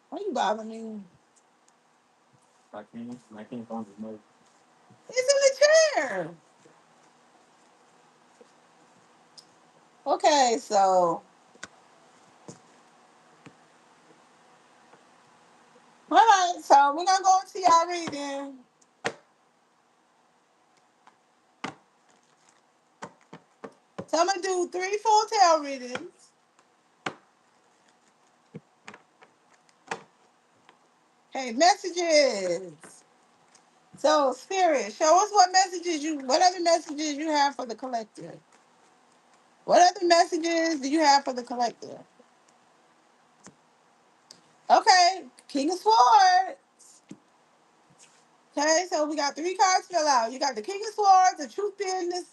Why you bothering me? I can't find the note. It's in the chair. Okay, so all right, so we're gonna go into y'all reading. So I'm gonna do 3 full tail readings. Okay, messages. So Spirit, show us what other messages you have for the collective. What other messages do you have for the collective? Okay, King of Swords. Okay, so we got 3 cards fill out. You got the King of Swords, the Truth Business,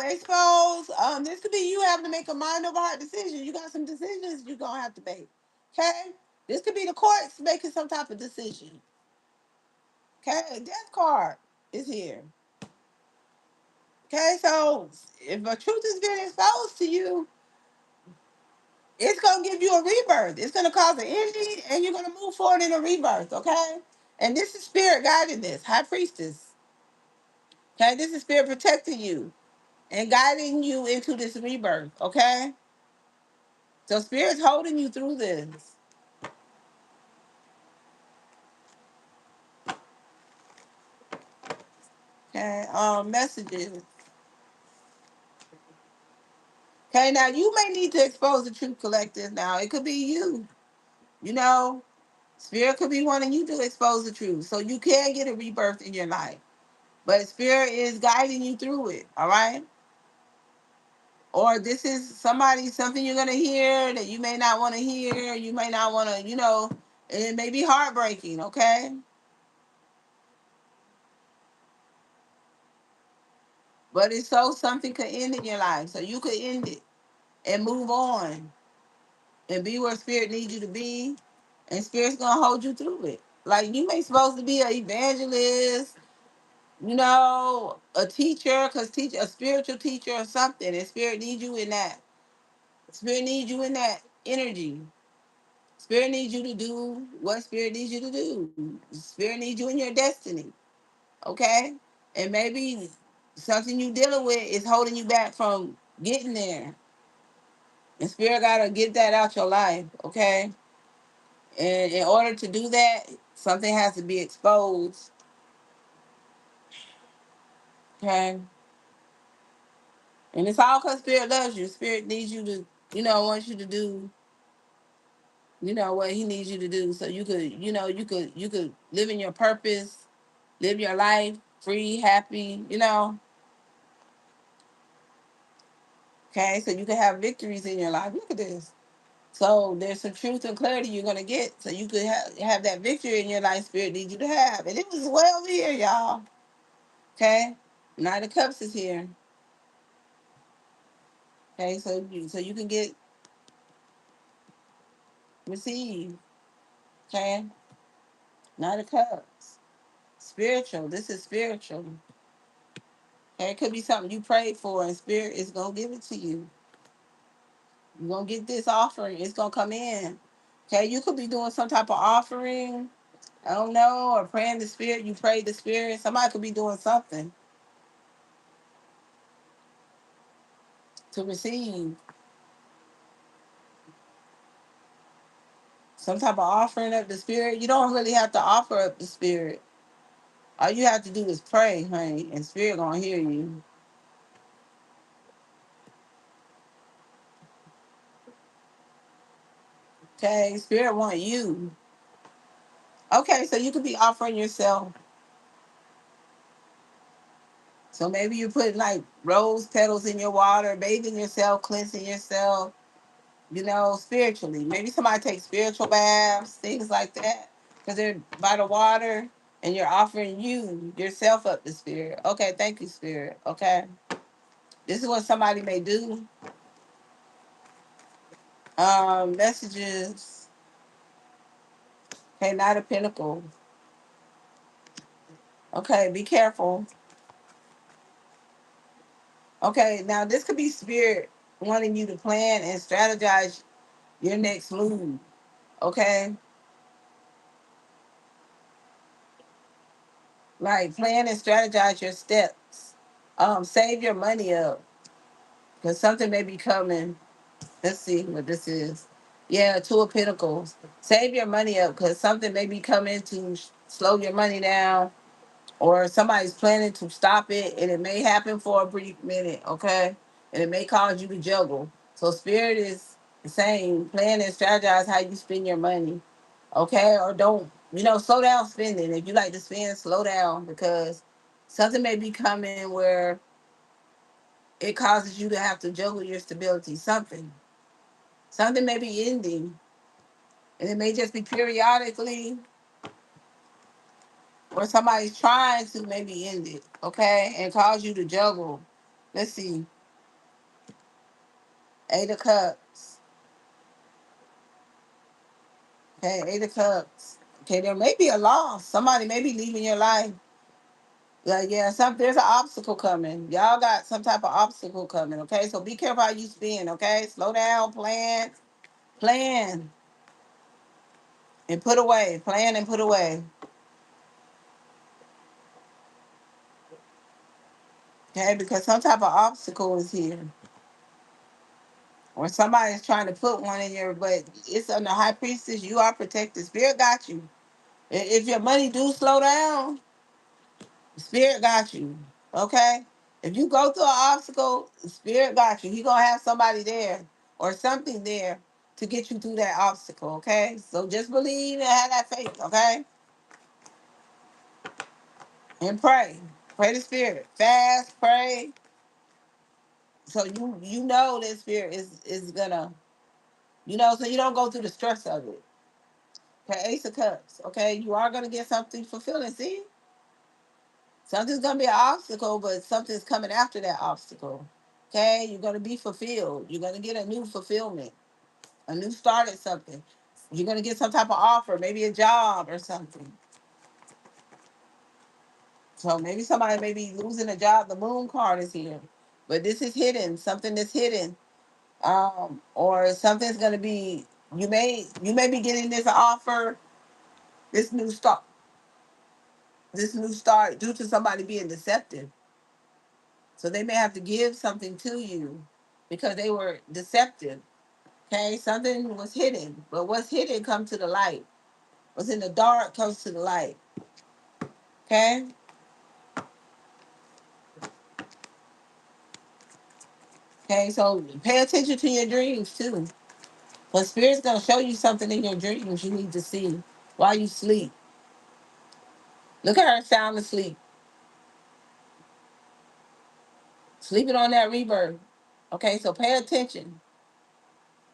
expose. This could be you having to make a mind over heart decision. You got some decisions you're gonna have to make. Okay? This could be the courts making some type of decision. Okay, death card is here. Okay, so if a truth is being exposed to you, it's gonna give you a rebirth. It's gonna cause an ending, and you're gonna move forward in a rebirth. Okay, and this is spirit guiding this high priestess. Okay, this is spirit protecting you and guiding you into this rebirth. Okay, so spirit's holding you through this. Okay, messages. Okay, now you may need to expose the truth collective. Now it could be you. You know, spirit could be wanting you to expose the truth so you can get a rebirth in your life. But spirit is guiding you through it, all right? Or this is something you're gonna hear that you may not want to hear, you may not want to, and it may be heartbreaking, okay? But it's so something could end in your life. So you could end it and move on and be where spirit needs you to be, and spirit's gonna hold you through it. Like you may supposed to be an evangelist, a teacher, because teach a spiritual teacher or something, and spirit needs you in that. Spirit needs you in that energy. Spirit needs you to do what spirit needs you to do. Spirit needs you in your destiny. Okay? And maybe something you dealing with is holding you back from getting there. And spirit gotta get that out your life, okay? And in order to do that, something has to be exposed. Okay. And it's all because Spirit loves you. Spirit needs you to, wants you to do, what he needs you to do. So you could, you could live in your purpose, live your life free, happy. Okay. So you can have victories in your life. Look at this. So there's some truth and clarity you're gonna get, so you could have that victory in your life. Spirit needs you to have, and it was way over here, y'all. Okay, Knight of Cups is here. Okay, so you can get receive. Okay, Knight of Cups, spiritual. This is spiritual. Okay, it could be something you prayed for, and Spirit is gonna give it to you. You're gonna get this offering. It's gonna come in. Okay, you could be doing some type of offering. I don't know, or praying the Spirit. You prayed the Spirit. Somebody could be doing something to receive some type of offering up the Spirit. You don't really have to offer up the Spirit. All you have to do is pray, honey, and Spirit gonna hear you. Okay, Spirit want you. Okay, so you could be offering yourself. So maybe you put like rose petals in your water, bathing yourself, cleansing yourself, spiritually. Maybe somebody takes spiritual baths, things like that, because they're by the water and you're offering yourself up to Spirit. Okay, thank you, Spirit. Okay, this is what somebody may do. Messages. Okay, Knight of Pentacles. Okay, be careful. Okay, now this could be Spirit wanting you to plan and strategize your next move. Okay, like plan and strategize your steps. Save your money up because something may be coming. Let's see what this is. Yeah, Two of Pentacles. Save your money up because something may be coming to slow your money down, or somebody's planning to stop it, and it may happen for a brief minute, okay? And it may cause you to juggle. So Spirit is saying, plan and strategize how you spend your money, okay? Or don't, slow down spending. If you like to spend, slow down because something may be coming where it causes you to have to juggle your stability. Something may be ending, and it may just be periodically, or somebody's trying to maybe end it, okay, and cause you to juggle. Let's see. Eight of Cups. Okay, Eight of Cups. Okay, there may be a loss. Somebody may be leaving your life. Like, yeah, there's an obstacle coming. Y'all got some type of obstacle coming, okay? So be careful how you spend, okay? Slow down, plan, and put away. Plan and put away. Okay, because some type of obstacle is here. Or somebody's trying to put one in your, but it's on the High Priestess. You are protected. Spirit got you. If your money do slow down, Spirit got you. Okay? If you go through an obstacle, Spirit got you. He gonna have somebody there or something there to get you through that obstacle. Okay? So just believe and have that faith. Okay? And pray. Pray the Spirit. Fast. Pray. So you know that Spirit is gonna, so you don't go through the stress of it. Okay, Ace of Cups. Okay, you are gonna get something fulfilling. See, something's gonna be an obstacle, but something's coming after that obstacle. Okay, you're gonna be fulfilled. You're gonna get a new fulfillment, a new start at something. You're gonna get some type of offer, maybe a job or something. So maybe somebody may be losing a job. The Moon card is here, but this is hidden. Something that's hidden, or something's gonna be. You may be getting this offer, this new start, due to somebody being deceptive. So they may have to give something to you because they were deceptive. Okay, something was hidden, but what's hidden comes to the light. What's in the dark comes to the light. Okay, Okay, so pay attention to your dreams too. But Spirit's gonna show you something in your dreams you need to see while you sleep. Look at her sound asleep. Sleeping on that rebirth. Okay, so pay attention.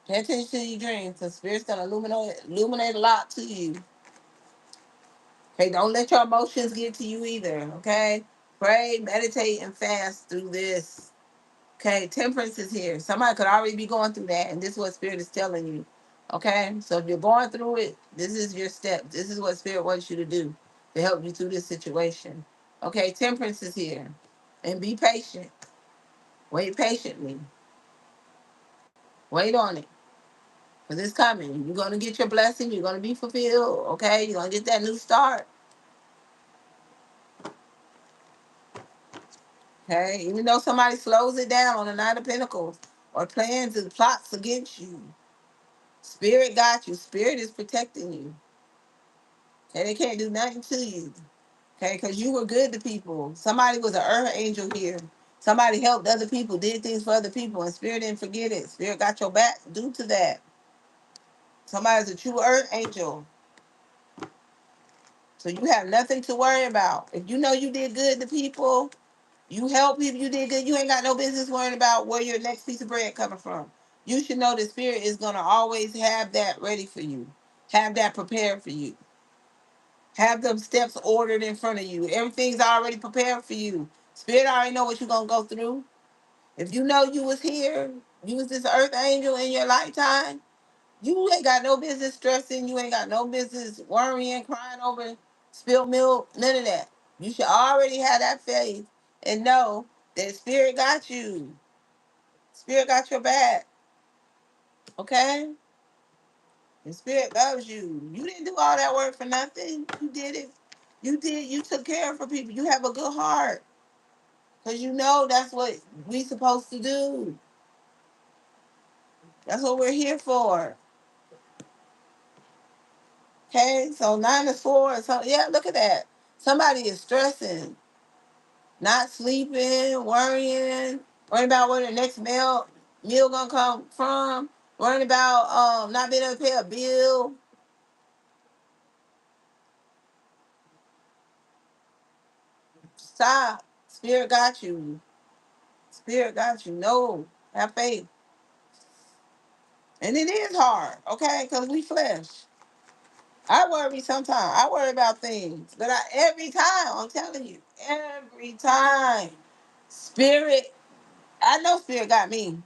Pay attention to your dreams. The Spirit's gonna illuminate a lot to you. Okay, don't let your emotions get to you either. Okay, pray, meditate, and fast through this. Okay, temperance is here. Somebody could already be going through that, and this is what Spirit is telling you. Okay, so if you're going through it, this is your step. This is what Spirit wants you to do to help you through this situation. Okay, temperance is here, and be patient. Wait patiently. Wait on it, because it's coming. You're gonna get your blessing. You're gonna be fulfilled. Okay, you're gonna get that new start. Okay, even though somebody slows it down on the Nine of Pentacles or plans and plots against you, Spirit got you. Spirit is protecting you. Okay, they can't do nothing to you. Okay, because you were good to people. Somebody was an earth angel here. Somebody helped other people, did things for other people, and Spirit didn't forget it. Spirit got your back due to that. Somebody's a true earth angel. So you have nothing to worry about. If you know you did good to people, you help people, you did good, you ain't got no business worrying about where your next piece of bread coming from. You should know the Spirit is going to always have that ready for you, have that prepared for you. Have them steps ordered in front of you. Everything's already prepared for you. Spirit already know what you're gonna go through. If you know you was here, you was this earth angel in your lifetime, you ain't got no business stressing, you ain't got no business worrying, crying over spilled milk, none of that. You should already have that faith and know that Spirit got you. Spirit got your back. Okay? The Spirit loves you. You didn't do all that work for nothing. You did it. You took care of for people. You have a good heart. Because you know that's what we supposed to do. That's what we're here for. Okay? So 9 to 4. So yeah, look at that. Somebody is stressing, not sleeping, worrying about where the next meal gonna come from, worrying about not being able to pay a bill. Stop. Spirit got you. Spirit got you. No. Have faith. And it is hard, okay? Because we flesh. I worry sometimes. I worry about things. But every time, I'm telling you, every time, Spirit, I know Spirit got me.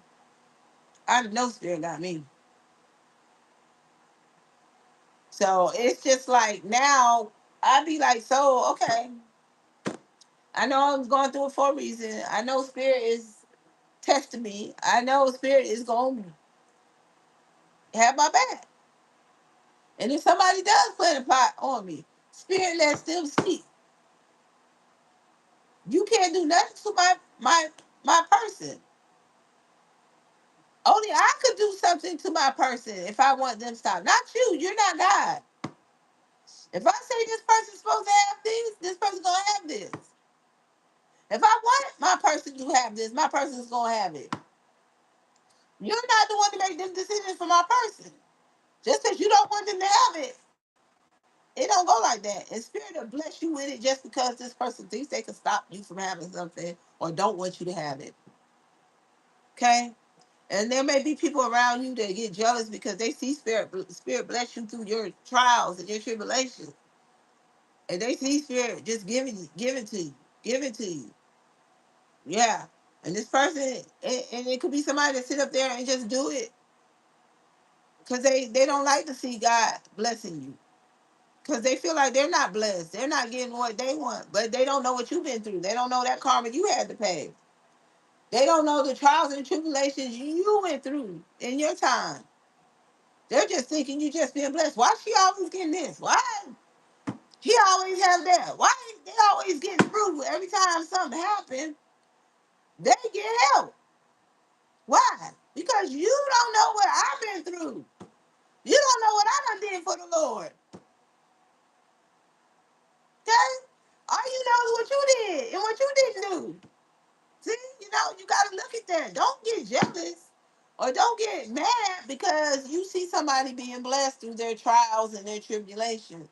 I know Spirit got me. So it's just like now, I be like, so, okay. I know I was going through it for a reason. I know Spirit is testing me. I know Spirit is going to have my back. And if somebody does plant a pot on me, Spirit lets them speak. You can't do nothing to my person. Only I could do something to my person if I want them to stop. Not you. You're not God. If I say this person's supposed to have this person's gonna have this. If I want my person to have this, my person's gonna have it. You're not the one to make them decisions for my person. Just because you don't want them to have it, it don't go like that. And Spirit will bless you with it just because this person thinks they can stop you from having something or don't want you to have it. Okay? And there may be people around you that get jealous because they see Spirit bless you through your trials and your tribulations. And they see Spirit just giving to you, giving to you. Yeah. And this person, and it could be somebody that sit up there and just do it because they don't like to see God blessing you. Because they feel like they're not blessed. They're not getting what they want. But they don't know what you've been through. They don't know that karma you had to pay. They don't know the trials and tribulations you went through in your time. They're just thinking you just being blessed. Why she always getting this? Why she always have that? Why they always getting through every time something happens? They get help. Why? Because you don't know what I've been through. You don't know what I done did for the Lord. Okay? All you know is what you did and what you didn't do. See? You you got to look at that. Don't get jealous or don't get mad because you see somebody being blessed through their trials and their tribulations.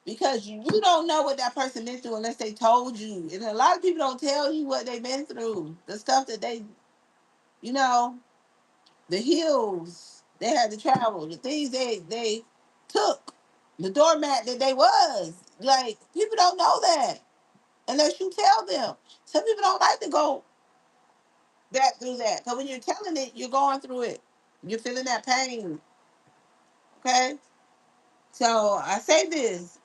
Because you don't know what that person been through unless they told you. And a lot of people don't tell you what they've been through. The stuff that they, you know, the hills they had to travel, the things they took, the doormat that they was. Like, people don't know that unless you tell them. Some people don't like to go back through that. Because when you're telling it, you're going through it. You're feeling that pain. Okay? So I say this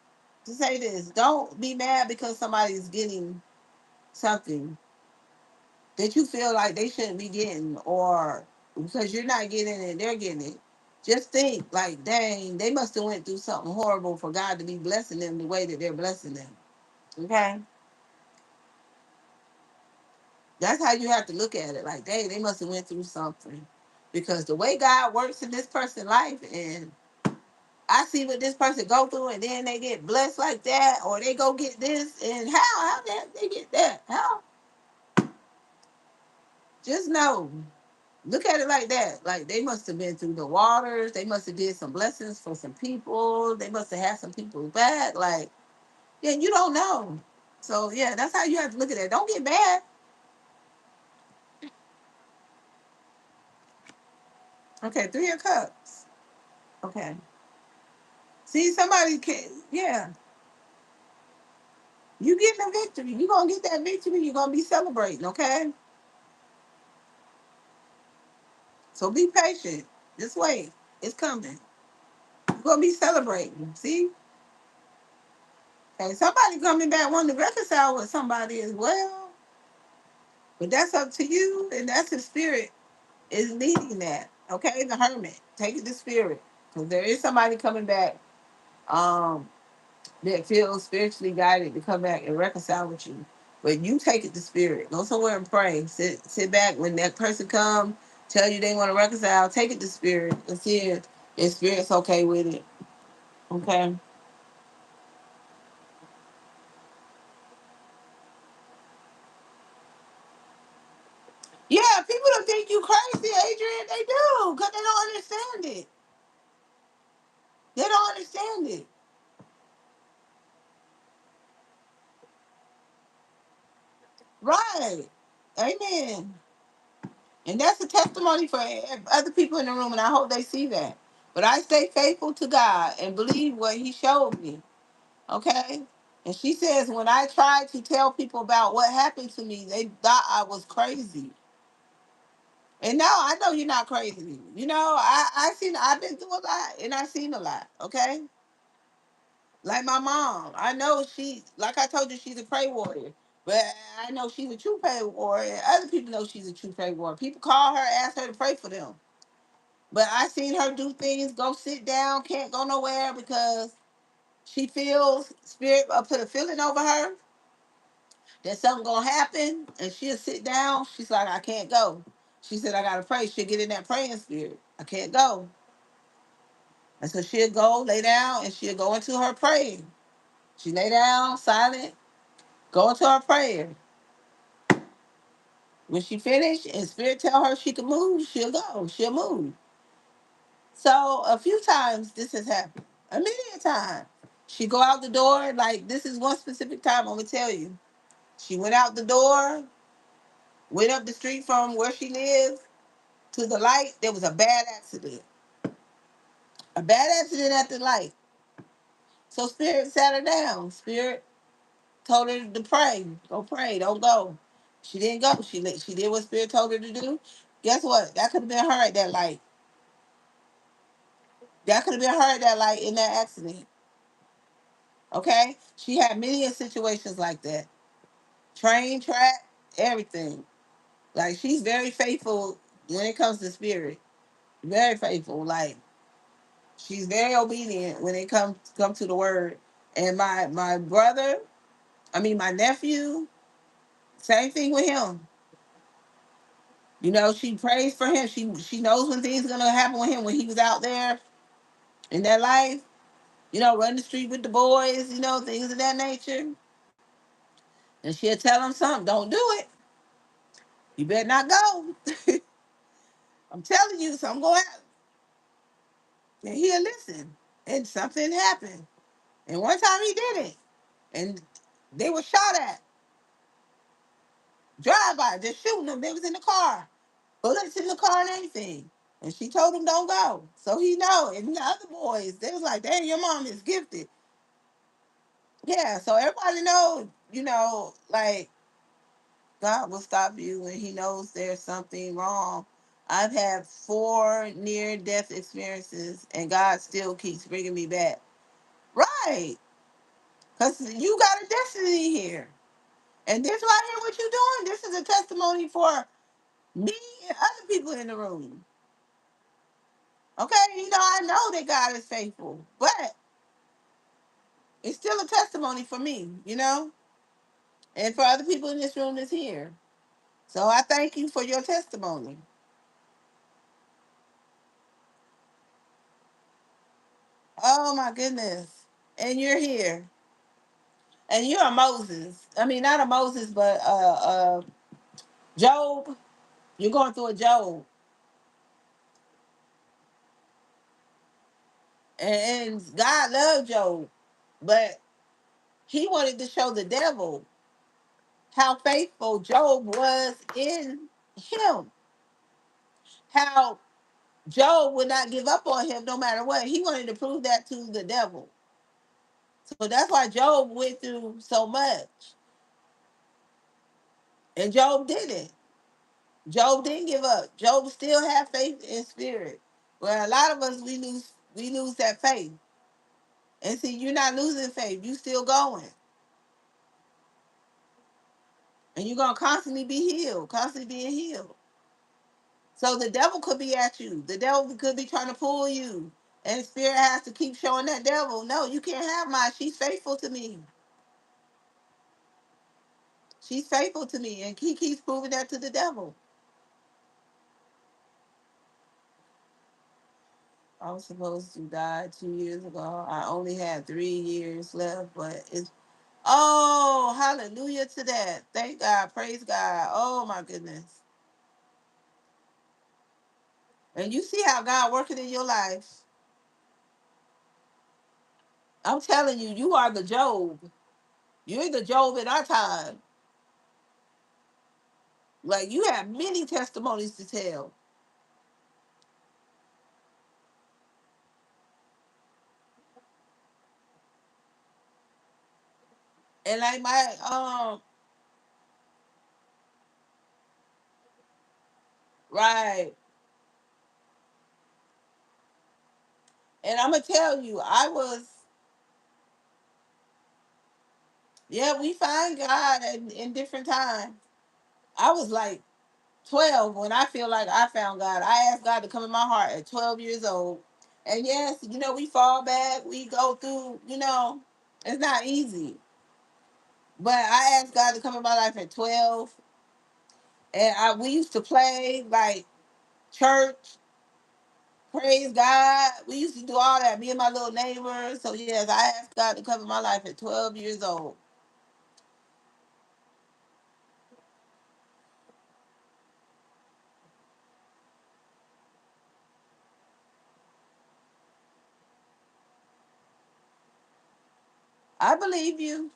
to say this. Don't be mad because somebody's getting something that you feel like they shouldn't be getting, or because you're not getting it, they're getting it. Just think like, dang, they must have went through something horrible for God to be blessing them the way that they're blessing them. Okay? That's how you have to look at it. Like, dang, they must have went through something. Because the way God works in this person's life, and I see what this person go through, and then they get blessed like that, or they go get this, and how did they get that? How? Just know. Look at it like that. Like, they must have been through the waters. They must have did some blessings for some people. They must have had some people back. Like, yeah, you don't know. So yeah, that's how you have to look at it. Don't get mad. Okay, 3 of Cups. Okay. See, somebody can, yeah. You getting a victory. You gonna get that victory. You're gonna be celebrating, okay? So be patient. Just wait. It's coming. You're gonna be celebrating. See? Okay, somebody coming back wanting to reconcile with somebody as well. But that's up to you, and that's the spirit is leading that. Okay, the hermit. Take it to spirit. Because there is somebody coming back um that feels spiritually guided to come back and reconcile with you. But you take it to spirit. Go somewhere and pray. Sit back when that person come, tell you they want to reconcile, take it to spirit and see if spirit's okay with it. Okay. Yeah, people don't think you crazy, Adrian. They do, because they don't understand it. They don't understand it. Right. Amen. And that's a testimony for other people in the room, and I hope they see that. But I stay faithful to God and believe what He showed me. Okay? And she says, when I tried to tell people about what happened to me, they thought I was crazy. And now I know you're not crazy. I've been through a lot and I've seen a lot. Okay? Like my mom, I know like I told you, she's a prayer warrior. But I know she's a true prayer warrior. And other people know she's a true prayer warrior. People call her, ask her to pray for them. But I seen her do things, go sit down, can't go nowhere because she feels spirit put a feeling over her that something gonna happen, and she'll sit down. She's like, I can't go. She said, I gotta pray. She'll get in that praying spirit. I can't go. And so she'll go lay down and she'll go into her prayer. She lay down, silent, go into her prayer. When she finished and spirit tell her she can move, she'll go. She'll move. So a few times this has happened. A million times. She go out the door, like this is one specific time I'm gonna tell you. She went out the door, went up the street from where she lived to the light. There was a bad accident. A bad accident at the light. So Spirit sat her down. Spirit told her to pray. Go pray. Don't go. She didn't go. She did what Spirit told her to do. Guess what? That could have been her at that light. That could have been her at that light in that accident. Okay? She had many situations like that. Train, track, everything. Like, she's very faithful when it comes to spirit. Very faithful. Like, she's very obedient when it comes to the word. And my brother, my nephew, same thing with him. She prays for him. She knows when things gonna happen with him when he was out there in that life. Run the street with the boys. Things of that nature. And she'll tell him something. Don't do it. You better not go. I'm telling you, so I'm going out. And he'll listen. And something happened. And one time he did it. And they were shot at. Drive by, just shooting them. They was in the car. Bullets in the car and everything. And she told him don't go. So he know. And the other boys, they was like, dang, your mom is gifted. Yeah, so everybody know, like God will stop you when he knows there's something wrong. I've had 4 near-death experiences and God still keeps bringing me back. Right. Because you got a destiny here. And this right here, what you doing, this is a testimony for me and other people in the room. Okay, I know that God is faithful, but it's still a testimony for me, and for other people in this room that's here. So I thank you for your testimony. Oh my goodness. And you're here. And you're a Moses. I mean, not a Moses, but Job. You're going through a Job. And God loved Job, but he wanted to show the devil how faithful Job was in him. How Job would not give up on him no matter what. He wanted to prove that to the devil. So that's why Job went through so much. And Job didn't. Job didn't give up. Job still had faith in spirit. Well, a lot of us we lose that faith. And see, you're not losing faith. You still going. And you're gonna constantly be healed, constantly being healed. So the devil could be at you. The devil could be trying to pull you. And spirit has to keep showing that devil, no, you can't have mine. She's faithful to me. She's faithful to me. And he keeps proving that to the devil. I was supposed to die 2 years ago. I only had 3 years left, but it's oh, hallelujah to that. Thank God. Praise God. Oh my goodness. And you see how God working in your life. I'm telling you, you are the Job. You're the Job in our time. Like you have many testimonies to tell. And like my right. And I'm gonna tell you, yeah, we find God in different times. I was like 12 when I feel like I found God. I asked God to come in my heart at 12 years old. And yes, we fall back, we go through, it's not easy. But I asked God to come in my life at 12. And we used to play like church, praise God. We used to do all that, me and my little neighbors. So yes, I asked God to come in my life at 12 years old. I believe you.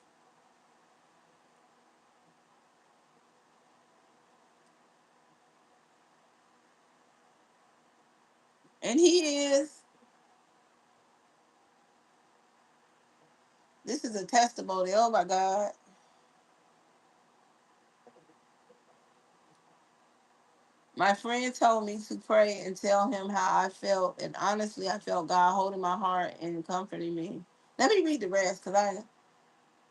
And he is. This is a testimony. Oh my God. My friend told me to pray and tell him how I felt. And honestly, I felt God holding my heart and comforting me. Let me read the rest because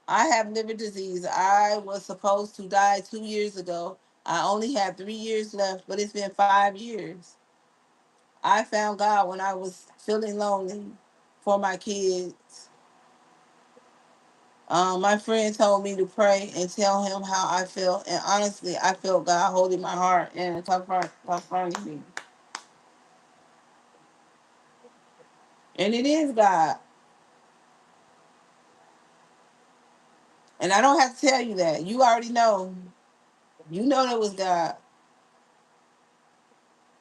I have liver disease. I was supposed to die 2 years ago. I only have 3 years left, but it's been 5 years. I found God when I was feeling lonely for my kids. My friend told me to pray and tell him how I felt. And honestly, I felt God holding my heart and confronting me. And it is God. And I don't have to tell you that. You already know. You know that was God.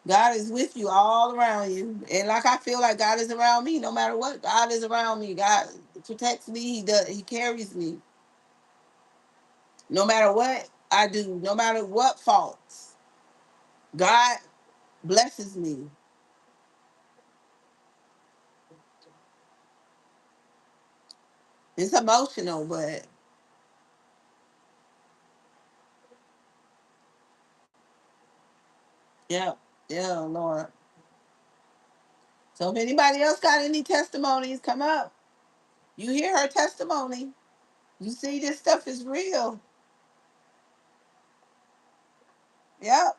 God is with you all around you. And like I feel like God is around me no matter what. God is around me. God protects me. He carries me. No matter what I do, no matter what faults, God blesses me. It's emotional, but yeah, yeah, Lord. So if anybody else got any testimonies, come up. You hear her testimony. You see this stuff is real. Yep.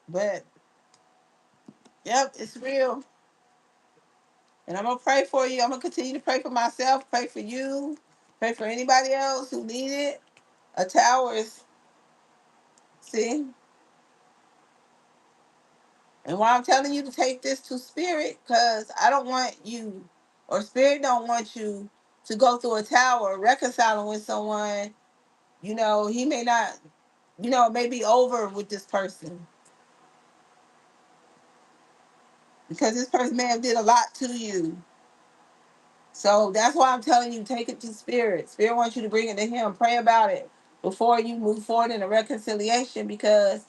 But yep, it's real. And I'm gonna pray for you. I'm gonna continue to pray for myself, pray for you, pray for anybody else who need it. A tower is, see? And why I'm telling you to take this to spirit, because I don't want you, or spirit don't want you to go through a tower reconciling with someone. He may not, it may be over with this person because this person may have did a lot to you. So that's why I'm telling you, take it to spirit. Spirit wants you to bring it to him. Pray about it before you move forward in a reconciliation, because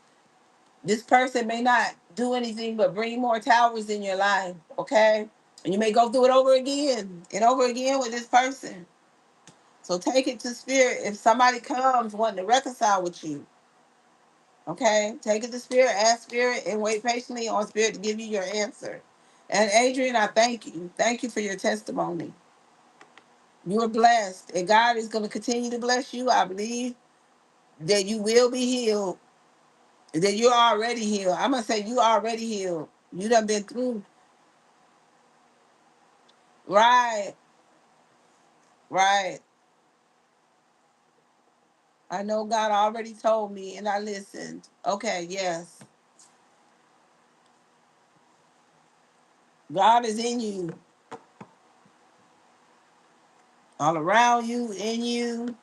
this person may not do anything but bring more towers in your life. Okay? And you may go through it over again and over again with this person. So take it to spirit. If somebody comes wanting to reconcile with you, okay, take it to spirit, ask spirit, and wait patiently on spirit to give you your answer. And Adrian, I thank you. Thank you for your testimony. You are blessed, and God is going to continue to bless you. I believe that you will be healed, that you're already healed. I'm going to say you already healed. You done been through. Right, right. I know God already told me, and I listened. Okay, yes. God is in you, all around you, in you.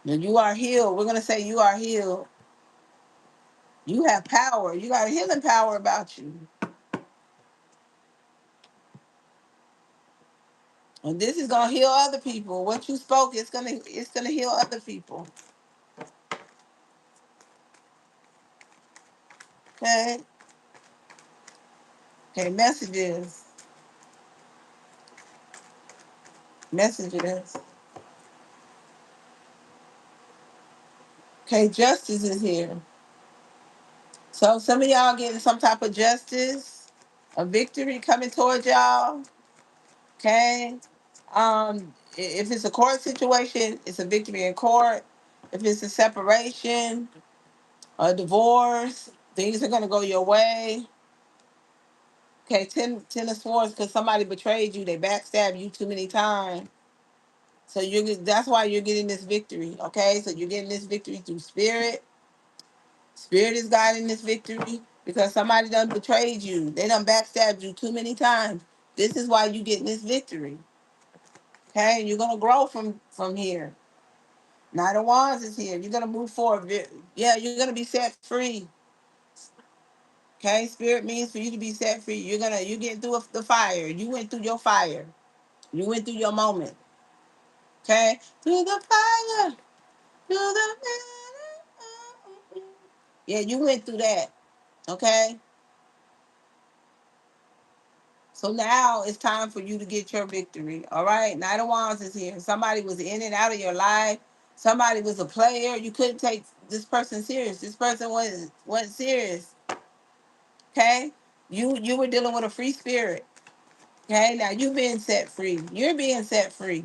And you are healed. We're going to say you are healed. You have power. You got a healing power about you. And this is gonna heal other people. What you spoke, it's gonna heal other people. Okay? Okay, messages. Messages. Okay, justice is here. So some of y'all getting some type of justice, a victory coming towards y'all. Okay. If it's a court situation, it's a victory in court. If it's a separation, a divorce, things are gonna go your way. Okay, ten of swords, because somebody betrayed you, they backstabbed you too many times. So that's why you're getting this victory. Okay, so you're getting this victory through spirit. Spirit is guiding this victory because somebody done betrayed you. They done backstabbed you too many times. This is why you getting this victory. Okay, you're gonna grow from here. Knight of Wands is here. You're gonna move forward. Yeah, you're gonna be set free. Okay, spirit means for you to be set free. You get through the fire. You went through your fire. You went through your moment. Okay, through the fire, through the yeah, you went through that. Okay, so now it's time for you to get your victory. All right, Knight of Wands is here. Somebody was in and out of your life. Somebody was a player. You couldn't take this person serious. This person wasn't serious. Okay, you were dealing with a free spirit. Okay, now you're being set free. You're being set free.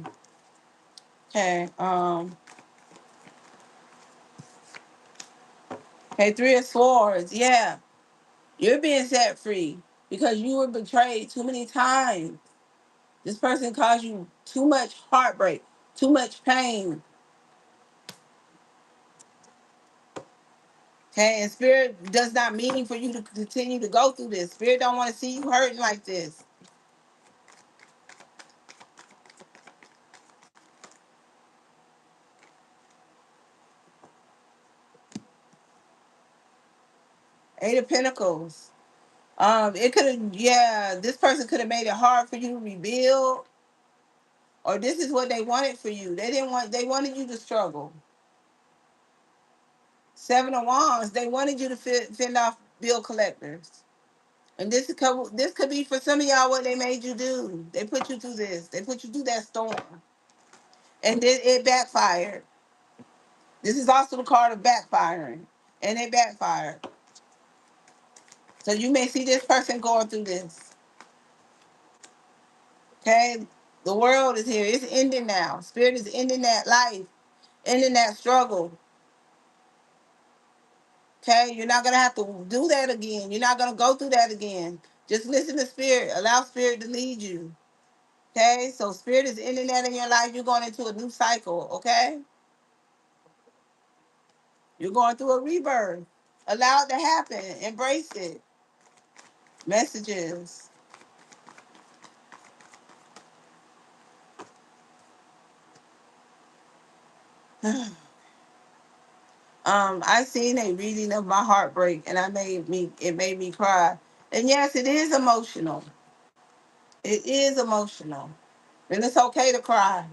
Okay, okay, Three of Swords. Yeah, you're being set free because you were betrayed too many times. This person caused you too much heartbreak, too much pain. Okay, and spirit does not mean for you to continue to go through this. Spirit don't want to see you hurting like this. Eight of Pentacles. It could have, yeah, this person could have made it hard for you to rebuild, or this is what they wanted for you. They wanted you to struggle. Seven of Wands, they wanted you to fend off bill collectors. And this could be for some of y'all what they made you do. They put you through this. They put you through that storm. And then it backfired. This is also the card of backfiring. And it backfired. So you may see this person going through this. Okay? The world is here. It's ending now. Spirit is ending that life, ending that struggle. Okay? You're not going to have to do that again. You're not going to go through that again. Just listen to Spirit. Allow Spirit to lead you. Okay? So Spirit is ending that in your life. You're going into a new cycle. Okay? You're going through a rebirth. Allow it to happen. Embrace it. Messages. I seen a reading of my heartbreak, and it made me cry. And yes, it is emotional. It is emotional. And it's okay to cry.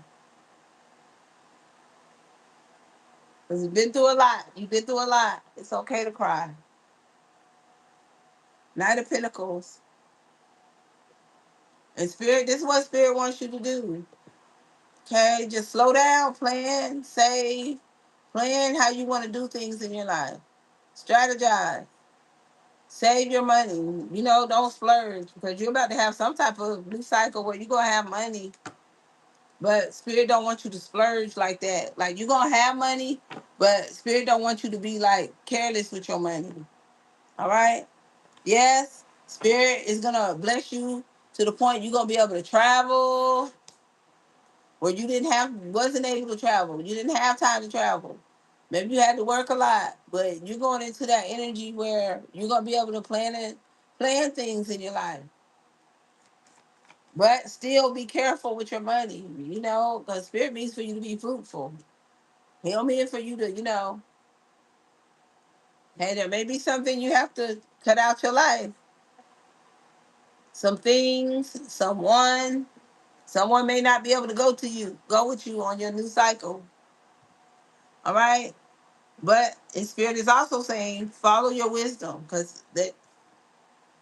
Because you've been through a lot. You've been through a lot. It's okay to cry. Knight of Pentacles. And Spirit, this is what Spirit wants you to do. Okay? Just slow down, plan, save, plan how you want to do things in your life. Strategize. Save your money. You know, don't splurge because you're about to have some type of new cycle where you're going to have money. But Spirit don't want you to splurge like that. Like, you're going to have money, but Spirit don't want you to be, like, careless with your money. All right? Yes, Spirit is going to bless you to the point you're going to be able to travel where you wasn't able to travel. You didn't have time to travel. Maybe you had to work a lot, but you're going into that energy where you're going to be able to plan things in your life. But still be careful with your money, you know, because Spirit means for you to be fruitful. He don't mean for you to, hey, there may be something you have to cut out your life. Some things, someone may not be able to go with you on your new cycle. All right? But his Spirit is also saying, follow your wisdom, because that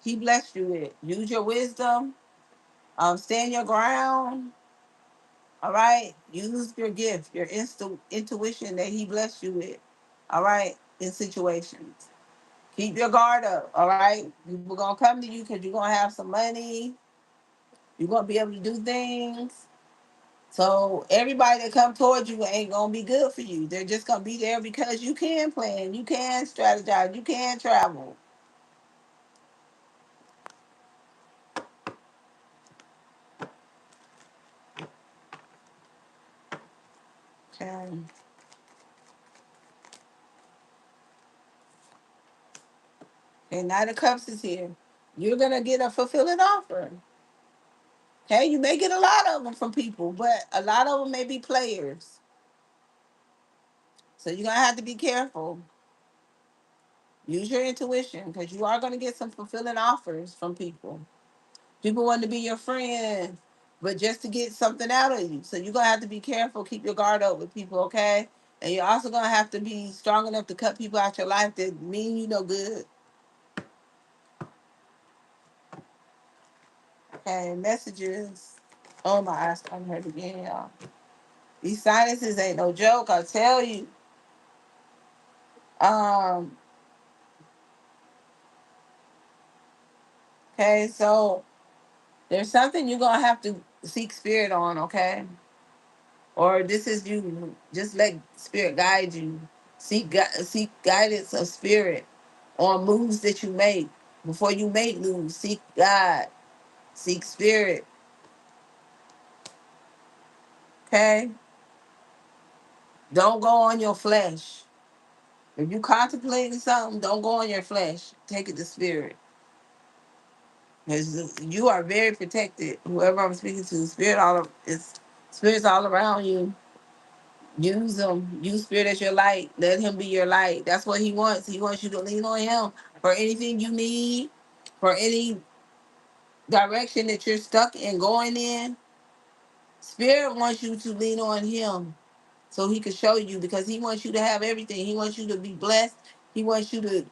he blessed you with. Use your wisdom, stand your ground. All right? Use your gift, your intuition that he blessed you with. All right? In situations. Keep your guard up. All right? People gonna come to you because you're gonna have some money. You're gonna be able to do things. So everybody that come towards you ain't gonna be good for you. They're just gonna be there because you can plan, you can strategize, you can travel. Okay. And Knight of Cups is here. You're gonna get a fulfilling offer. Okay, you may get a lot of them from people, but a lot of them may be players. So you're gonna have to be careful. Use your intuition because you are gonna get some fulfilling offers from people. People want to be your friend, but just to get something out of you. So you're gonna have to be careful, keep your guard up with people, okay? And you're also gonna have to be strong enough to cut people out your life that mean you no good. Okay, messages. Oh my eyes, I'm hurt again, y'all. These sinuses ain't no joke, I tell you. Um, okay, so there's something you're gonna have to seek Spirit on, okay? Or this is you. Just let Spirit guide you. Seek guidance of Spirit on moves that you make. Before you make moves, seek God. Seek Spirit. Okay? Don't go on your flesh. If you contemplating something, don't go on your flesh. Take it to Spirit. Because you are very protected. Whoever I'm speaking to, Spirit's all around you. Use them. Use Spirit as your light. Let him be your light. That's what he wants. He wants you to lean on him. for anything you need, for any direction that you're stuck in going in. Spirit wants you to lean on him so he can show you, because he wants you to have everything. He wants you to be blessed. He wants you to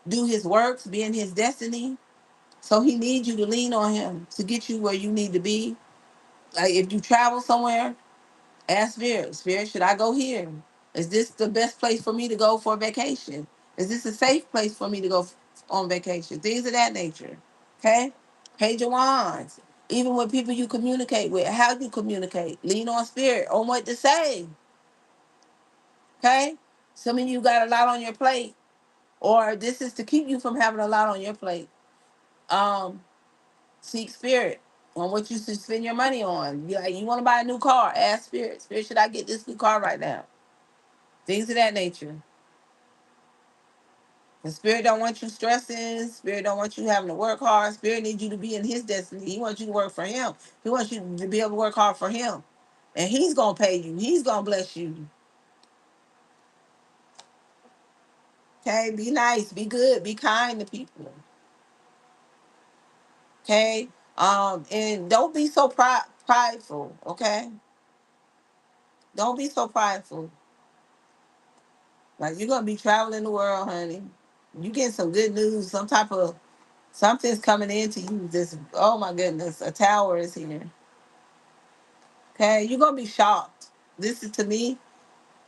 do his works, be in his destiny. So he needs you to lean on him to get you where you need to be. Like if you travel somewhere, ask Spirit, Spirit, should I go here? Is this the best place for me to go for vacation? Is this a safe place for me to go on vacation? Things of that nature. Okay? Page your wands. Even with people you communicate with, how you communicate. Lean on Spirit on what to say. Okay? Some of you got a lot on your plate, or this is to keep you from having a lot on your plate. Um, Seek Spirit on what you should spend your money on. Like, you want to buy a new car, ask Spirit. Spirit, should I get this new car right now? Things of that nature. The Spirit don't want you stressing. Spirit don't want you having to work hard. Spirit needs you to be in his destiny. He wants you to work for him. He wants you to be able to work hard for him. And he's going to pay you. He's going to bless you. Okay? Be nice. Be good. Be kind to people. Okay? And don't be so prideful. Okay? Don't be so prideful. Like, you're going to be traveling the world, honey. You get some good news. Some type of, something's coming into you. This, oh my goodness, a tower is here. Okay, you're gonna be shocked. This is, to me,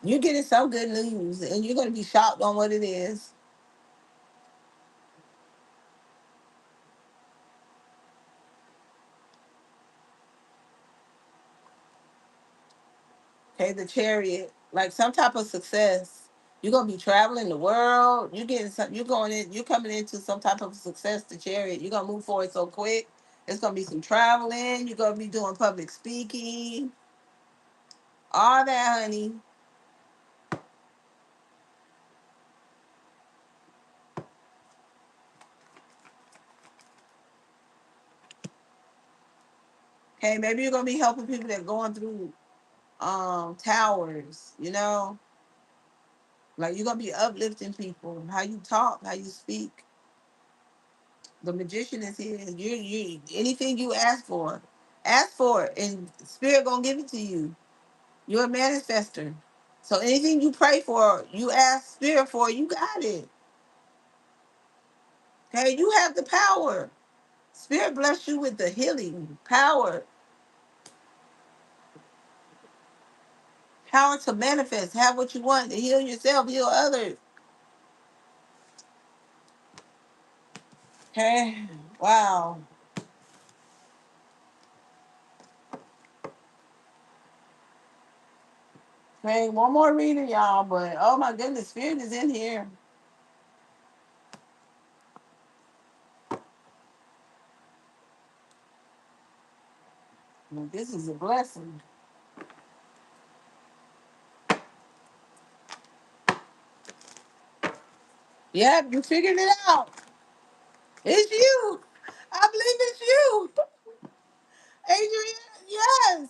you're getting some good news, and you're gonna be shocked on what it is. Okay, the Chariot, like some type of success. You're gonna be traveling the world. You're getting some. You're going in. You're coming into some type of success. The Chariot. You're gonna move forward so quick. It's gonna be some traveling. You're gonna be doing public speaking. All that, honey. Okay, maybe you're gonna be helping people that are going through towers. Like, you're gonna be uplifting people. How you talk, how you speak. The Magician is here. You anything you ask for it, and Spirit gonna give it to you. You're a manifester. So anything you pray for, you ask Spirit for, you got it. Okay, you have the power. Spirit bless you with the healing power. Power to manifest, have what you want, to heal yourself, heal others. Okay. Wow. Okay, one more reading, y'all, but oh my goodness, Spirit is in here. This is a blessing. Yep, you figured it out. It's you. I believe it's you. Adrian, yes.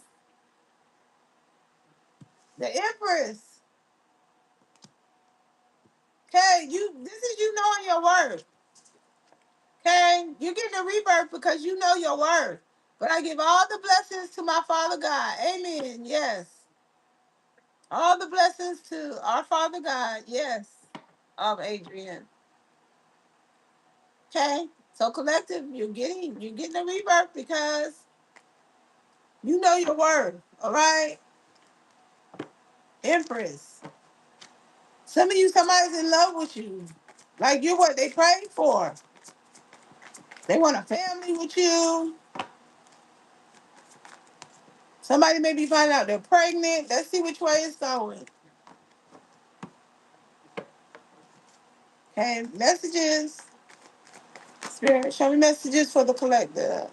The Empress. Okay, this is you knowing your worth. Okay? You're getting a rebirth because you know your worth. But I give all the blessings to my Father God. Amen. Yes. All the blessings to our Father God. Yes. Of Adrian. Okay? So collective, you're getting a rebirth because you know your worth. All right? Empress. Some of you, somebody's in love with you. Like, you're what they prayed for. They want a family with you. Somebody may be finding out they're pregnant. Let's see which way it's going. Okay, messages. Spirit, show me messages for the collective.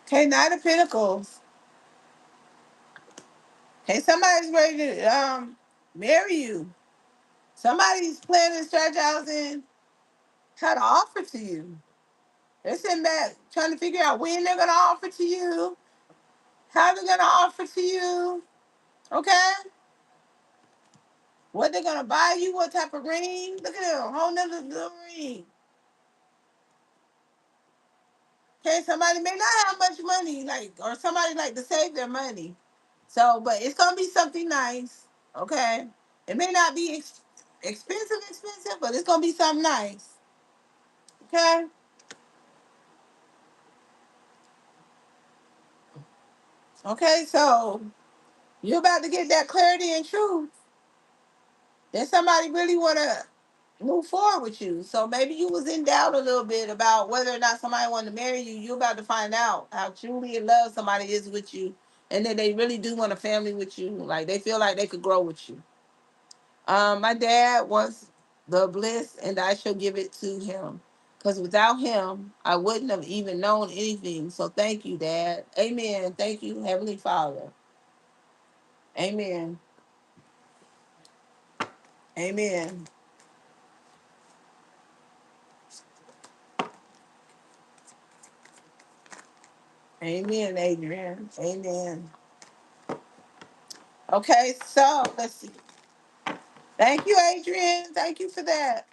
Okay, Knight of Pentacles. Okay, somebody's ready to marry you. Somebody's planning, strategizing how to offer to you. They're sitting back trying to figure out when they're gonna offer to you, how they're gonna offer to you. Okay? What they gonna buy you? What type of ring? Look at them, whole nother little ring. Okay, somebody may not have much money, like, or somebody like to save their money. So, but it's gonna be something nice. Okay, it may not be expensive, but it's gonna be something nice. Okay, okay. So you're about to get that clarity and truth. That somebody really wanna move forward with you. So maybe you was in doubt a little bit about whether or not somebody wanted to marry you. You're about to find out how truly in love somebody is with you, and that they really do want a family with you. Like they feel like they could grow with you. My dad wants the bliss, and I shall give it to him. Because without him, I wouldn't have even known anything. So thank you, Dad. Amen. Thank you, Heavenly Father. Amen. Amen. Amen, Adrian. Amen. Okay, so let's see. Thank you, Adrian. Thank you for that.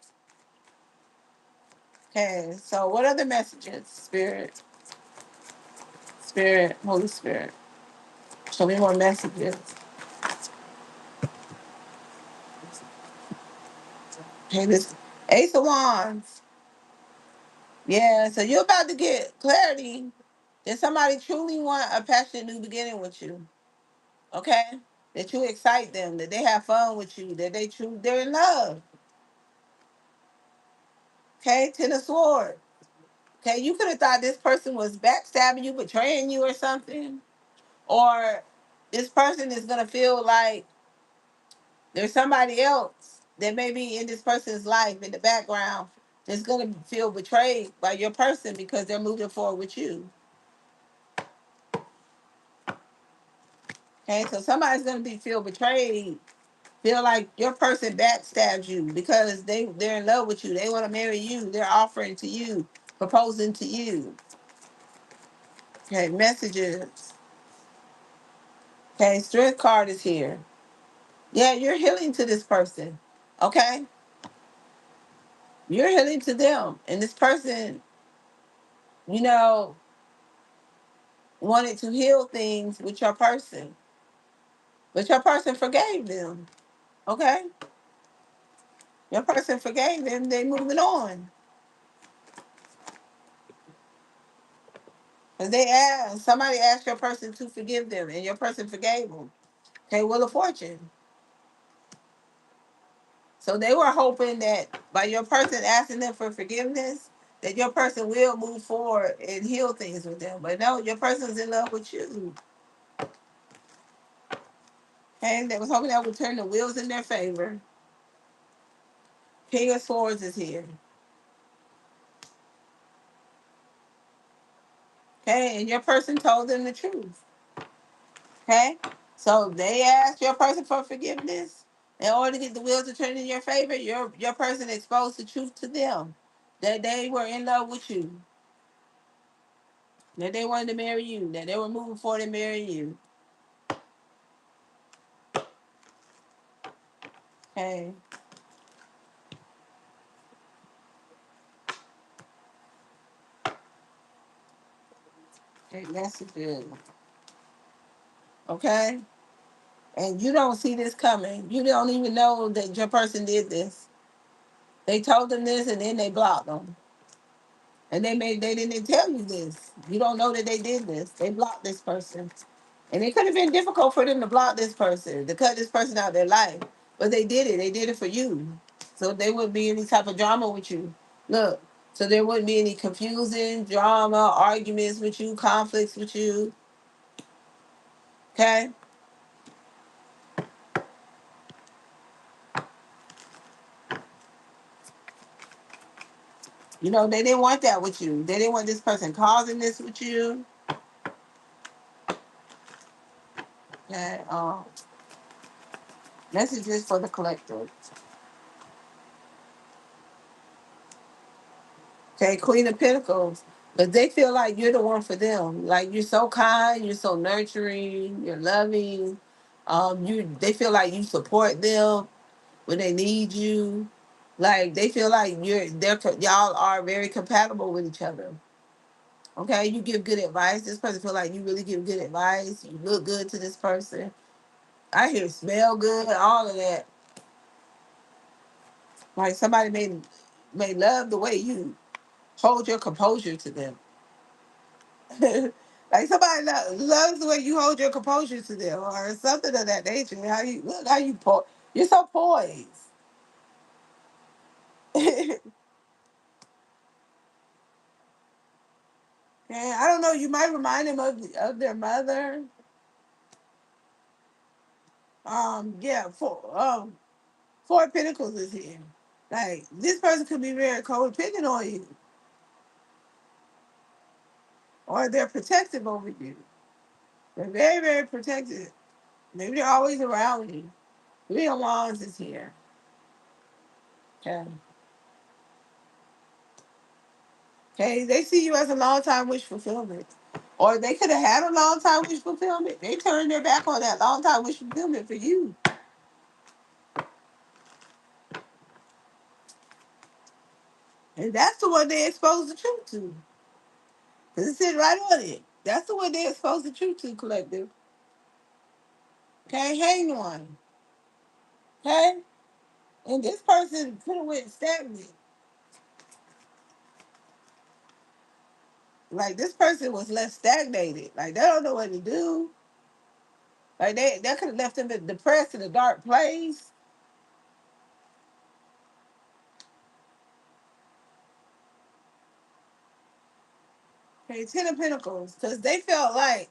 Okay, so what other messages? Spirit, Spirit, Holy Spirit. Show me more messages. Okay, this Ace of Wands. Yeah, so you're about to get clarity that somebody truly want a passionate new beginning with you. Okay? That you excite them, that they have fun with you, that they're in love. Okay, Ten of Swords. Okay, you could have thought this person was backstabbing you, betraying you or something. Or this person is gonna feel like there's somebody else that may be in this person's life in the background that's gonna feel betrayed by your person because they're moving forward with you. Okay, so somebody's gonna be feel betrayed, feel like your person backstabs you because they're in love with you. They want to marry you. They're offering to you, proposing to you. Okay, messages. Okay, strength card is here. Yeah, you're healing to this person. Okay, you're healing to them, and this person, you know, wanted to heal things with your person, but your person forgave them. Okay, your person forgave them. They moving on. Because somebody asked your person to forgive them, and your person forgave them. Okay, Wheel of Fortune. So they were hoping that by your person asking them for forgiveness, that your person will move forward and heal things with them. But no, your person's in love with you. Okay, they was hoping that would turn the wheels in their favor. King of Swords is here. Okay, and your person told them the truth. Okay, so they asked your person for forgiveness. In order to get the wheels to turn in your favor, your person exposed the truth to them that they were in love with you, that they wanted to marry you, that they were moving forward to marry you. Okay, okay, messages. Okay, and you don't see this coming. You don't even know that your person did this. They told them this, and then they blocked them. And they didn't tell you this. You don't know that they did this. They blocked this person. And it could have been difficult for them to block this person, to cut this person out of their life. But they did it. They did it for you. So there wouldn't be any type of drama with you. Look, so there wouldn't be any confusing drama, arguments with you, conflicts with you. Okay? You know, they didn't want that with you. They didn't want this person causing this with you. Okay? Messages for the collective. Okay, Queen of Pentacles. But they feel like you're the one for them. Like you're so kind, you're so nurturing, you're loving. They feel like you support them. when they need you. Like they feel like y'all are very compatible with each other. Okay, you give good advice. This person feel like you really give good advice. You look good to this person. I hear smell good, all of that. Like somebody may love the way you hold your composure to them. Like somebody loves the way you hold your composure to them, or something of that nature. How you look, how you you're so poised. And I don't know. You might remind them of their mother. Yeah. Four of Pentacles is here. Like this person could be very codependent on you, or they're protective over you. They're very, very protective. Maybe they're always around you. Three of Wands is here. Okay. Okay. They see you as a long time wish fulfillment. Or they could have had a long time wish fulfillment. They turned their back on that long time wish fulfillment for you. And that's the one they exposed the truth to. Because it said right on it. That's the one they exposed the truth to, collective. Okay, hang on. Okay? And this person could have went stagnant. Like this person was left stagnated. Like they don't know what to do. Like they could have left them depressed in a dark place. Okay, Ten of Pentacles. Because they felt like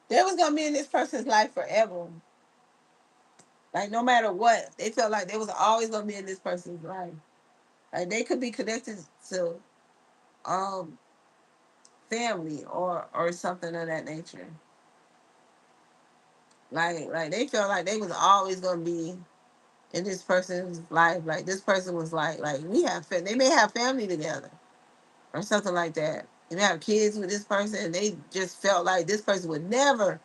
they was gonna be in this person's life forever. Like no matter what. They felt like they was always gonna be in this person's life. Like they could be connected to um family or something of that nature. Like they felt like they was always gonna be in this person's life. Like this person was like they may have family together or something like that. And they have kids with this person, and they just felt like this person would never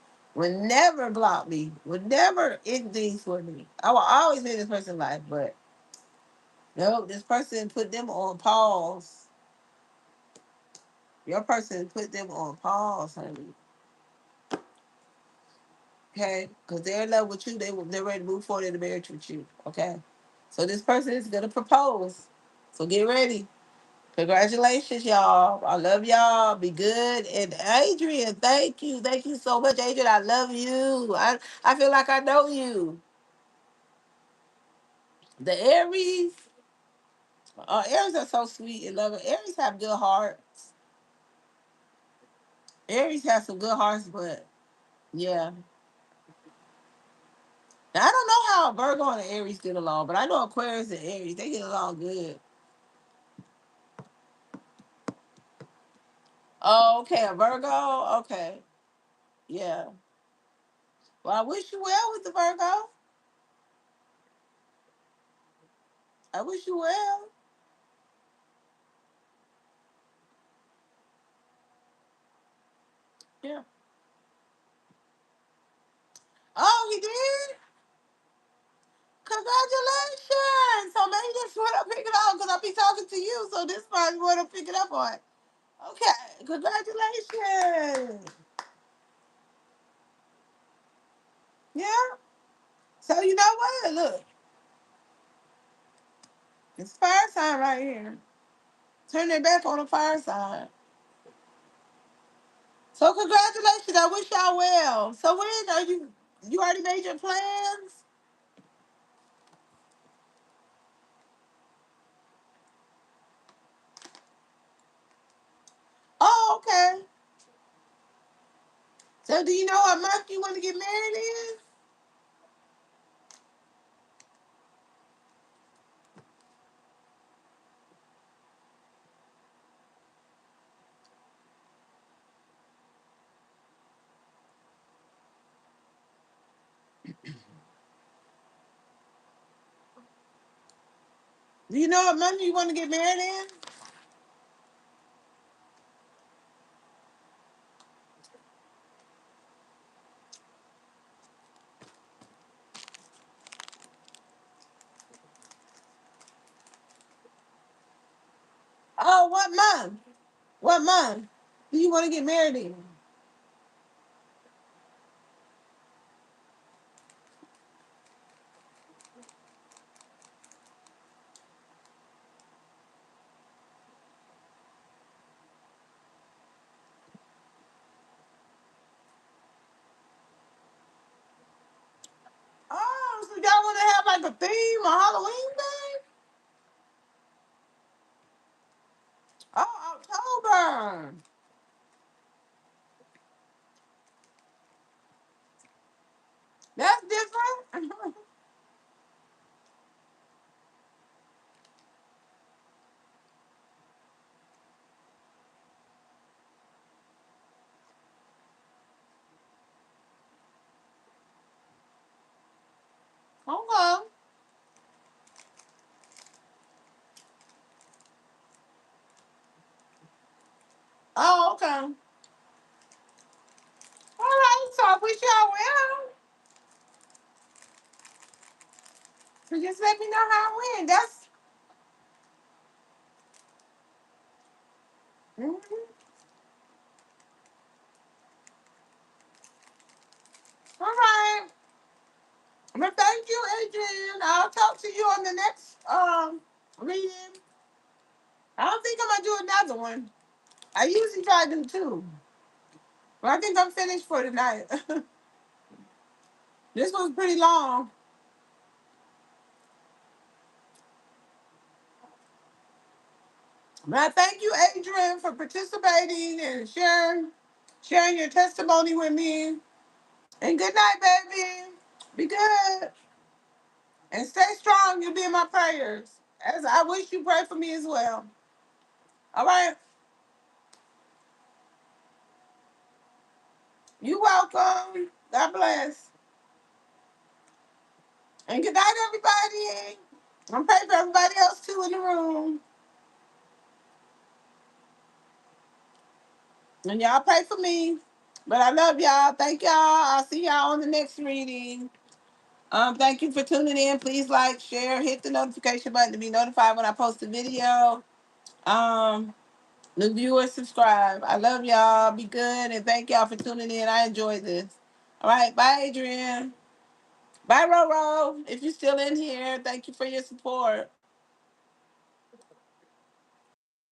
block me, would never end things for me. I will always be in this person's life, but no, this person put them on pause. Your person put them on pause, honey. Okay, because they're in love with you. They're ready to move forward in the marriage with you. Okay, so this person is gonna propose. So get ready. Congratulations, y'all. I love y'all. Be good. And Adrian, thank you so much, Adrian. I love you. I feel like I know you. The Aries, Aries are so sweet and loving. Aries have good hearts. Aries have some good hearts, but yeah. Now, I don't know how Virgo and Aries get along, but I know Aquarius and Aries, they get along good. Oh, okay, a Virgo? Okay. Yeah. Well, I wish you well with the Virgo. I wish you well. Yeah. Oh, he did? Congratulations. So maybe that's what I'm picking up because I'll be talking to you. So this probably what I'm picking up on. Okay. Congratulations. Yeah. So you know what? Look, it's fire sign right here. Turn their back on the fire sign. So congratulations. I wish y'all well. So when are you already made your plans? Oh, okay. So do you know what month you want to get married in? Do you know what month you want to get married in? Oh, what month? What month do you want to get married in? Oh, so y'all want to have like a theme, a Halloween thing? Oh, October. That's different. Okay. Oh, okay. All right. So I wish y'all well. So just let me know how it went. That's mhm. All right. Well, thank you, Adrian. I'll talk to you on the next reading. I don't think I'm gonna do another one. I usually try to do two, but I think I'm finished for tonight. This was pretty long. But I thank you, Adrian, for participating and sharing your testimony with me. And good night, baby. Be good and stay strong. You'll be in my prayers. As I wish you pray for me as well. All right. You welcome. God bless. And good night, everybody. I'm praying for everybody else too in the room. And y'all pray for me. But I love y'all. Thank y'all. I'll see y'all on the next reading. Thank you for tuning in. Please like, share, hit the notification button to be notified when I post a video. Um, the viewers subscribe. I love y'all. Be good and thank y'all for tuning in. I enjoyed this. All right, bye, Adrian. Bye, Roro. If you're still in here, thank you for your support.